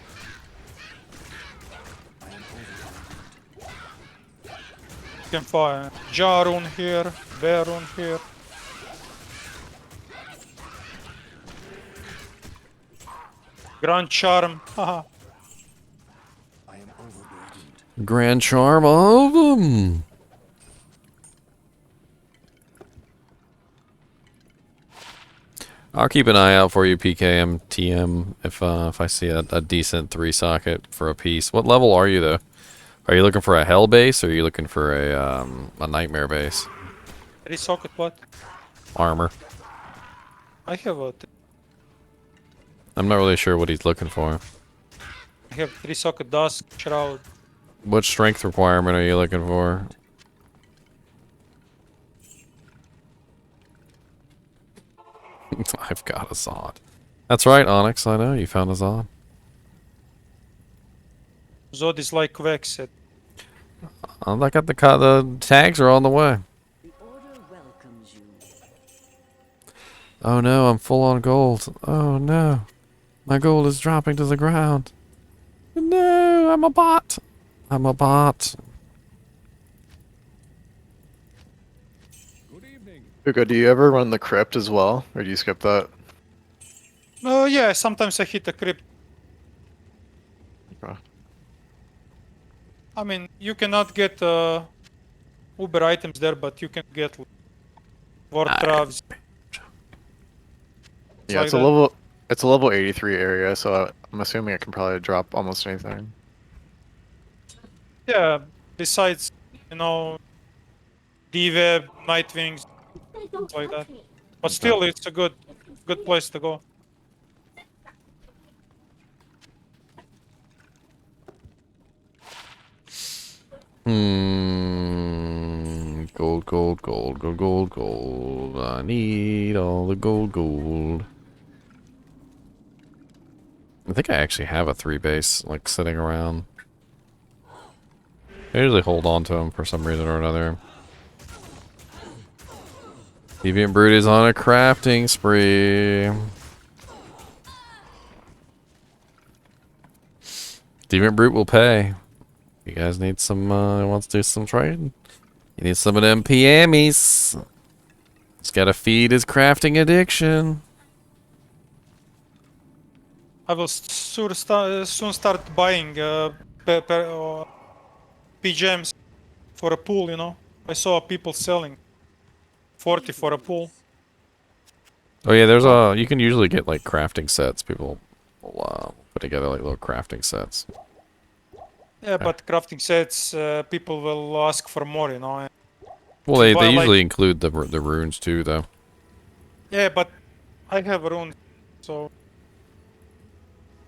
You can find Jarun here, Berun here. Grand Charm, haha. Grand charm of them. I'll keep an eye out for you, PKM, TM, if I see a decent 3-socket for a piece. What level are you, though? Are you looking for a hell base, or are you looking for a nightmare base? 3-socket what? Armor. I have a. I'm not really sure what he's looking for. I have 3-socket Dusk Shroud. What strength requirement are you looking for? I've got a Zod. That's right, Onyx. I know you found a Zod. Zod is like Vexed. I got the tags are on the way. Oh no, I'm full on gold. Oh no, my gold is dropping to the ground. No, I'm a bot. I'm a bot. Hugo, do you ever run the crypt as well, or do you skip that? Yeah, sometimes I hit a crypt. Okay. I mean, you cannot get Uber items there, but you can get War Travs. Yeah, like it's a that. level. It's a level 83 area, so I'm assuming it can probably drop almost anything. Yeah, besides, you know, D-Web, Nightwings, things like that. But still, it's a good place to go. Gold, gold, gold, gold, gold, gold. I need all the gold, gold. I think I actually have a 3-base, like, sitting around. I usually hold on to them for some reason or another. Deviant Brute is on a crafting spree. Deviant Brute will pay. You guys need some, wants to do some trading? You need some of them PMEs. He's gotta feed his crafting addiction. I will soon start buying PGMs for a pool, you know. I saw people selling 40 for a pool. Oh yeah, there's you can usually get like crafting sets. People will put together like little crafting sets. Yeah, but crafting sets, people will ask for more, you know. Well, they Well, usually like- include the runes too, though. Yeah, but I have runes, so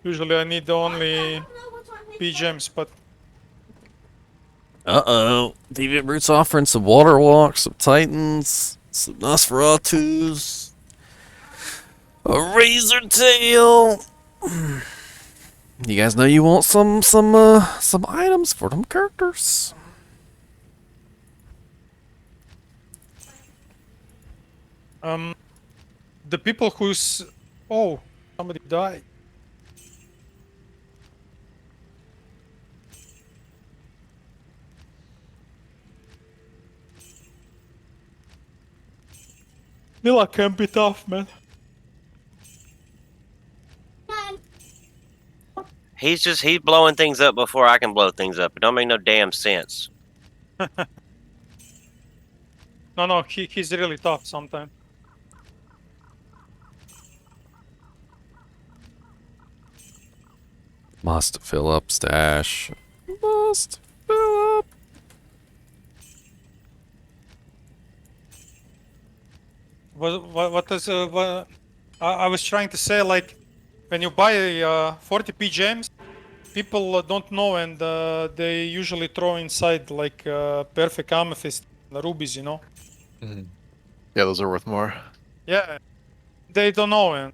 usually I need only PGMs, but Uh-oh. Deviant Brute's offering some water walks, some titans, some Nosferatus, a razor tail. You guys know you want some items for them characters. the people who's oh, somebody died. Mila can be tough, man. He's blowing things up before I can blow things up. It don't make no damn sense. No, he's really tough sometimes. Must fill up stash. Must fill up. What is what, I was trying to say, like, when you buy 40p gems, people don't know, and they usually throw inside like perfect amethyst, the rubies, you know. Yeah, those are worth more. Yeah, they don't know, and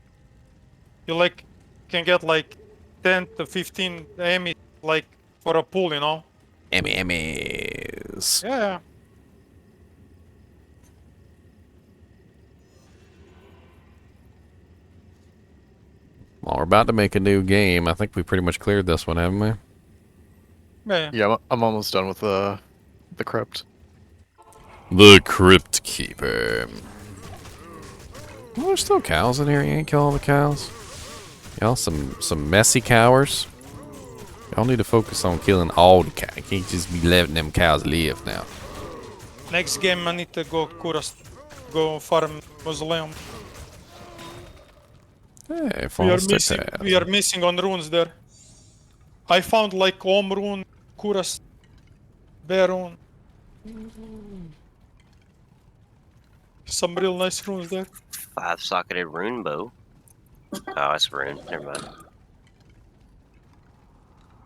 you like can get like 10 to 15 Emmy like for a pool, you know. Emmys. Yeah. Well, we're about to make a new game. I think we pretty much cleared this one, haven't we? Yeah. I'm almost done with the crypt. The Crypt Keeper. Well, there's still cows in here. You ain't kill all the cows. Y'all some messy cowers. Y'all need to focus on killing all the cows. You can't just be letting them cows live now. Next game I need to go Kuras, go farm mausoleum. Hey, We are missing on runes there. I found like Om rune, Kuras, Bear rune. Some real nice runes there. 5-socketed rune bow. Oh, that's rune. Never mind.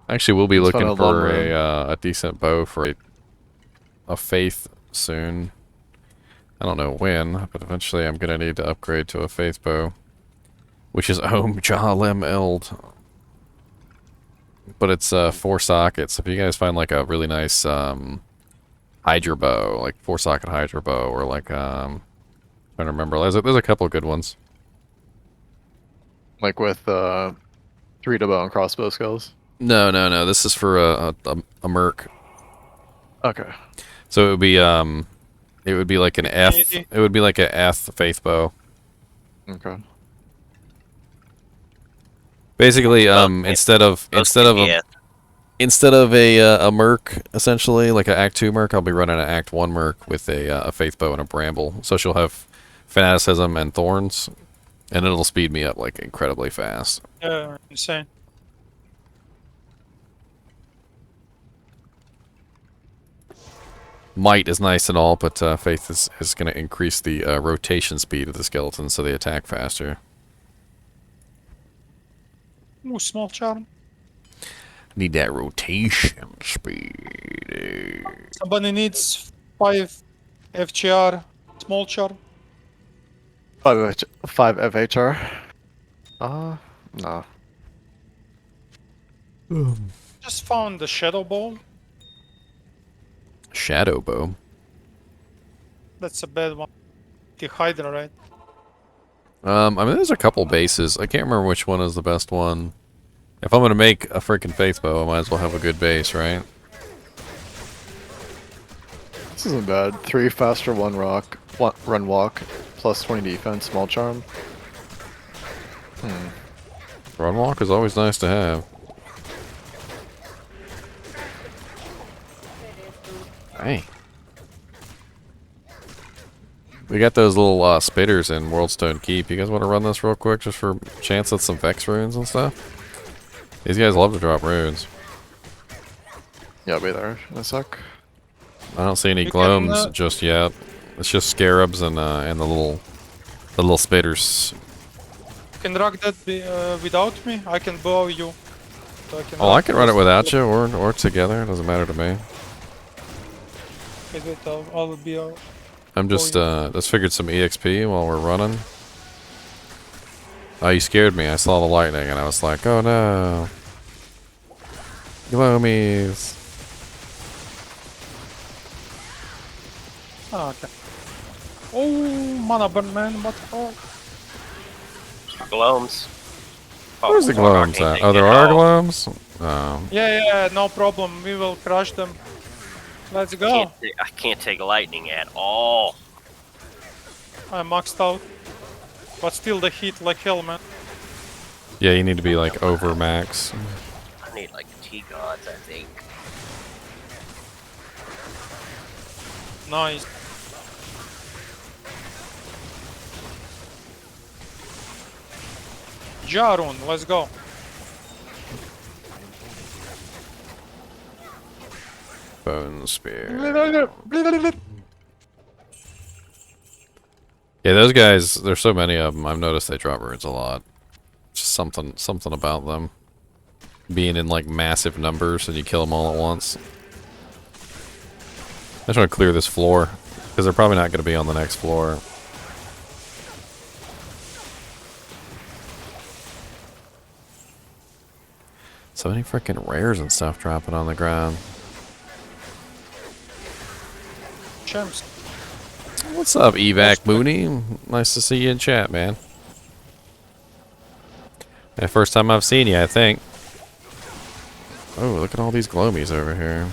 Actually, we'll be Let's find looking a long for rune. a decent bow for a faith soon. I don't know when, but eventually I'm gonna need to upgrade to a faith bow, which is Jalem Eld. But it's 4 sockets. If you guys find like a really nice Hydra bow, like 4-socket Hydra bow, or like trying to remember, there's a couple good ones. Like with 3 to bow and crossbow skills. No. This is for a merc. Okay. So it would be like an F. It would be like an F faith bow. Okay. Basically, instead of a merc, essentially like an Act 2 merc, I'll be running an Act 1 merc with a faith bow and a bramble. So she'll have fanaticism and thorns, and it'll speed me up like incredibly fast. Yeah, insane. Might is nice and all, but faith is going to increase the rotation speed of the skeletons, so they attack faster. Ooh, small charm. Need that rotation speed. Somebody needs 5 FGR, small charm. 5 FHR. No. Just found the shadow ball. Shadow bow. That's a bad one. The Hydra, right? I mean, there's a couple bases. I can't remember which one is the best one. If I'm gonna make a freaking faith bow, I might as well have a good base, right? This isn't bad. 3 faster, 1 rock, run walk, plus 20 defense, small charm. Run walk is always nice to have. Hey. We got those little spitters in Worldstone Keep. You guys want to run this real quick just for chance at some Vex runes and stuff? These guys love to drop runes. Yeah, I'll be there in a sec. I don't see any You can, glomes just yet. It's just scarabs and the little spitters. You can rock that without me. I can bow you. So Oh, I can run it without you or together. It doesn't matter to me. Okay, good. I'll be out. I'm just figured some EXP while we're running. Oh, you scared me. I saw the lightning and I was like, oh no. Glomies. Oh, okay. Oh, mana burn, man. What the fuck? Glomes. Where's the glomes at? Oh, there are glomes? Oh. Yeah, no problem. We will crush them. Let's go. I can't take lightning at all. I'm maxed out. But still the heat like hell, man. Yeah, you need to be like over max. I need like T-gods, I think. Nice. Jarun, let's go. Bone spear. Yeah, those guys, there's so many of them. I've noticed they drop runes a lot. Just something about them. Being in like massive numbers and you kill them all at once. I just want to clear this floor because they're probably not going to be on the next floor. So many freaking rares and stuff dropping on the ground. Champs. What's up, Evac Mooney? Nice to see you in chat, man. Yeah, first time I've seen you, I think. Oh, look at all these glomies over here.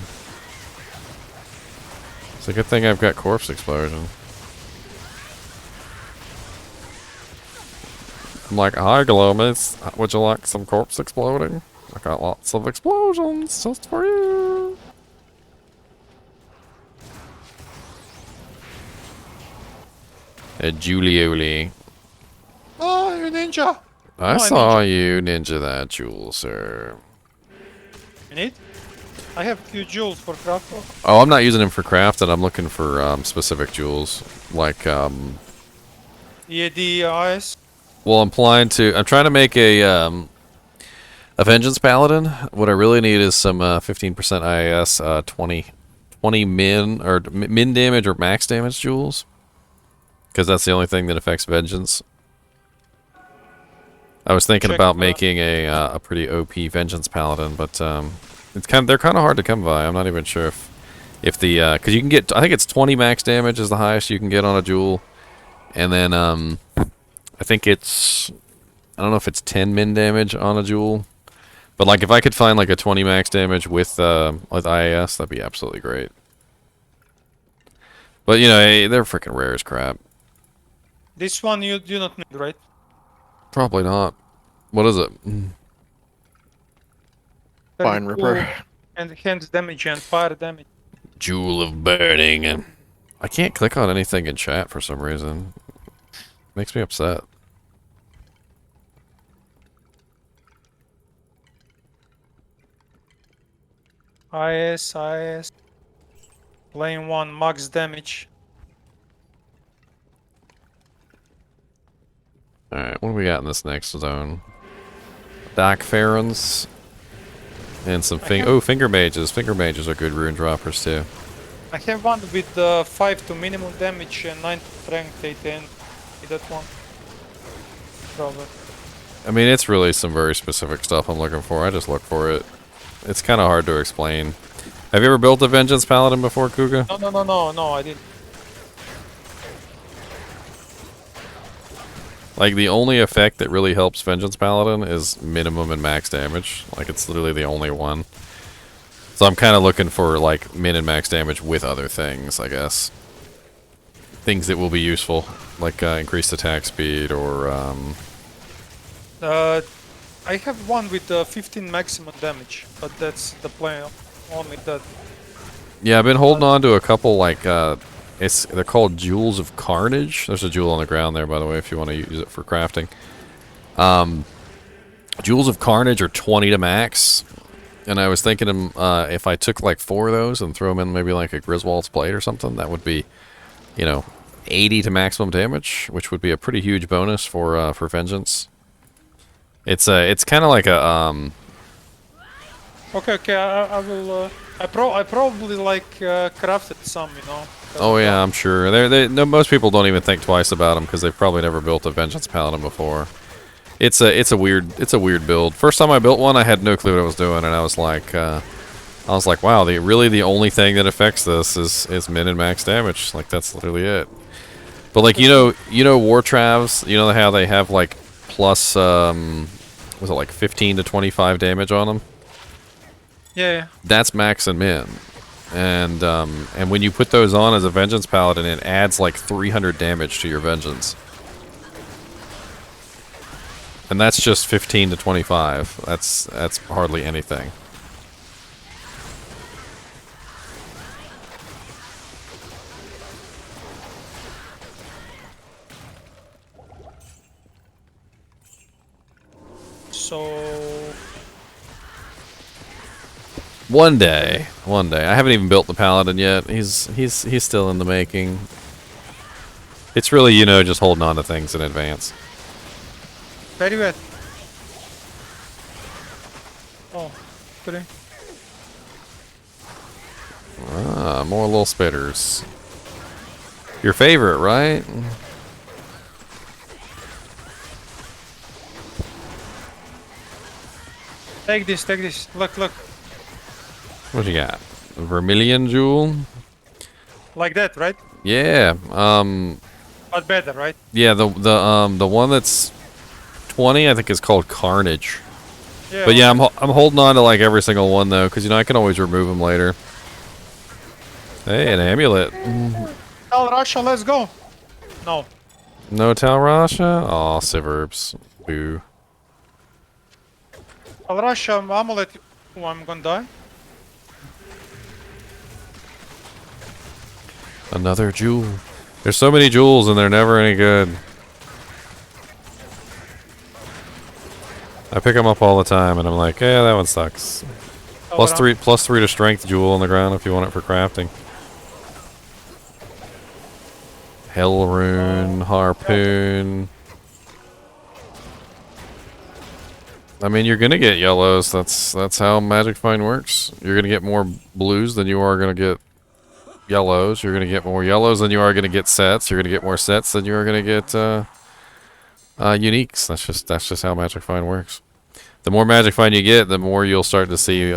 It's a good thing I've got corpse explosion. I'm like, hi glomies, would you like some corpse exploding? I got lots of explosions just for you. A Julioli. Oh, you ninja! I saw you ninja that jewel, sir. You need? I have few jewels for craft. Oh, I'm not using them for crafting. I'm looking for specific jewels, like EADIS. Well, I'm trying to make a Vengeance Paladin. What I really need is some 15% IAS, 20 min or min damage or max damage jewels, because that's the only thing that affects Vengeance. I was thinking about making a pretty OP Vengeance Paladin, but they're kind of hard to come by. I'm not even sure if the because you can get, I think it's 20 max damage is the highest you can get on a jewel, and then I think it's, I don't know if it's 10 min damage on a jewel, but like if I could find like a 20 max damage with IAS, that'd be absolutely great. But you know, they're freaking rare as crap. This one you do not need, right? Probably not. What is it? Fine Ripper. And hands damage and fire damage. Jewel of Burning. And I can't click on anything in chat for some reason. Makes me upset. IS. Lane 1, max damage. Alright, what do we got in this next zone? Dark Pharons. And some Finger Mages. Finger Mages are good rune droppers too. I have one with 5 to minimum damage and 9 to strength, 8 and that one. Probably. I mean, it's really some very specific stuff I'm looking for. I just look for it. It's kind of hard to explain. Have you ever built a Vengeance Paladin before, Kuga? No, I didn't. Like, the only effect that really helps Vengeance Paladin is minimum and max damage. Like, it's literally the only one. So I'm kind of looking for, like, min and max damage with other things, I guess. Things that will be useful, like increased attack speed or, I have one with 15 maximum damage, but that's the plan. Only that. Yeah, I've been holding on to a couple, like, they're called Jewels of Carnage. There's a jewel on the ground there, by the way, if you want to use it for crafting. Jewels of Carnage are 20 to max. And I was thinking if I took, like, 4 of those and throw them in maybe, like, a Griswold's Blade or something, that would be, you know, 80 to maximum damage, which would be a pretty huge bonus for Vengeance. It's kind of like a, Okay, I will. I probably like crafted some, you know. Oh yeah, I'm sure. No, most people don't even think twice about them because they've probably never built a Vengeance Paladin before. It's a weird build. First time I built one, I had no clue what I was doing, and I was like, wow, really the only thing that affects this is min and max damage. Like that's literally it. But like you know War Travs, you know how they have like plus was it like 15 to 25 damage on them? Yeah. That's max and min. And when you put those on as a Vengeance Paladin, it adds like 300 damage to your Vengeance. And that's just 15 to 25. That's hardly anything. So One day. I haven't even built the paladin yet. He's still in the making. It's really, you know, just holding on to things in advance. very wet. Oh, pretty. Ah, more little spitters. Your favorite, right? Take this, take this. Look, look. What you got? A vermilion jewel? Like that, right? Yeah. But better, right? Yeah, the one that's 20 I think is called Carnage. Yeah. But yeah, I'm holding on to like every single one though, because you know I can always remove them later. Hey, an amulet. Tell Russia, let's go. No. No Tal Rasha? Aw, Siverbs. Boo. Tell Russia, amulet. Oh, I'm gonna die. Another jewel. There's so many jewels and they're never any good. I pick them up all the time and I'm like, yeah, that one sucks. Plus three to strength jewel on the ground if you want it for crafting. Hell rune, harpoon. I mean, you're gonna get yellows. That's how Magic Find works. You're gonna get more blues than you are gonna get yellows. You're gonna get more yellows than you are gonna get sets. You're gonna get more sets than you are gonna get uniques. That's just how Magic Find works. The more Magic Find you get, the more you'll start to see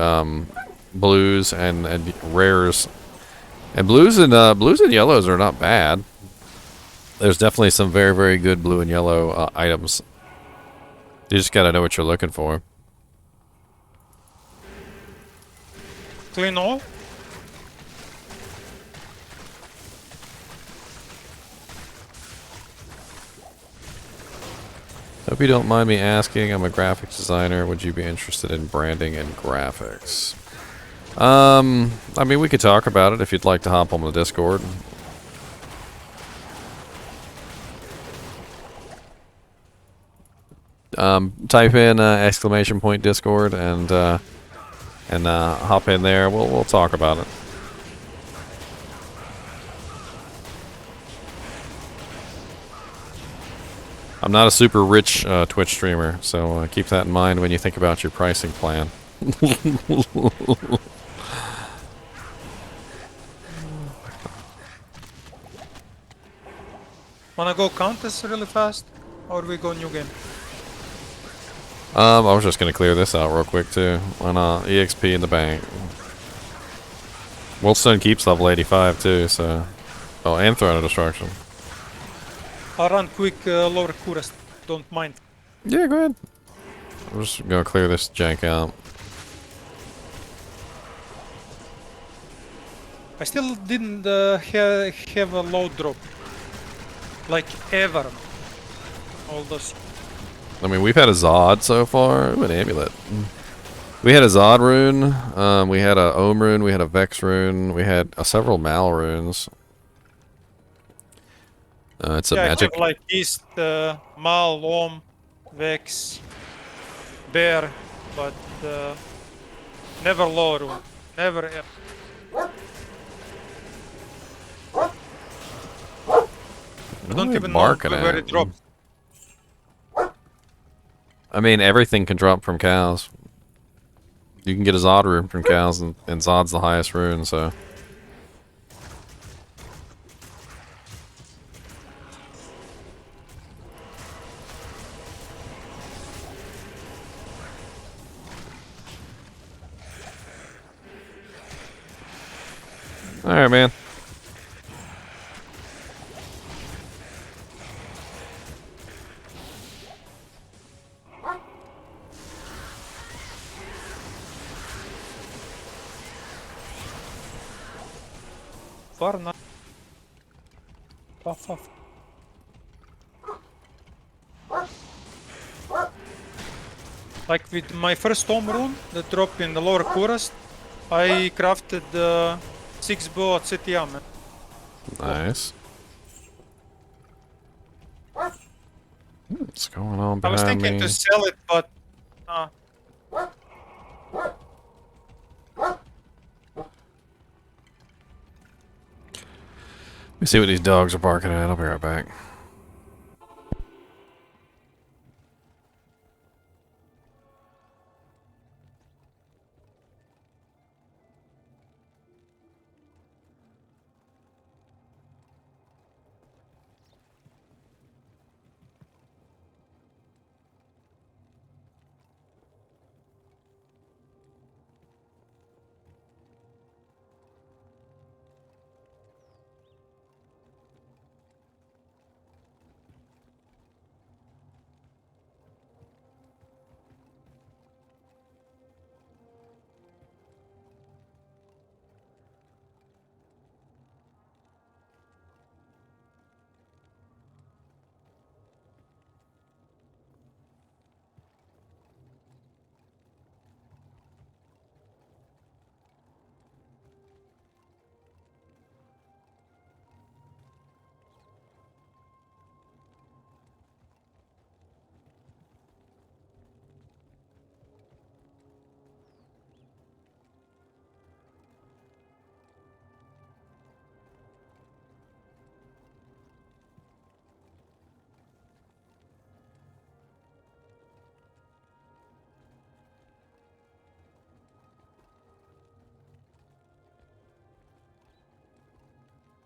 blues and rares. And blues and yellows are not bad. There's definitely some very, very good blue and yellow items. You just gotta know what you're looking for. Clean all. Hope you don't mind me asking. I'm a graphics designer. Would you be interested in branding and graphics? I mean, we could talk about it if you'd like to hop on the Discord. Type in exclamation point Discord and hop in there. We'll talk about it. I'm not a super rich Twitch streamer, so keep that in mind when you think about your pricing plan. Wanna go contest really fast? Or we go new game? I was just gonna clear this out real quick too. On EXP in the bank. Wolfstone keeps level 85 too, so. Oh, and Throne of Destruction. I'll run quick lower Kurest. Don't mind. Yeah, go ahead. I'm just gonna clear this jank out. I still didn't have a low drop. Like ever. All those. I mean, we've had a Zod so far. Ooh, an amulet. We had a Zod rune. We had a Ohm rune. We had a Vex rune. We had several Mal runes. It's a magic. I have like East, Mal, Ohm, Vex, Bear, but never low rune. Never ever. I don't even know where it drops. I mean, everything can drop from cows. You can get a Zod rune from cows, and Zod's the highest rune, so. Alright, man. Far now. Off. Like with my first Ohm rune that dropped in the lower Kurest, I crafted 6 bow at CTM. Nice. What's going on I was behind thinking me? to sell it, but me see what these dogs are barking at. I'll be right back.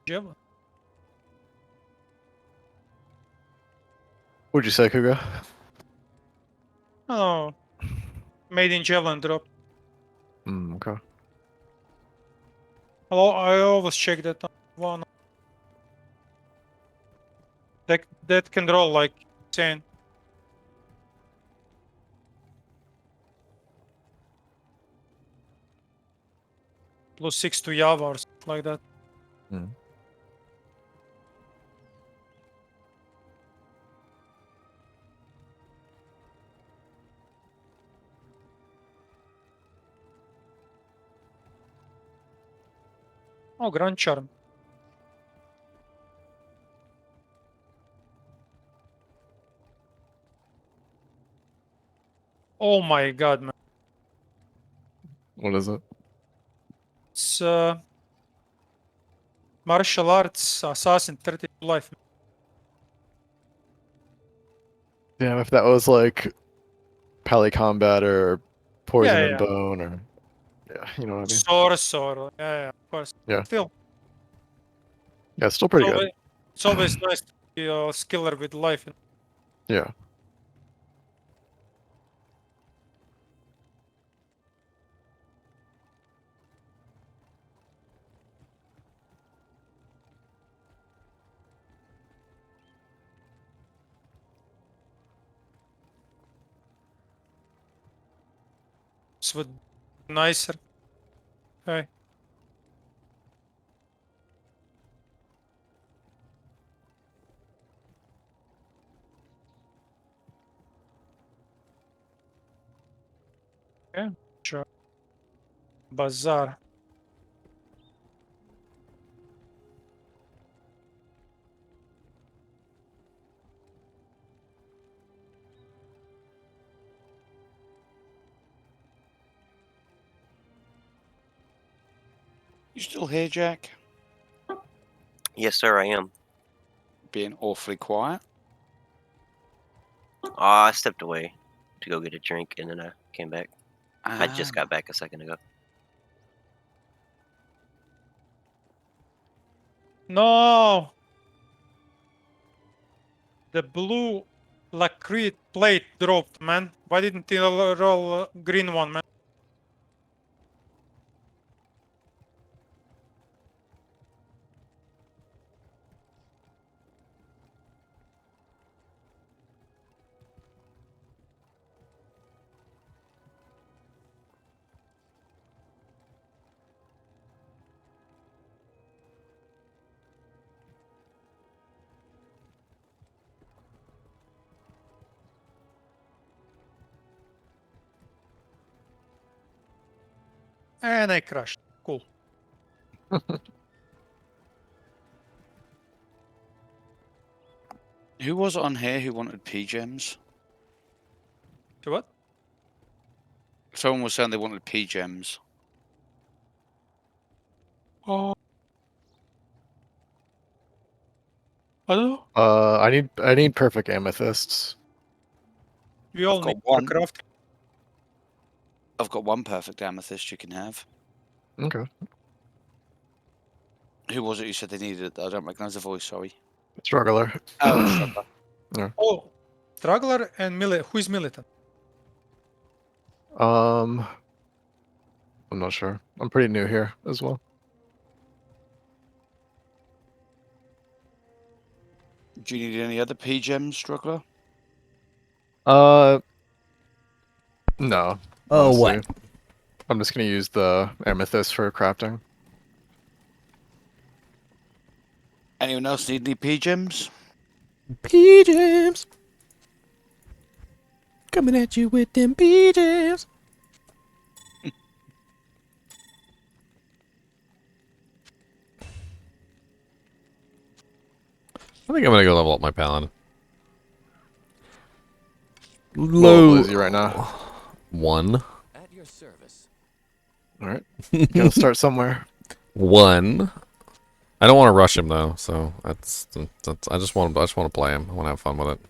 Javelin. What'd you say, Kuga? Oh, made in Javelin drop. Okay. I always check that one. That can roll like insane. +6 to Java or something like that. Oh, Grand Charm. Oh my god, man. What is it? It's martial arts assassin 30 life. Damn, if that was like Pally Combat or Poison and Yeah. Bone or yeah, you know what I mean? Source or yeah, of course. Yeah. Still, Yeah, it's still pretty good. it's always nice to be a skiller with life. Yeah. It's with nicer. Okay. Okay, sure. Bazaar. You still here, Jack? Yes, sir, I am. Being awfully quiet. I stepped away to go get a drink, and then I came back. I just Ah. got back a second ago. No! The blue Lacrete plate dropped, man. Why didn't you roll green one, man? And I crashed. Cool. Who was on here who wanted P-gems? To what? Someone was saying they wanted P-gems. Oh. I don't know. I need perfect amethysts. We all I've got need one. for crafting. I've got one perfect amethyst you can have. Okay. Who was it who said they needed it? I don't recognize the voice. Sorry. Struggler. Oh, Struggler. Yeah. Oh, Struggler and Who is Militant? I'm not sure. I'm pretty new here as well. Do you need any other PGEms, Struggler? No. Oh, honestly. what? I'm just gonna use the amethyst for crafting. Anyone else need any PGEms? PJs. Coming at you with them PJs. I think I'm gonna go level up my paladin. What Low. level is he right now? 1. At your service. Alright. Gotta start somewhere. 1. I don't want to rush him though, so that's I just want to play him. I want to have fun with it.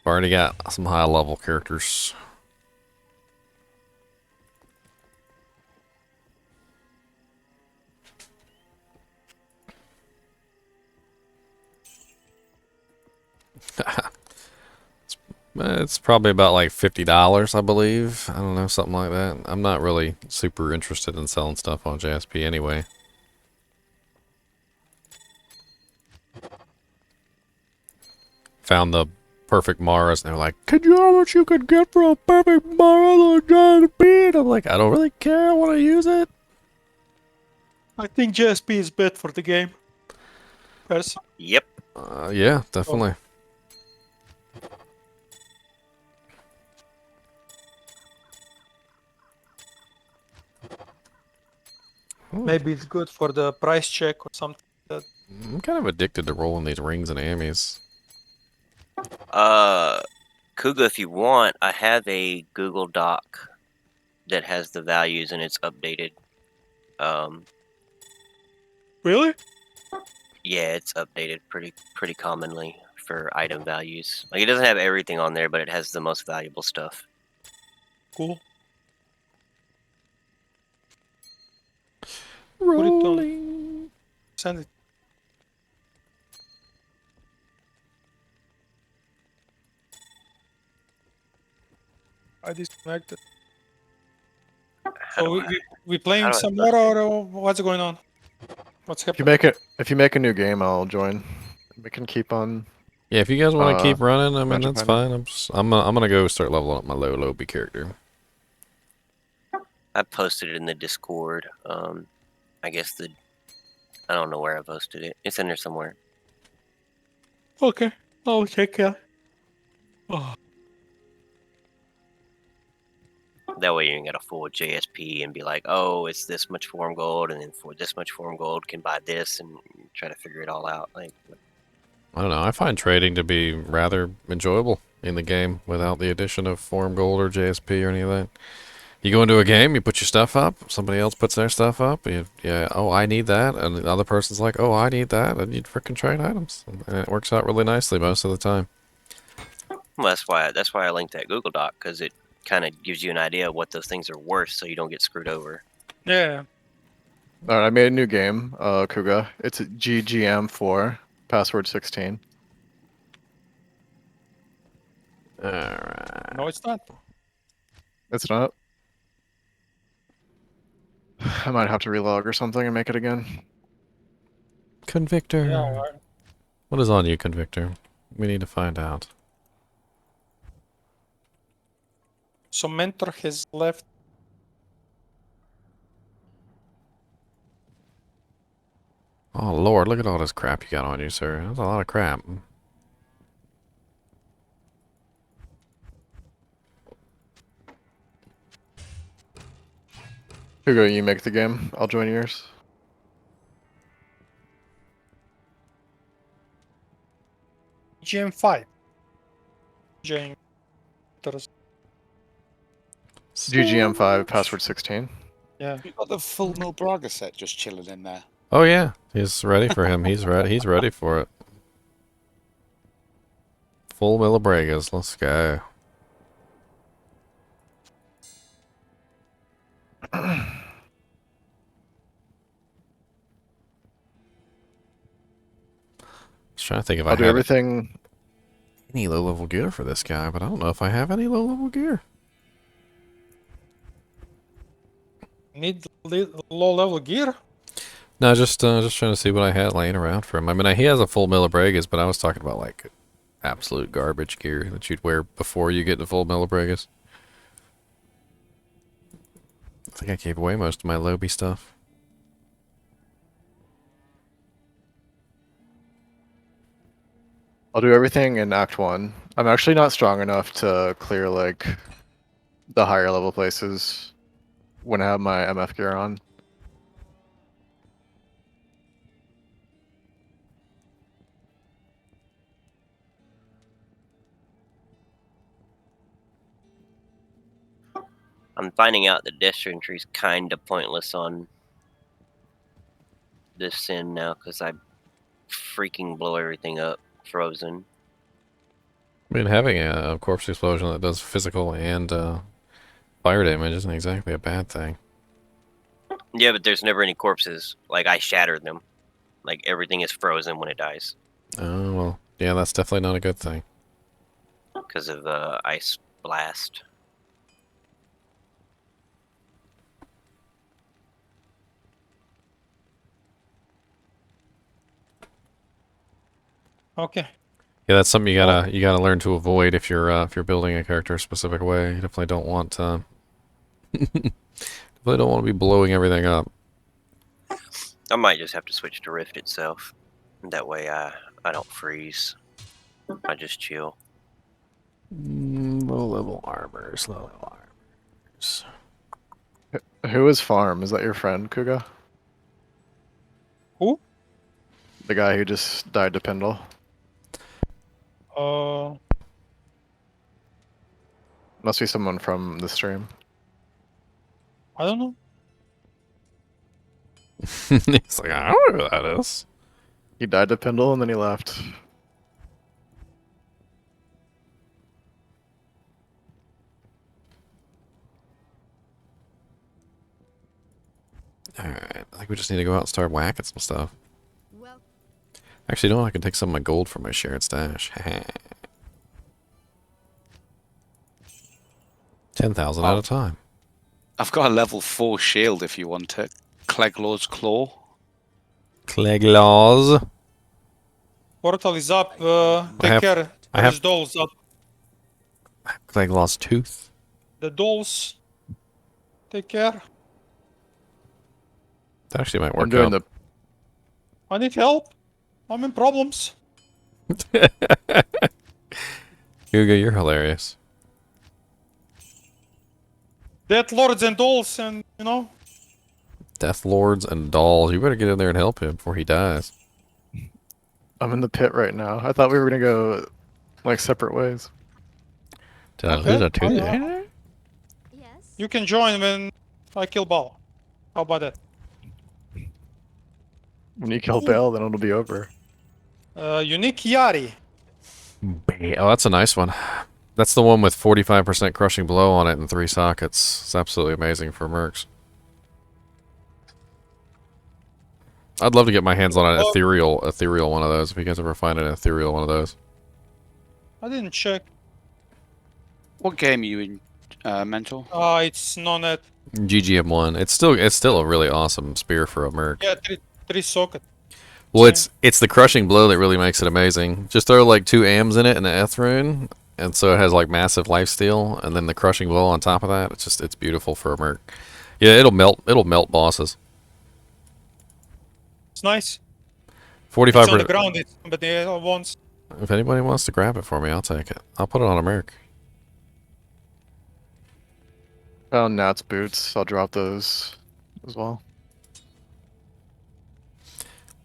I've already got some high level characters. It's probably about like $50, I believe. I don't know, something like that. I'm not really super interested in selling stuff on JSP anyway. Found the perfect Maras, and they're like, "Could you know how much you could get for a perfect Mara on JSP?" And I'm like, I don't really care. I want to use it. I think JSP is bad for the game. Yep. Yeah, definitely. Maybe it's good for the price check or something like that. I'm kind of addicted to rolling these rings and ammies. Kuga, if you want, I have a Google Doc that has the values and it's updated. Really? Yeah, it's updated pretty commonly for item values. Like, it doesn't have everything on there, but it has the most valuable stuff. Cool. Rolling. Send it. I disconnected. So we playing some more, or what's going on? What's happening? If you make a new game, I'll join. We can keep on. Yeah, if you guys want to keep running, I mean, Magic that's Finder. fine. I'm gonna go start leveling up my low B character. I posted it in the Discord. I guess I don't know where I posted it. It's in there somewhere. Okay, I'll check it. Oh. That way you can get a full JSP and be like, oh, it's this much form gold, and then for this much form gold can buy this, and try to figure it all out. Like, I don't know. I find trading to be rather enjoyable in the game without the addition of form gold or JSP or any of that. You go into a game, you put your stuff up, somebody else puts their stuff up, oh, I need that, and the other person's like, oh, I need that, and you freaking trade items. And it works out really nicely most of the time. well, that's why I linked that Google Doc, because it kind of gives you an idea of what those things are worth, so you don't get screwed over. Yeah. Alright, I made a new game, Kuga. It's GGM4, password 16. Alright. No, it's not. It's not. I might have to relog or something and make it again. Convictor. Yeah, right. What is on you, Convictor? We need to find out. So Mentor has left. Oh, Lord, look at all this crap you got on you, sir. That's a lot of crap. Hugo, you make the game. I'll join yours. GM5. GM. GGM5, password 16. Yeah. You've got the full Milbraga set just chilling in there. Oh, yeah. He's ready for him. He's ready for it. Full Millabragas. Let's go. I was trying to think if I I'll do had everything. any low-level gear for this guy, but I don't know if I have any low-level gear. Need low level gear? No, just trying to see what I had laying around for him. I mean, he has a full Millabragas, but I was talking about like absolute garbage gear that you'd wear before you get to full Millabragas. I think I gave away most of my Lobby stuff. I'll do everything in Act 1. I'm actually not strong enough to clear like the higher level places when I have my MF gear on. I'm finding out that Death Entry is kind of pointless on this sim now because I freaking blow everything up frozen. I mean, having a corpse explosion that does physical and fire damage isn't exactly a bad thing. Yeah, but there's never any corpses. Like, I shattered them. Like, everything is frozen when it dies. Oh, well, yeah, that's definitely not a good thing. Because of Ice Blast. Okay. Yeah, that's something you gotta learn to avoid if you're building a character a specific way. You definitely don't want definitely don't want to be blowing everything up. I might just have to switch to Rift itself. That way I don't freeze. I just chill. Low level armors, low level armors. Who is Farm? Is that your friend, Kuga? Who? The guy who just died to Pendle. Must be someone from the stream. I don't know. He's like, I don't know who that is. He died to Pendle and then he left. Alright, I think we just need to go out and start whacking some stuff. Well, Actually, no, I can take some of my gold from my shared stash. 10,000 at a time. I've got a level 4 shield if you want it. Cleglaw's Claw. Cleglaws. Portal is up. Take care. There's dolls up. Cleglaw's tooth. The dolls. Take care. That actually might I'm work doing out. I need help. I'm in problems. Hugo, you're hilarious. Death lords and dolls, and you know. Death lords and dolls. You better get in there and help him before he dies. I'm in the pit right now. I thought we were gonna go like separate ways. Did I lose a tooth? yes. You can join when I kill Bal. How about that? When you kill Bale, then it'll be over. Unique Yari. Oh, that's a nice one. That's the one with 45% crushing blow on it and 3 sockets. It's absolutely amazing for mercs. I'd love to get my hands on an ethereal one of those. If you guys ever find an ethereal one of those. I didn't check. What game are you in, Mental? It's non-net. GGM1. It's still a really awesome spear for a merc. Yeah, three socket. Well, it's the crushing blow that really makes it amazing. Just throw like 2 AMs in it and an Eth rune, and so it has like massive lifesteal, and then the crushing blow on top of that. It's beautiful for a merc. Yeah, it'll melt bosses. It's nice. 45%. It's on the ground. It's somebody wants. If anybody wants to grab it for me, I'll take it. I'll put it on a merc. Found Nat's boots. I'll drop those as well.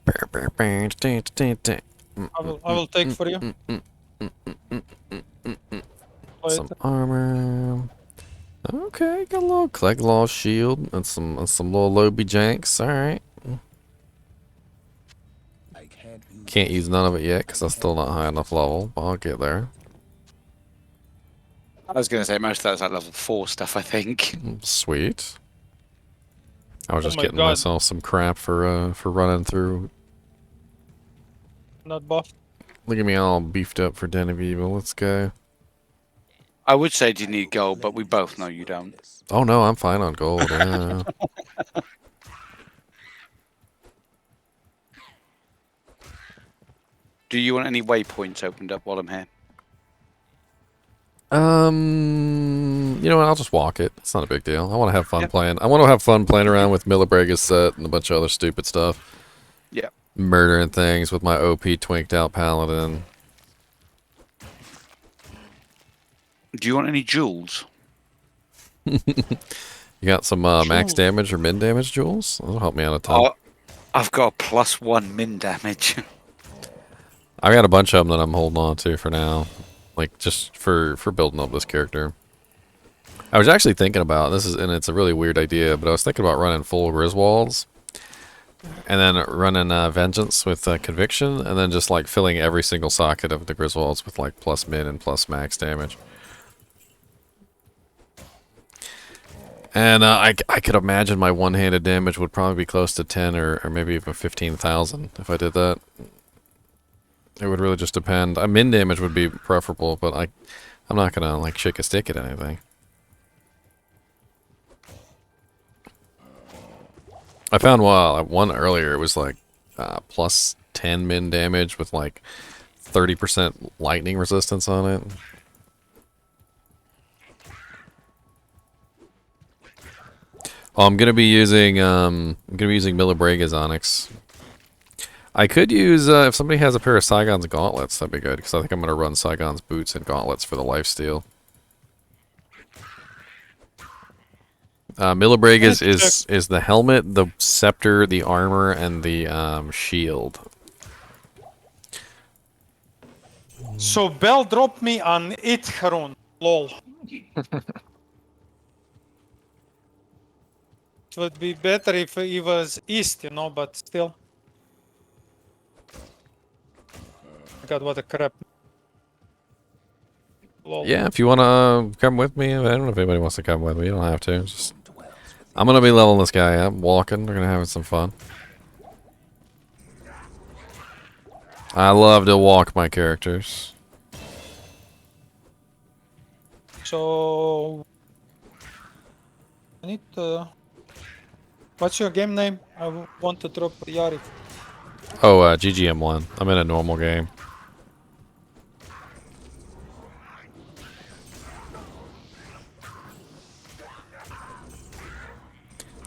I will take for you. Some armor. Okay, got a little Cleglaw shield and some little Lobby janks. All right. Can't use none of it yet because I'm still not high enough level, but I'll get there. I was going to say most of that's like level 4 stuff, I think. Sweet. I was Oh just my getting God. myself some crap for running through. Not buff. Look at me all beefed up for Den of Evil. Let's go. I would say do you need gold, but we both know you don't. Oh no, I'm fine on gold. Yeah. Do you want any waypoints opened up while I'm here? You know what? I'll just walk it. It's not a big deal. I want to have fun Yeah. playing. I want to have fun playing around with Millibrega's set and a bunch of other stupid stuff. Yeah. Murdering things with my OP twinked out paladin. Do you want any jewels? You got some max damage or min damage jewels? That'll help me out a ton. Oh, I've got a +1 min damage. I got a bunch of them that I'm holding on to for now, like just for building up this character. I was actually thinking about this and it's a really weird idea, but I was thinking about running full Griswolds, and then running Vengeance with Conviction, and then just like filling every single socket of the Griswolds with like plus min and plus max damage. And I could imagine my one-handed damage would probably be close to 10 or maybe even 15,000 if I did that. It would really just depend. Min damage would be preferable, but I'm not gonna like shake a stick at anything. I found one earlier. It was like plus 10 min damage with like 30% lightning resistance on it. Oh, I'm gonna be using Millibrega's Onyx. I could use if somebody has a pair of Saigon's gauntlets, that'd be good because I think I'm gonna run Saigon's boots and gauntlets for the lifesteal. Millibrega's is the helmet, the scepter, the armor, and the shield. So Bell dropped me on it, Harun. Lol. It would be better if he was east, you know, but still. God, what a crap. Lol. Yeah, if you wanna come with me, I don't know if anybody wants to come with me. You don't have to. Just I'm gonna be leveling this guy up, walking. We're gonna have some fun. I love to walk my characters. So I need to. What's your game name? I want to drop Yari. Oh, GGM1. I'm in a normal game.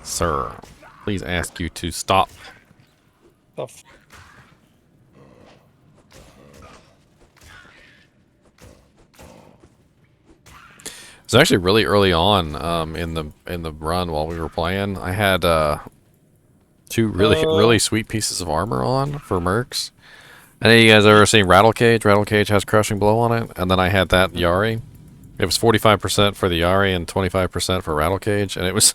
Sir, please ask you to stop. Stuff. It was actually really early on in the run while we were playing. I had two really sweet pieces of armor on for mercs. Any of you guys ever seen Rattle Cage? Rattle Cage has crushing blow on it, and then I had that Yari. It was 45% for the Yari and 25% for Rattle Cage, and it was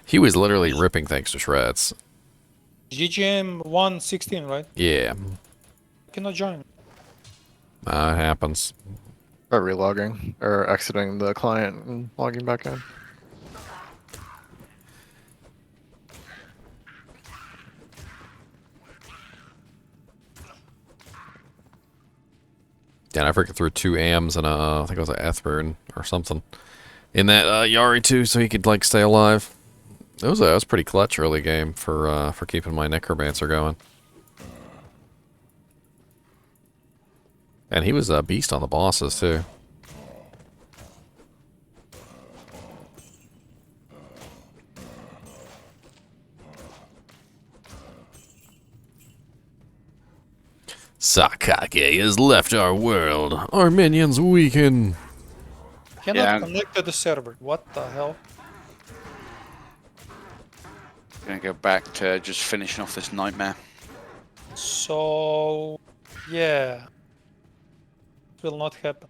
he was literally ripping things to shreds. GGM 116, right? Yeah, Cannot join. it happens. By relogging or exiting the client and logging back in. Yeah, I freaking threw 2 AMs and I think it was an Ethburn or something in that Yari too, so he could like stay alive. It was a pretty clutch early game for keeping my Necromancer going. And he was a beast on the bosses too. Sakake has left our world. Our minions weaken. Cannot connect to the server. What the hell? Gonna go back to just finishing off this nightmare. So, yeah. It will not happen.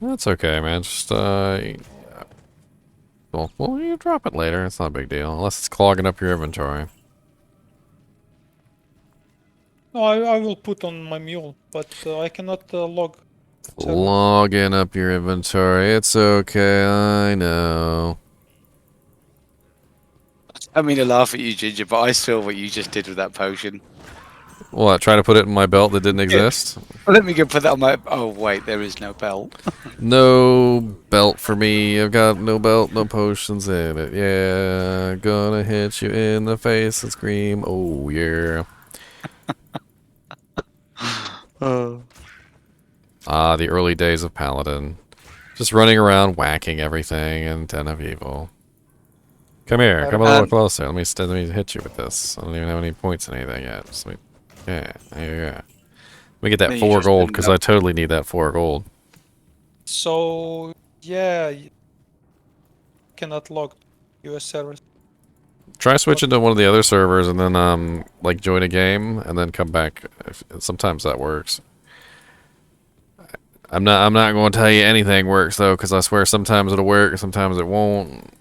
That's okay, man. Just well, you drop it later. It's not a big deal, unless it's clogging up your inventory. No, I will put on my mule, but I cannot log. Logging up your inventory. It's okay, I know. I mean to laugh at you, Ginger, but I saw what you just did with that potion. What, try to put it in my belt that didn't Yeah. exist? Let me go put that on my... Oh, wait, there is no belt. No belt for me. I've got no belt, no potions in it. Yeah, gonna hit you in the face and scream, oh yeah. Ah, the early days of Paladin. Just running around whacking everything in Den of Evil. Come here, come a little closer. Let me hit you with this. I don't even have any points in anything yet. So yeah, there you go. Let me get that Then you 4 just gold, end because up- I totally need that 4 gold. So yeah, you cannot log US servers. Try switching to one of the other servers and then like join a game and then come back. Sometimes that works. I'm not going to tell you anything works though, because I swear sometimes it'll work, sometimes it won't.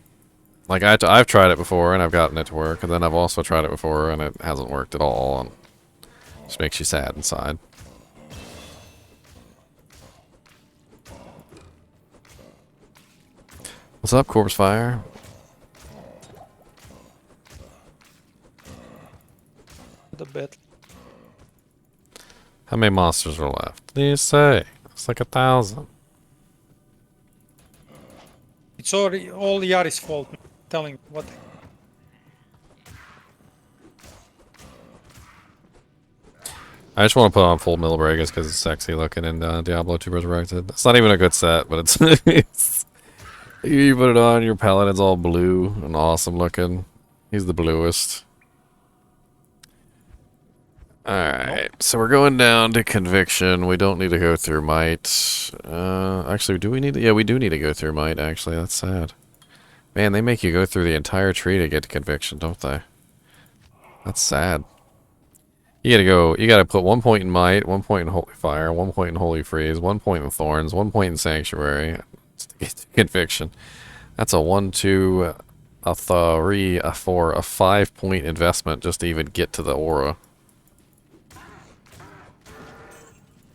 Like I've tried it before and I've gotten it to work, and then I've also tried it before and it hasn't worked at all, and it just makes you sad inside. What's up, Corpse Fire? The bit. How many monsters are left? What do you say? It's like 1,000. It's all Yari's fault. I'm telling you what. I just want to put on full Millbragas because it's sexy looking in Diablo 2 Resurrected. It's not even a good set, but it's you put it on, your paladin's all blue and awesome looking. He's the bluest. Alright, so we're going down to Conviction. We don't need to go through Might. Actually, do we need to? Yeah, we do need to go through Might, actually. That's sad. Man, they make you go through the entire tree to get to Conviction, don't they? That's sad. You gotta put 1 point in Might, 1 point in Holy Fire, 1 point in Holy Freeze, 1 point in Thorns, 1 point in Sanctuary to get to Conviction. That's a 1, 2, a 3, a 4, a 5 point investment just to even get to the aura.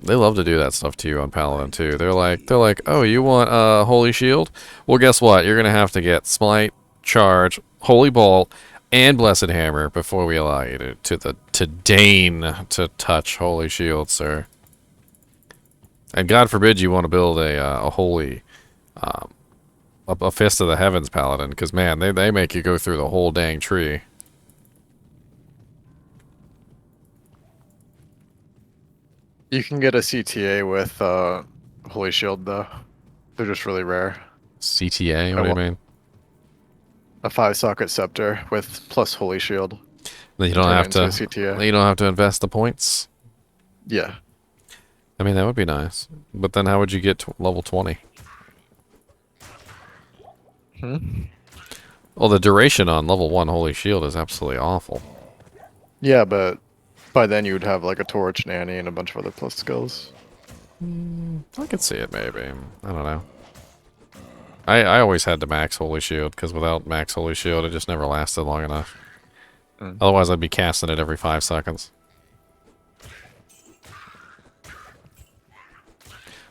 They love to do that stuff to you on Paladin too. They're like, oh, you want Holy Shield? Well, guess what? You're gonna have to get Smite, Charge, Holy Bolt, and Blessed Hammer before we allow you to deign to touch Holy Shield, sir. And God forbid you want to build a holy, a Fist of the Heavens Paladin, because man, they make you go through the whole dang tree. You can get a CTA with Holy Shield though. They're just really rare. CTA? What do you mean? A 5-socket scepter with plus Holy Shield. Then you don't have to. CTA. You don't have to invest the points. Yeah. I mean, that would be nice. But then how would you get to level 20? Well, the duration on level 1 Holy Shield is absolutely awful. Yeah, but by then you would have like a torch, nanny, and a bunch of other plus skills. I could see it maybe. I don't know. I always had to max Holy Shield, because without max Holy Shield, it just never lasted long enough. Otherwise, I'd be casting it every 5 seconds.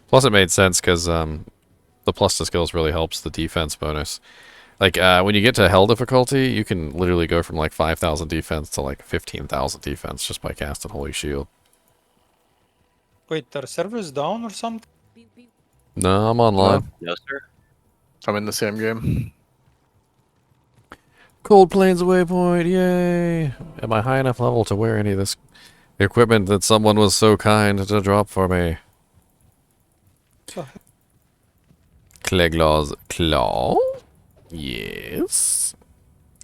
Plus, it made sense because the plus to skills really helps the defense bonus. Like, when you get to Hell difficulty, you can literally go from like 5,000 defense to like 15,000 defense just by casting Holy Shield. Wait, are servers down or something? No, I'm online. No, sir. I'm in the same game. Cold Plains Waypoint, yay! Am I high enough level to wear any of this equipment that someone was so kind to drop for me? Cleglaw's Claw? Yes.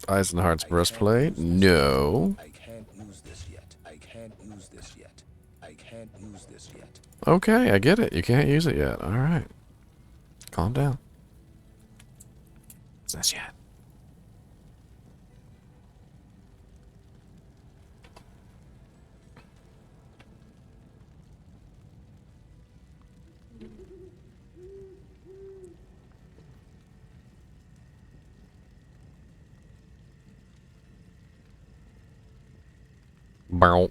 Eisenhart's Breastplate? No. I can't use this yet. I can't use this yet. I can't use this yet. Okay, I get it. You can't use it yet. Alright. Calm down. What's this yet? Bow.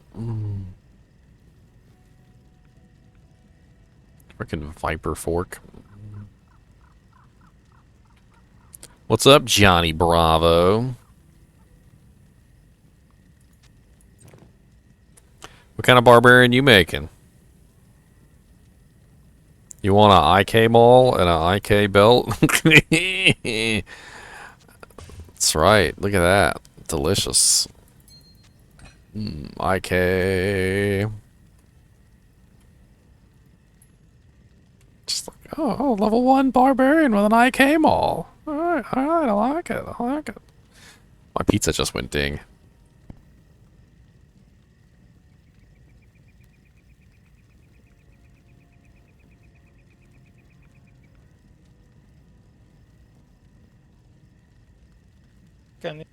Freaking Viper Fork. What's up, Johnny Bravo? What kind of barbarian you making? You want an IK maul and an IK belt? That's right. Look at that. Delicious. IK. Just like, oh, level 1 barbarian with an IK maul. Alright, I like it. I like it. My pizza just went ding. Can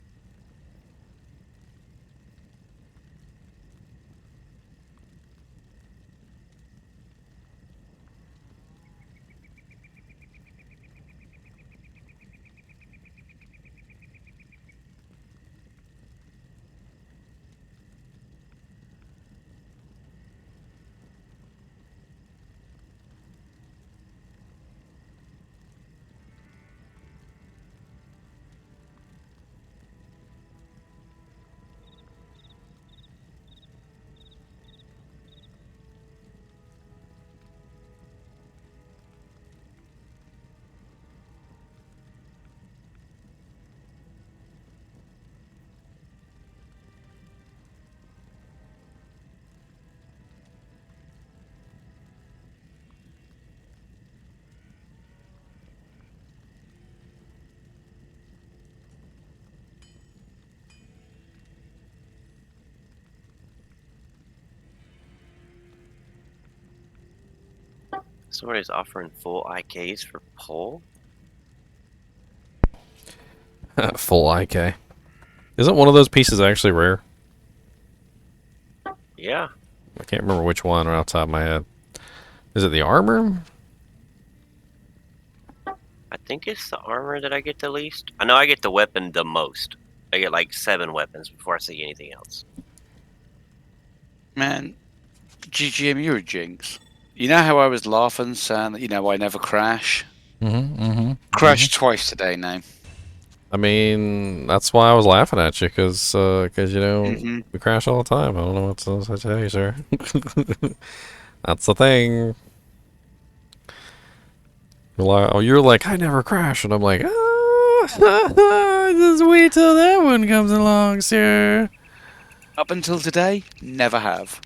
Somebody's offering full IKs for pull. Full IK. Isn't one of those pieces actually rare? Yeah. I can't remember which one right off the top of my head. Is it the armor? I think it's the armor that I get the least. I know I get the weapon the most. I get like 7 weapons before I see anything else. Man, GGM, you're a jinx. You know how I was laughing, saying that, I never crash? Crashed twice today now. I mean, that's why I was laughing at you, because we crash all the time. I don't know what to tell you, sir. That's the thing. You're like, I never crash, and I'm like, just wait till that one comes along, sir. Up until today, never have.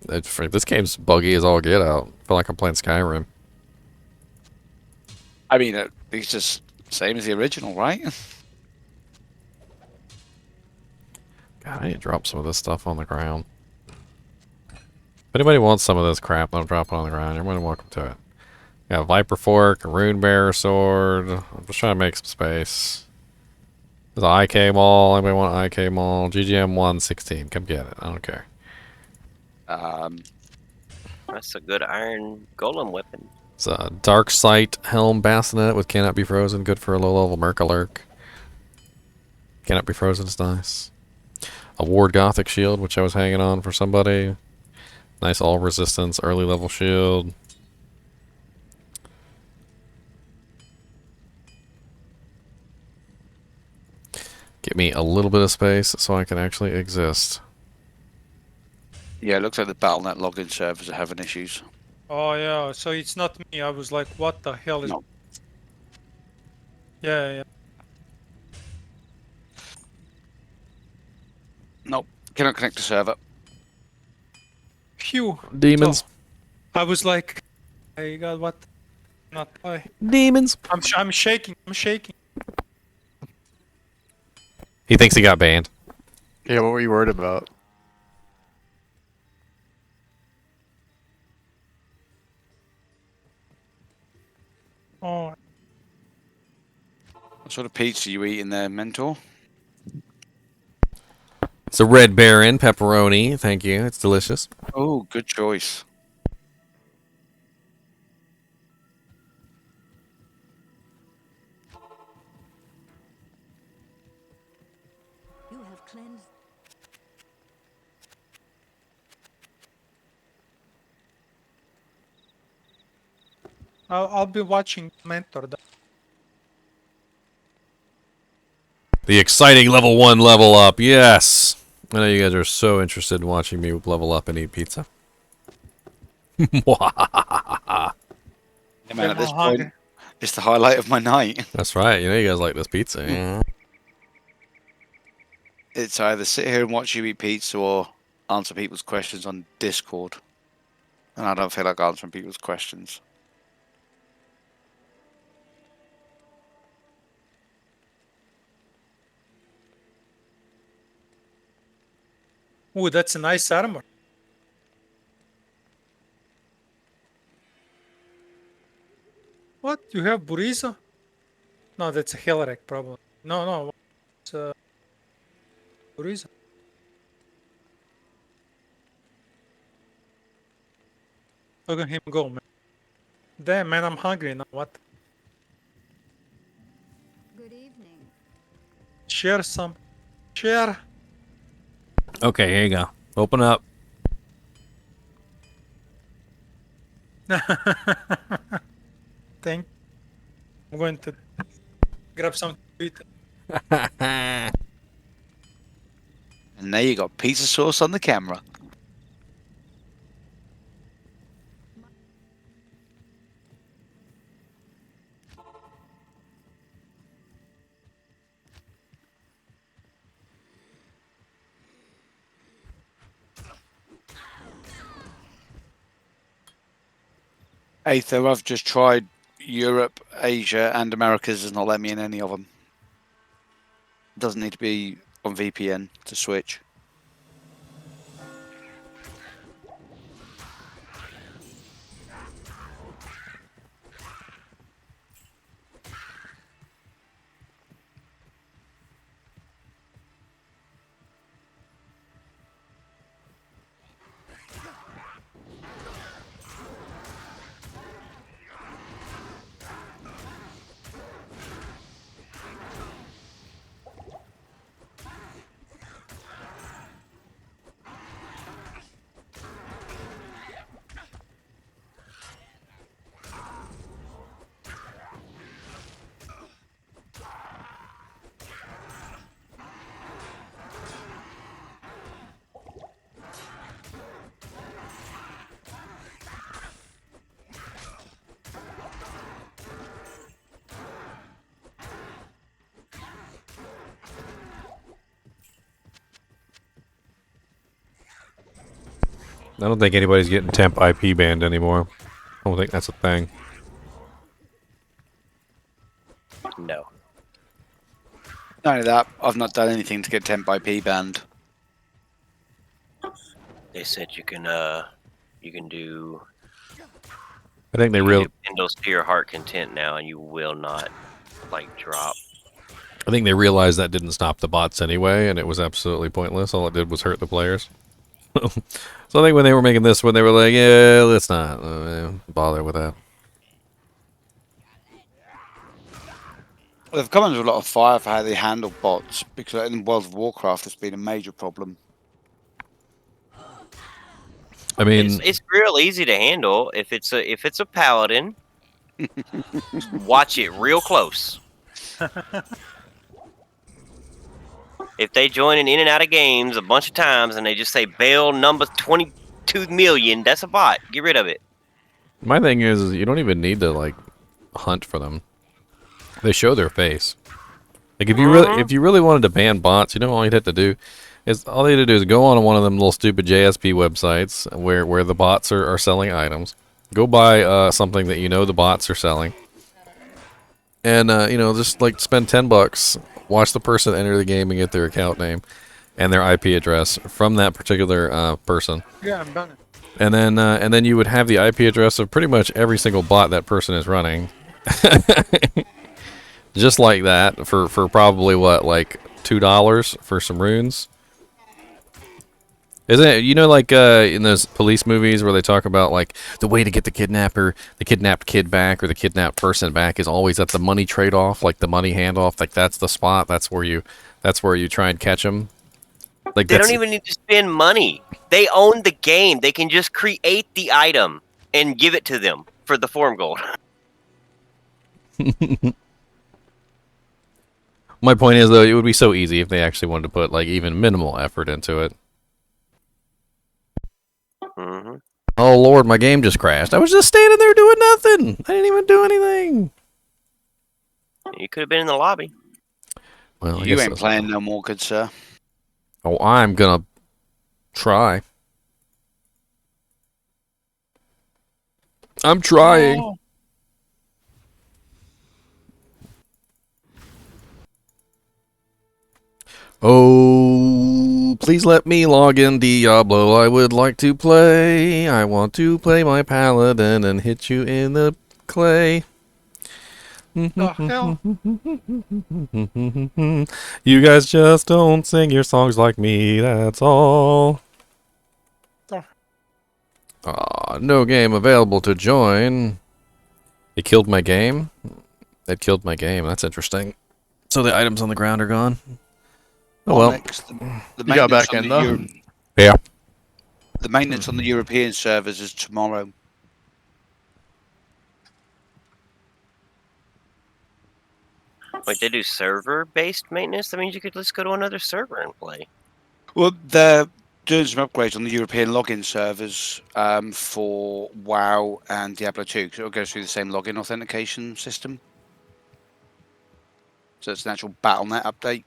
This game's buggy as all get out. I feel like I'm playing Skyrim. I mean, it's just same as the original, right? God, I need to drop some of this stuff on the ground. If anybody wants some of this crap, I'll drop it on the ground. You're more than welcome to it. Got a Viper Fork, a Rune Bearer Sword. I'm just trying to make some space. There's an IK Maul. Anybody want an IK Maul? GGM 116. Come get it. I don't care. That's a good iron golem weapon. It's a Dark Sight Helm Bassinet with Cannot Be Frozen. Good for a low-level Mercalurk. Cannot Be Frozen is nice. A Ward Gothic Shield, which I was hanging on for somebody. Nice all resistance, early level shield. Give me a little bit of space so I can actually exist. Yeah, it looks like the Battle.net login servers are having issues. Oh yeah, so it's not me. I was like, what the hell is? No. Yeah. Nope, cannot connect to server. Phew. Demons. So, I was like, I got what? Not why. Demons. I'm shaking. I'm shaking. He thinks he got banned. Yeah, what were you worried about? Oh. What sort of pizza you eating there, Mentor? It's a Red Baron pepperoni. Thank you. It's delicious. Oh, good choice. You have cleansed. I'll be watching Mentor. The exciting level 1 level up. Yes. I know you guys are so interested in watching me level up and eat pizza. Hey man, at this point, it's the highlight of my night. That's right. You know you guys like this pizza. Yeah. It's either sit here and watch you eat pizza or answer people's questions on Discord. And I don't feel like answering people's questions. Ooh, that's a nice armor. What? You have Buriza? No, that's a Hellwreck probably. No, it's Buriza. Look at him go, man. Damn, man, I'm hungry now. What? Good evening. Share some. Share. Okay, here you go. Open up. Thank. I'm going to grab some to eat. And there you got pizza sauce on the camera. Aether, I've just tried Europe, Asia, and Americas. Has not let me in any of them. Doesn't need to be on VPN to switch. I don't think anybody's getting temp IP banned anymore. I don't think that's a thing. No. Not only that, I've not done anything to get temp IP banned. They said you can do. I think they Windows to your heart content now, and you will not like drop. I think they realized that didn't stop the bots anyway, and it was absolutely pointless. All it did was hurt the players. So I think when they were making this one, they were like, yeah, let's not bother with that. They've come under a lot of fire for how they handle bots, because in World of Warcraft it's been a major problem. I mean, It's real easy to handle if it's a paladin. Watch it real close. If they join in and out of games a bunch of times and they just say bail number 22 million, that's a bot. Get rid of it. my thing is you don't even need to like hunt for them. They show their face. Like if you really wanted to ban bots, you know all you'd have to do is go on one of them little stupid JSP websites where the bots are selling items. Go buy something that you know the bots are selling. And just like spend $10, watch the person enter the game and get their account name and their IP address from that particular person. Yeah, I'm done. And then you would have the IP address of pretty much every single bot that person is running. Just like that for probably what, like $2 for some runes. Isn't it, like in those police movies where they talk about like the way to get the kidnapped kid back or the kidnapped person back is always at the money trade-off, like the money handoff, like that's the spot, that's where you try and catch them. Like They don't even need to spend money. They own the game. They can just create the item and give it to them for the form gold. My point is, though, it would be so easy if they actually wanted to put, like, even minimal effort into it. Mm-hmm. Oh, Lord, my game just crashed. I was just standing there doing nothing. I didn't even do anything. You could have been in the lobby. Well, I You guess ain't playing no more, good sir. Oh, I'm gonna try. I'm trying. Oh. Oh, please let me log in Diablo. I would like to play. I want to play my paladin and hit you in the clay. The hell? You guys just don't sing your songs like me, that's all. No game available to join. It killed my game? It killed my game, that's interesting. So the items on the ground are gone? Oh well. The You got maintenance back on in, the though? Yeah. The maintenance on the European servers is tomorrow. Wait, they do server-based maintenance? That means you could just go to another server and play. Well, they're doing some upgrades on the European login servers for WoW and Diablo 2, because it'll go through the same login authentication system. So it's an actual BattleNet update.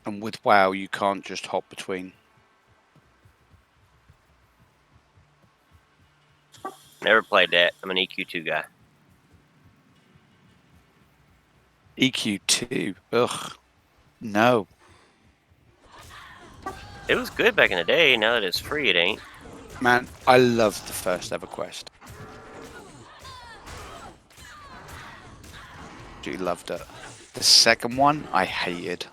And with WoW, you can't just hop between. Never played that. I'm an EQ2 guy. EQ2? Ugh. No. It was good back in the day. Now that it's free, it ain't. Man, I loved the first ever quest. You loved it. The second one, I hated.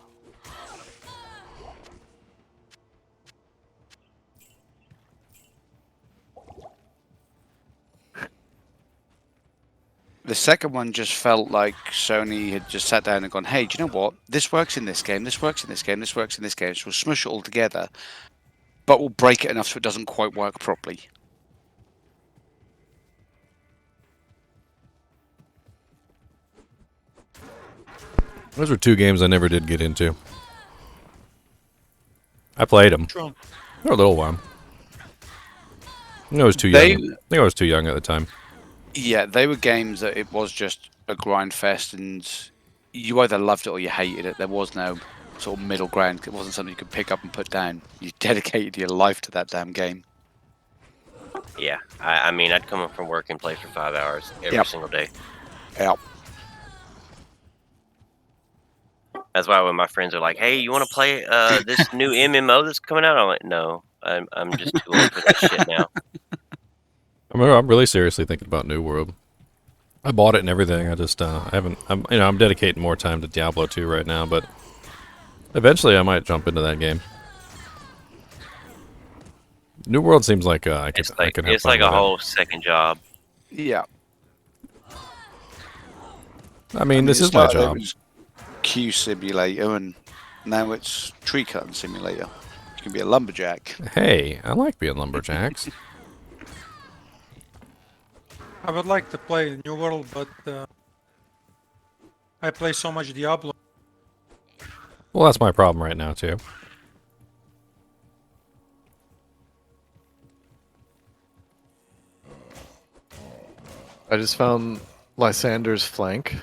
The second one just felt like Sony had just sat down and gone, hey, do you know what? This works in this game, this works in this game, this works in this game, so we'll smush it all together, but we'll break it enough so it doesn't quite work properly. Those were two games I never did get into. I played them True. for a little while. I was too young. I think I was too young at the time. Yeah, they were games that it was just a grind fest, and you either loved it or you hated it. There was no sort of middle ground. It wasn't something you could pick up and put down. You dedicated your life to that damn game. Yeah, I mean, I'd come up from work and play for 5 hours every single day. Yep. That's why when my friends are like, "Hey, you want to play this new MMO that's coming out?" I'm like, "No, I'm just too old for that shit now." I'm really seriously thinking about New World. I bought it and everything. I just I haven't. I'm dedicating more time to Diablo 2 right now, but eventually I might jump into that game. New World seems like I could have It's fun like a with it. whole second job. Yeah. I mean, this is my job. It was Q simulator, and now it's tree cutting simulator. You can be a lumberjack. Hey, I like being lumberjacks. I would like to play New World, but I play so much Diablo. Well, that's my problem right now too. I just found Lysander's flank.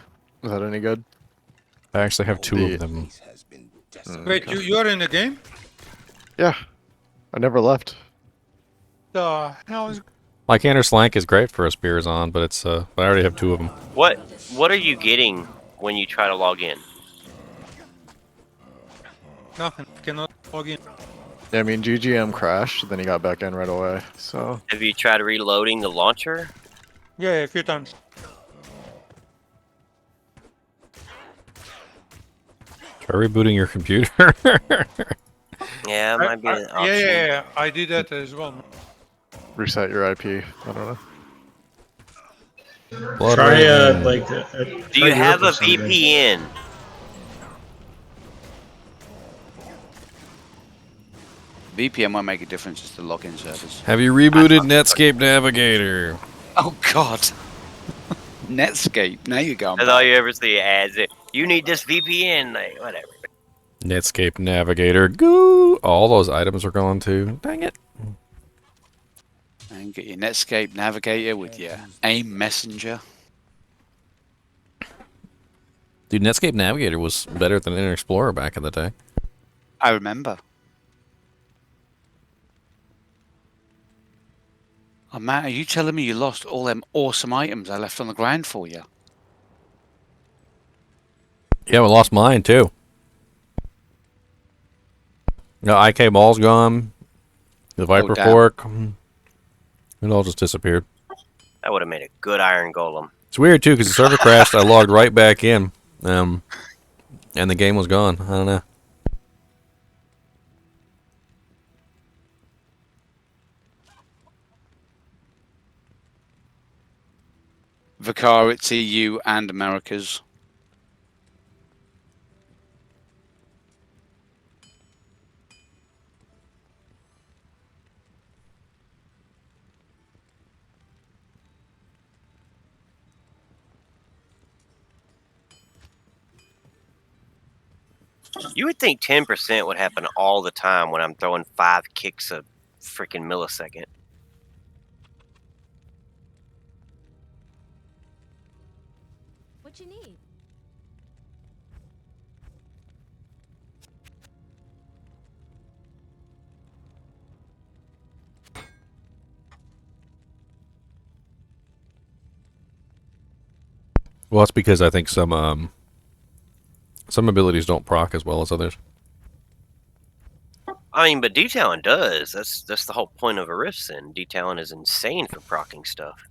Is that any good? I actually have two of them. Wait, you are in the game? Yeah. I never left. The hell is... Lycander's flank is great for a spears on, but it's I already have two of them. What are you getting when you try to log in? Nothing. Cannot log in. Yeah, I mean, GGM crashed, then he got back in right away, so... Have you tried reloading the launcher? Yeah, a few times. Try rebooting your computer. Yeah, it might be an option. Yeah, I did that as well. Reset your IP. I don't know. Try Do you have a VPN? VPN won't make a difference. It's the login servers. Have you rebooted Netscape Navigator? Oh God. Netscape. Now you're going That's all back. you ever see ads. You need this VPN, like, whatever. Netscape Navigator. Goo! All those items are gone too. Dang it. And get your Netscape Navigator with your AIM Messenger. Dude, Netscape Navigator was better than Internet Explorer back in the day. I remember. Oh, Matt, are you telling me you lost all them awesome items I left on the ground for you? Yeah, we lost mine too. No, IK Ball's gone. The Viper damn. Fork. It all just disappeared. That would have made a good Iron Golem. It's weird too because the server crashed. I logged right back in, and the game was gone. I don't know. Vicar, it's EU and Americas. You would think 10% would happen all the time when I'm throwing 5 kicks a freaking millisecond. What you need? Well, that's because I think some abilities don't proc as well as others. I mean, but detailing does. That's the whole point of a rift sin. Detailing is insane for proccing stuff.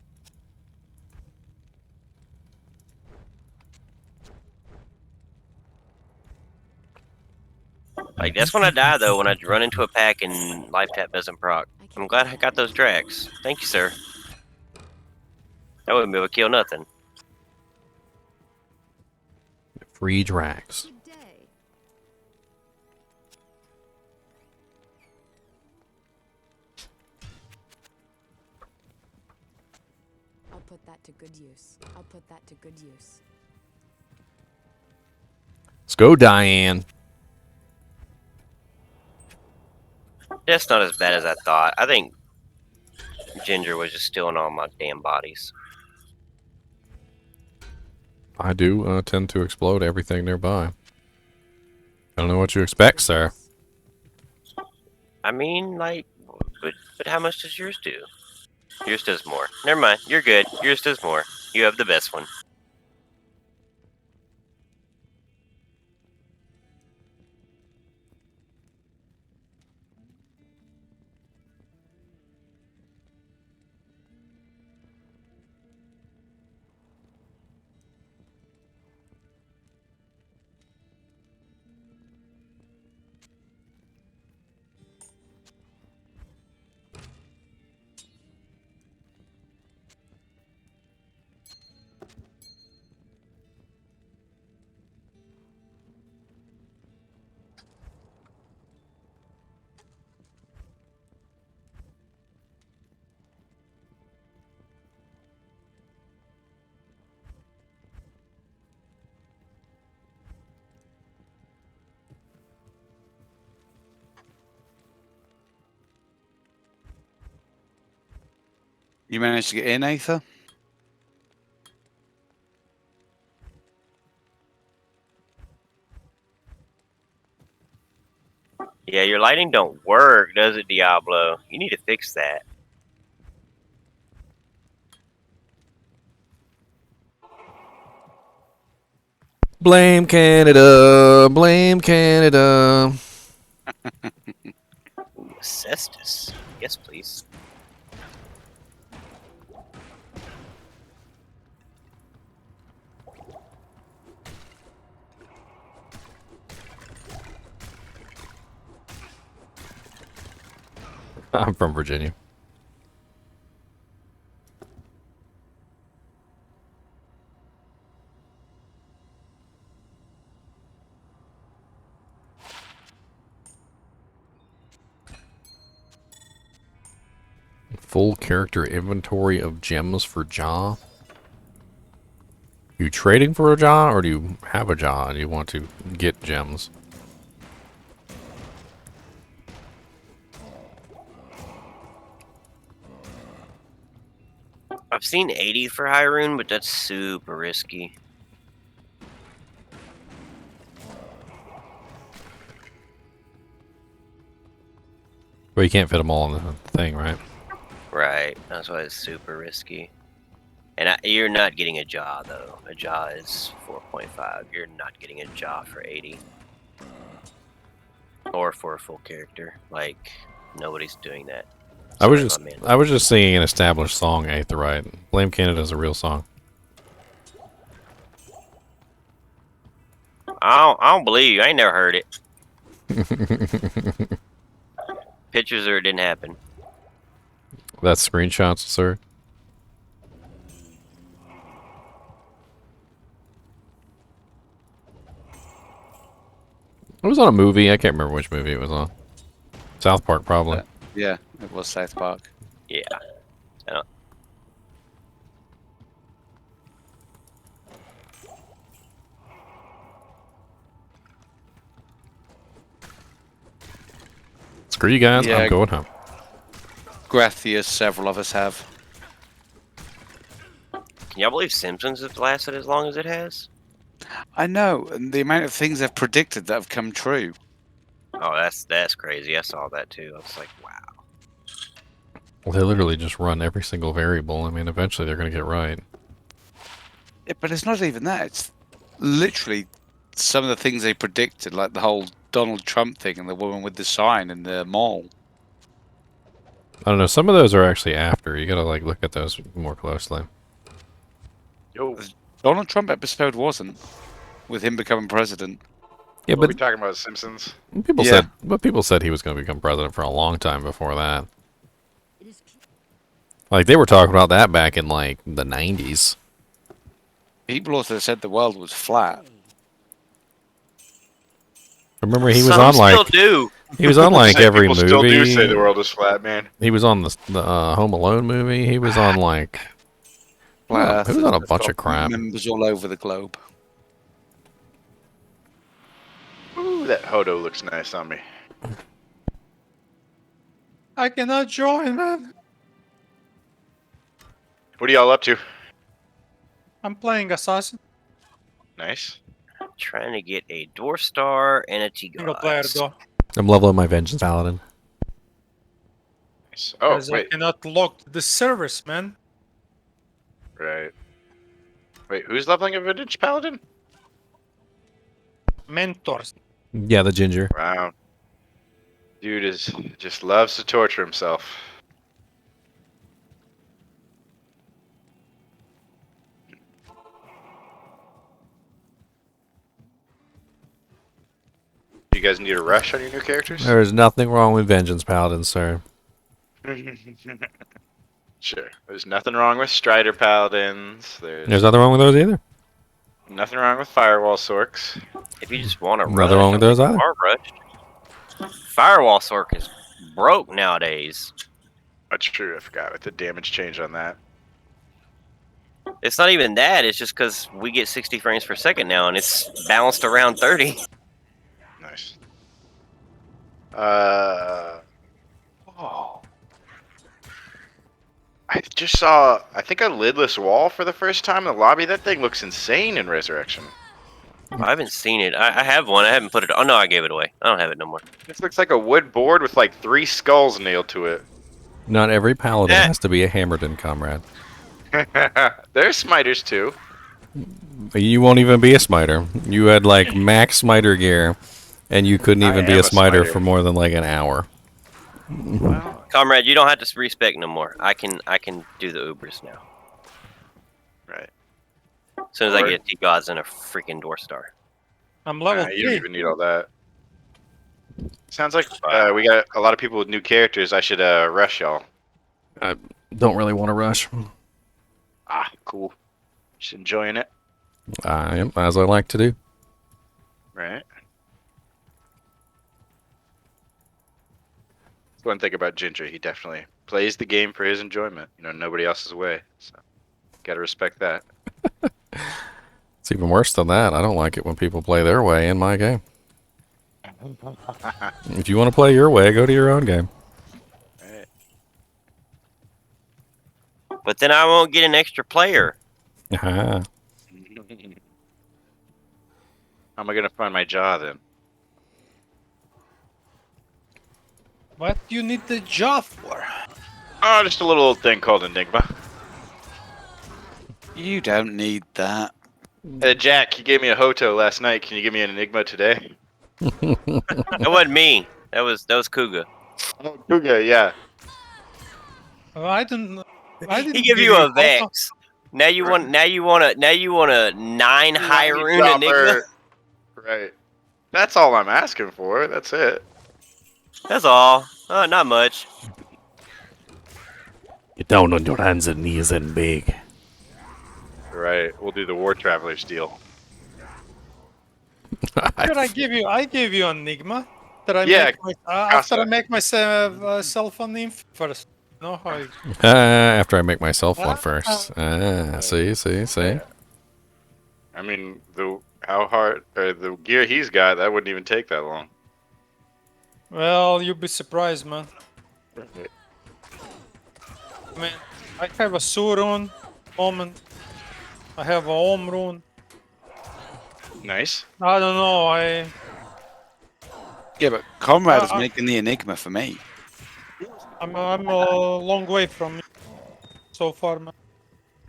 Like, that's when I die, though, when I run into a pack and life tap doesn't proc. I'm glad I got those drags. Thank you, sir. That wouldn't be able to kill nothing. Free drags. Good day. I'll put that to good use. I'll put that to good use. Let's go, Diane. That's not as bad as I thought. I think Ginger was just stealing all my damn bodies. I do tend to explode everything nearby. I don't know what you expect, sir. I mean, like, but how much does yours do? Yours does more. Never mind. You're good. Yours does more. You have the best one. You managed to get in, Aether? Yeah, your lighting don't work, does it, Diablo? You need to fix that. Blame Canada. Blame Canada. Ooh, Cestus. Yes, please. I'm from Virginia. Full character inventory of gems for Jaw. You trading for a Jaw, or do you have a Jaw and you want to get gems? I've seen 80 for Hyrule, but that's super risky. Well, you can't fit them all in the thing, right? Right, that's why it's super risky. And you're not getting a jaw, though. A jaw is 4.5. You're not getting a jaw for 80. Or for a full character. Like, nobody's doing that. I was Sorry, just singing an established song, Aetherite. Blame Canada's a real song. I don't believe you. I ain't never heard it. Pictures or it didn't happen. That's screenshots, sir. It was on a movie. I can't remember which movie it was on. South Park, probably. Yeah, it was South Park. Yeah. I don't. Screw you guys, Yeah. I'm going home. Grathia, several of us have. Can y'all believe Simpsons has lasted as long as it has? I know, and the amount of things they've predicted that have come true. Oh, that's crazy. I saw that too. I was like, wow. Well, they literally just run every single variable. I mean, eventually they're going to get right. Yeah, but it's not even that. It's literally some of the things they predicted, like the whole Donald Trump thing and the woman with the sign in the mall. I don't know. Some of those are actually after. You got to like look at those more closely. Yo, The Donald Trump episode wasn't, with him becoming president. Yeah, what but we talking about Simpsons? people said he was going to become president for a long time before that. Like they were talking about that back in like the 90s. People also said the world was flat. Remember he was Some on like still do. he was on like every People movie. still do say the world is flat, man. He was on the Home Alone movie. He was on like Flat he was on a Earthers bunch have of got crap. members all over the globe. Ooh, that Hodo looks nice on me. I cannot join, man. What are y'all up to? I'm playing Assassin. Nice. Trying to get a Dwarf Star and a Single player T-Gods. though. I'm leveling my Vengeance Paladin. Nice. Oh, Because I wait. cannot lock the service, man. Right. Wait, who's leveling a Vintage Paladin? Mentors. Yeah, the ginger. Wow. Dude just loves to torture himself. You guys need a rush on your new characters? There is nothing wrong with Vengeance Paladin, sir. Sure. There's nothing wrong with Strider Paladins. There's There's nothing wrong with those either. nothing wrong with Firewall Sorks. If you just want to rush, Nothing wrong with those either. Firewall Sork is broke nowadays. That's true. I forgot with the damage change on that. It's not even that. It's just because we get 60 frames per second now, and it's balanced around 30. Nice. Oh. I just saw, I think, a lidless wall for the first time in the lobby. That thing looks insane in Resurrection. I haven't seen it. I have one. I haven't put it. Oh no, I gave it away. I don't have it no more. This looks like a wood board with like 3 skulls nailed to it. Not every paladin has to be a Hammerden comrade. There's smiters too. You won't even be a smiter. You had like max smiter gear, and you couldn't even I be am a a smiter smiter. for more than like an hour. Comrade, you don't have to respec no more. I can do the Ubers now. Right. As soon as I get T-Gods and a freaking Dwarf Star. I'm level You don't 3. even need all that. Sounds like we got a lot of people with new characters. I should rush y'all. I don't really want to rush. Ah, cool. Just enjoying it. I am, as I like to do. Right. That's one thing about Ginger. He definitely plays the game for his enjoyment. You know, nobody else's way. So, gotta respect that. It's even worse than that. I don't like it when people play their way in my game. If you want to play your way, go to your own game. Right. But then I won't get an extra player. Aha. How am I gonna find my jaw then? What do you need the jaw for? Oh, just a little old thing called Enigma. You don't need that. Jack, you gave me a Hoto last night. Can you give me an Enigma today? That wasn't me. That was Kuga. Oh, Kuga, yeah. I didn't He give you a Hoto. Vex. Now you want a 9 high rune Enigma. Right. That's all I'm asking for. That's it. That's all. Not much. Get down on your hands and knees and beg. Right. We'll do the War Travelers deal. Did I give you? I gave you Enigma. Did I Yeah, make after I make myself self an nymph first? No, how? After I make myself one first. See. I mean, the gear he's got, that wouldn't even take that long. Well, you'll be surprised, man. I mean, I have a Su rune, moment. I have a Om rune. Nice. I don't know. Yeah, but Conrad is making the Enigma for me. I'm a long way from you so far, man.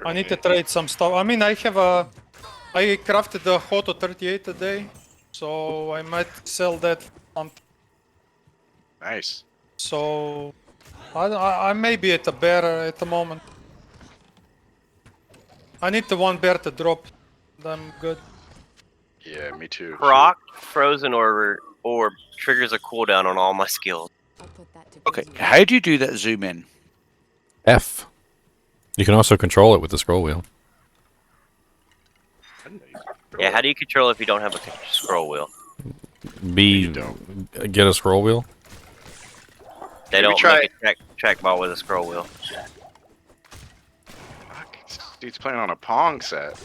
I need to trade some stuff. I mean, I crafted the Hoto 38 today, so I might sell that for something. Nice. So I may be at a bear at the moment. I need the one bear to drop. I'm good. Yeah, me too. Proc, frozen orb triggers a cooldown on all my skills. Okay, how do you do that zoom in? F. You can also control it with the scroll wheel. Yeah, how do you control if you don't have a scroll wheel? Get a scroll wheel. They don't make a trackball with a scroll wheel. Dude's playing on a Pong set.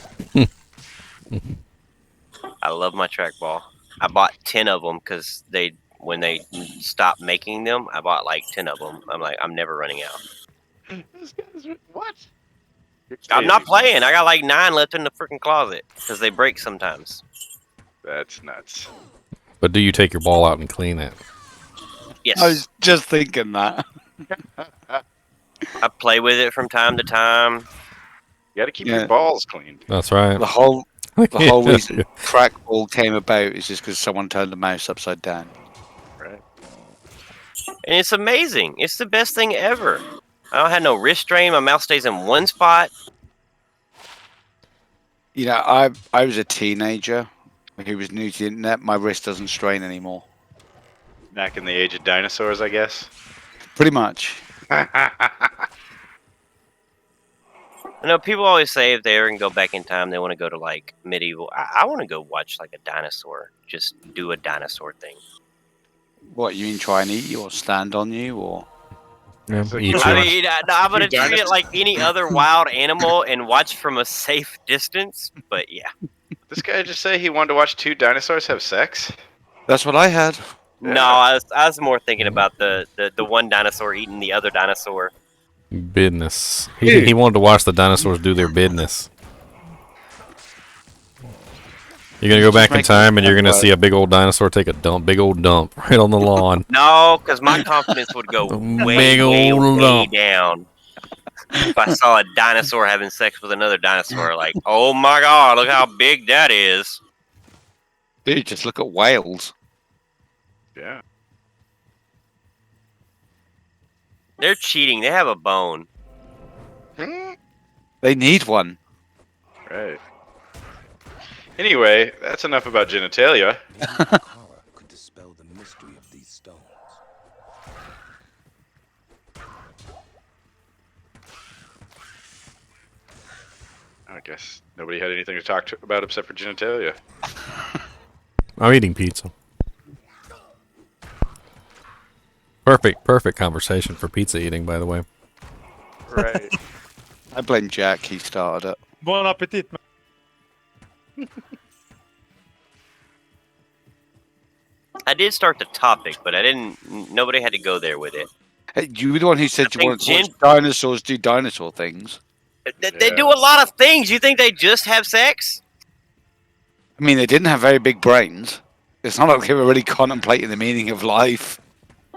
I love my trackball. I bought 10 of them because when they stopped making them, I bought like 10 of them. I'm like, I'm never running out. What? I'm not playing. I got like 9 left in the freaking closet because they break sometimes. That's nuts. But do you take your ball out and clean it? Yes. I was just thinking that. I play with it from time to time. You gotta keep your balls clean. That's right. The whole reason Crackball came about is just because someone turned the mouse upside down. Right. And it's amazing. It's the best thing ever. I don't have no wrist strain. My mouse stays in one spot. You know, I was a teenager who was new to the internet. My wrist doesn't strain anymore. Back in the age of dinosaurs, I guess. Pretty much. I know people always say if they ever can go back in time, they want to go to like medieval. I want to go watch like a dinosaur, just do a dinosaur thing. What, you mean try and eat you or stand on you or? Yeah, I mean, I'm gonna treat it like any other wild animal and watch from a safe distance. But yeah, This guy just say he wanted to watch 2 dinosaurs have sex? That's what I had. no, I was more thinking about the one dinosaur eating the other dinosaur. Business. He wanted to watch the dinosaurs do their business. You're gonna go back in time and you're gonna see a big old dinosaur take a big old dump right on the lawn. No, because my confidence would go way down if I saw a dinosaur having sex with another dinosaur. Like, oh my god, look how big that is. Dude, just look at whales. Yeah. They're cheating. They have a bone. They need one. Right. Anyway, that's enough about genitalia. Could dispel the mystery of these stones. I guess nobody had anything to talk about except for genitalia. I'm eating pizza. Perfect conversation for pizza eating, by the way. Right. I blame Jack. He started it. Bon appetit, man. I did start the topic, but I didn't. Nobody had to go there with it. Hey, you were the one who said I you think wanted to watch dinosaurs do dinosaur things. They do a lot of things. You think they just have sex? I mean, they didn't have very big brains. It's not like they were really contemplating the meaning of life.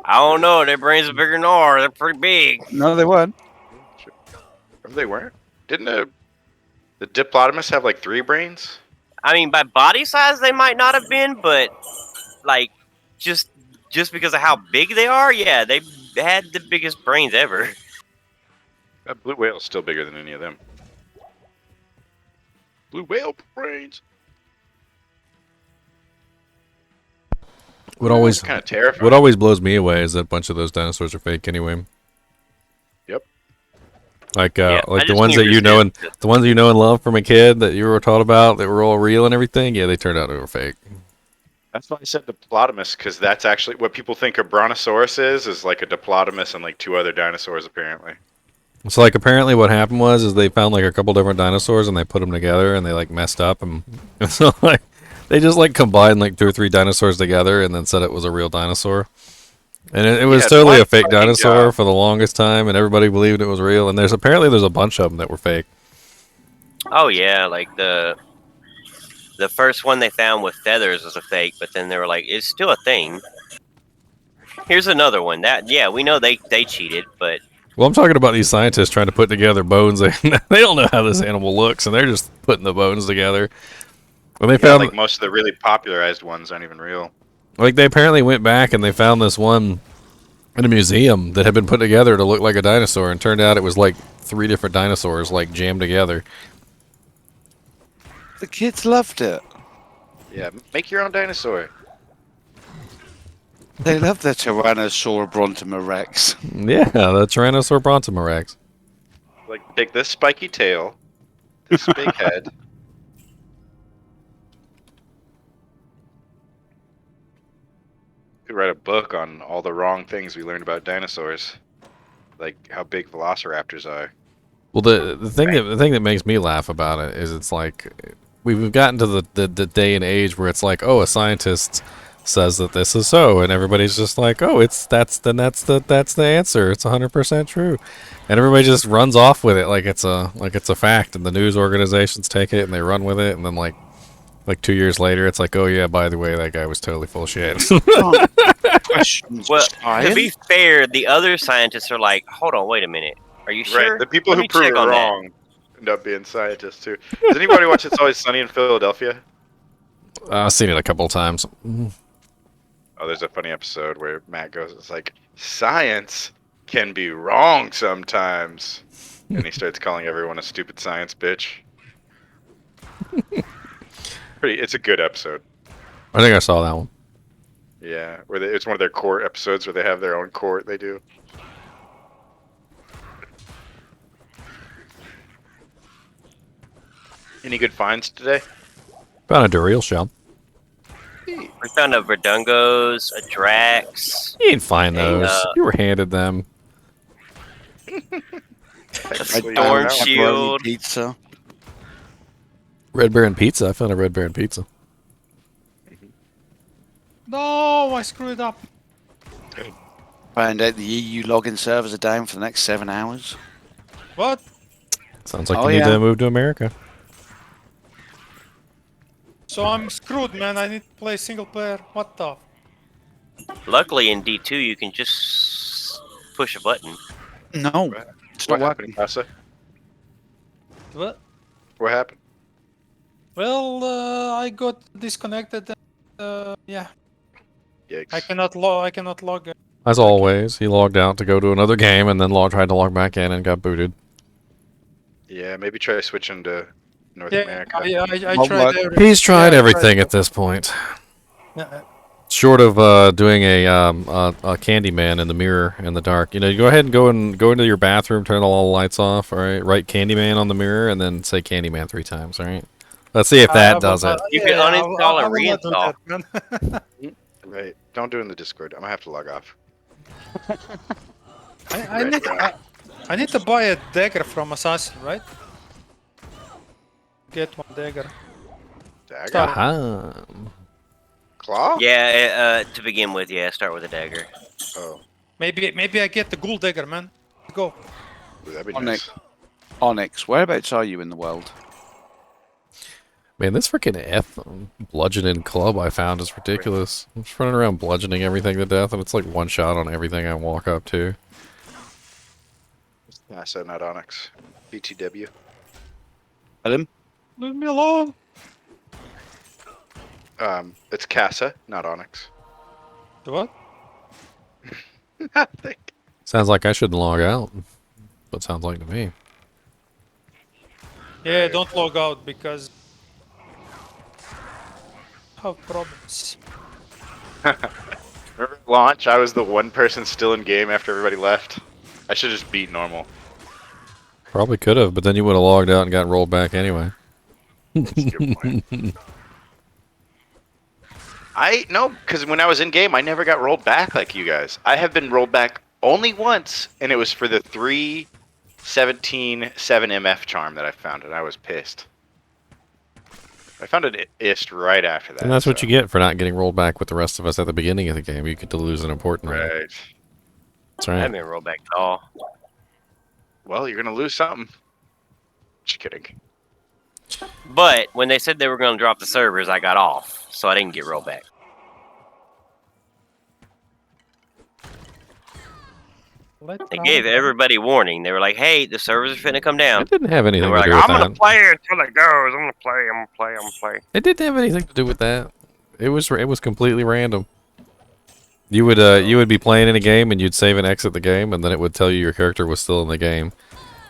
I don't know. Their brains are bigger than ours. They're pretty big. No, they weren't. Or they weren't. Didn't the Diplodomus have like 3 brains? I mean, by body size, they might not have been, but like just because of how big they are, yeah, they had the biggest brains ever. That blue whale's still bigger than any of them. Blue whale brains. What always kind of terrifying. What always blows me away is that a bunch of those dinosaurs are fake anyway. Yep. Like I the just ones need that you know and resistance. the ones you know and love from a kid that you were taught about that were all real and everything. Yeah, they turned out they were fake. That's why I said Diplodomus, because that's actually what people think a Brontosaurus is like a Diplodomus and like 2 other dinosaurs apparently. So like apparently what happened was they found like a couple different dinosaurs and they put them together and they like messed up and so like they just like combined like 2 or 3 dinosaurs together and then said it was a real dinosaur. And it was totally a fake dinosaur for the longest time and everybody believed it was real and there's a bunch of them that were fake. Oh yeah, like the first one they found with feathers was a fake, but then they were like, it's still a thing. Here's another one. We know they cheated, but Well, I'm talking about these scientists trying to put together bones. They don't know how this animal looks, and they're just putting the bones together. When they found, like most of the really popularized ones aren't even real. like they apparently went back and they found this one in a museum that had been put together to look like a dinosaur, and turned out it was like 3 different dinosaurs like jammed together. The kids loved it. Yeah, make your own dinosaur. They love the Tyrannosaur Brontomer Rex. Yeah, the Tyrannosaur Brontomorex. Like take this spiky tail, this big head. Could write a book on all the wrong things we learned about dinosaurs, like how big velociraptors are. Well, the thing that makes me laugh about it is it's like we've gotten to the day and age where it's like, oh, a scientist says that this is so, and everybody's just like, oh, that's the answer. It's 100% true, and everybody just runs off with it like it's a fact, and the news organizations take it and they run with it, and then like 2 years later, it's like, oh yeah, by the way, that guy was totally full of shit. well, to be fair, the other scientists are like, hold on, wait a minute, are you sure? Right, the people Let who me prove check it on that. wrong end up being scientists too. Does anybody watch It's Always Sunny in Philadelphia? I've seen it a couple of times. Oh, there's a funny episode where Matt goes, it's like, science can be wrong sometimes. And he starts calling everyone a stupid science bitch. It's a good episode. I think I saw that one. Yeah, where it's one of their court episodes where they have their own court they do. Any good finds today? Found a Duriel shell. We found a Verdungos, a Drax. You didn't find those. You were handed them. A Storm Shield. Pizza. Red Baron Pizza. I found a Red Baron Pizza. No, I screwed up. Find out the EU login servers are down for the next 7 hours. What? Sounds like you need to move to America. So I'm screwed, man. I need to play single player. What the? Luckily in D2 you can just push a button. No, it's not working. Casa? What? What happened? Well, I got disconnected. And, yeah. Yikes. I cannot log. As always, he logged out to go to another game and then tried to log back in and got booted. Yeah, maybe try switching to North Yeah, America. I tried everything. He's tried everything at this point. Yeah. Short of doing a Candyman in the mirror in the dark. You know, you go ahead and go into your bathroom, turn all the lights off, all right? Write Candyman on the mirror and then say Candyman 3 times, all right? Let's see if that does it. You can uninstall and reinstall. Right. Don't do it in the Discord. I'm gonna have to log off. I need to buy a dagger from Assassin, right? Get one dagger. Dagger? Start. Aha. Claw? Yeah, to begin with, yeah, start with a dagger. Oh, Maybe I get the ghoul dagger, man. Let's go. ooh, that'd be Onyx. nice. Onyx, whereabouts are you in the world? Man, this freaking bludgeoning club I found is ridiculous. I'm just running around bludgeoning everything to death, and it's like one shot on everything I walk up to. I said not Onyx. BTW. Adam? Leave me alone. It's Casa, not Onyx. What? Nothing. Sounds like I shouldn't log out. But sounds like to me. Yeah, don't log out because have problems. Remember at launch, I was the one person still in game after everybody left. I should just beat normal. Probably could have, but then you would have logged out and got rolled back anyway. That's a good point. No, because when I was in game, I never got rolled back like you guys. I have been rolled back only once, and it was for the 3-17 7MF charm that I found, and I was pissed. I found it ist right after that. And that's what you get for not getting rolled back with the rest of us at the beginning of the game. You get to lose an important round. Right. That's I right. haven't been rolled back at all. Well, you're gonna lose something. Just kidding. But when they said they were going to drop the servers, I got off, so I didn't get rolled back. They gave everybody warning. They were like, "Hey, the servers are finna come down." It didn't have anything And to we're do like, with "I'm that. gonna play until it goes. I'm gonna play. I'm gonna play. I'm gonna play." It didn't have anything to do with that. It was completely random. You would be playing in a game and you'd save and exit the game, and then it would tell you your character was still in the game,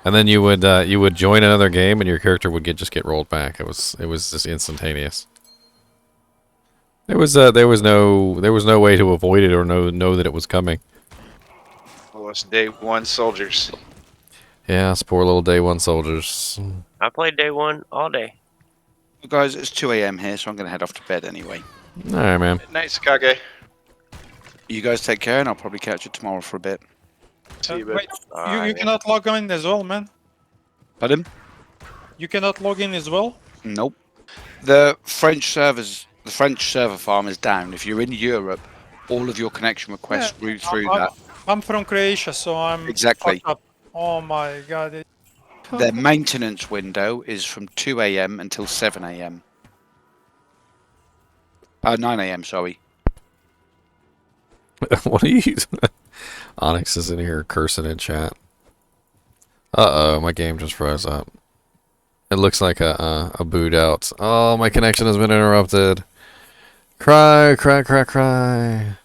and then you would join another game and your character would just get rolled back. It was just instantaneous. There was no way to avoid it or know that it was coming. Well, it's day one soldiers. Yeah, it's poor little day one soldiers. I played day one all day. Well, guys, it's 2 a.m. here, so I'm going to head off to bed anyway. All right, man. Nice, Kage. You guys take care, and I'll probably catch you tomorrow for a bit. See you, bud. Wait, you cannot log in as well, man. Pardon? You cannot log in as well. Nope. The French server farm is down. If you're in Europe, all of your connection requests route through that. I'm from Croatia, so I'm Exactly. fucked up. Oh my god. Their maintenance window is from 2 a.m. until 7 a.m. 9 a.m. Sorry. What are you? Onyx is in here cursing in chat. Uh-oh, my game just froze up. It looks like a boot out. Oh, my connection has been interrupted. Cry, cry, cry, cry.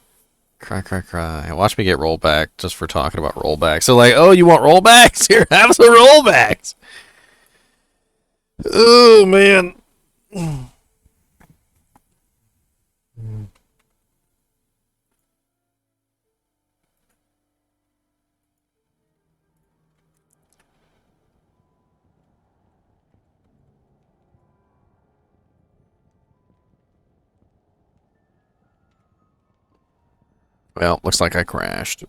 Cry, cry, cry. Watch me get rolled back just for talking about rollbacks. So like, oh, you want rollbacks? Here, have some rollbacks. Oh, man. Well, looks like I crashed.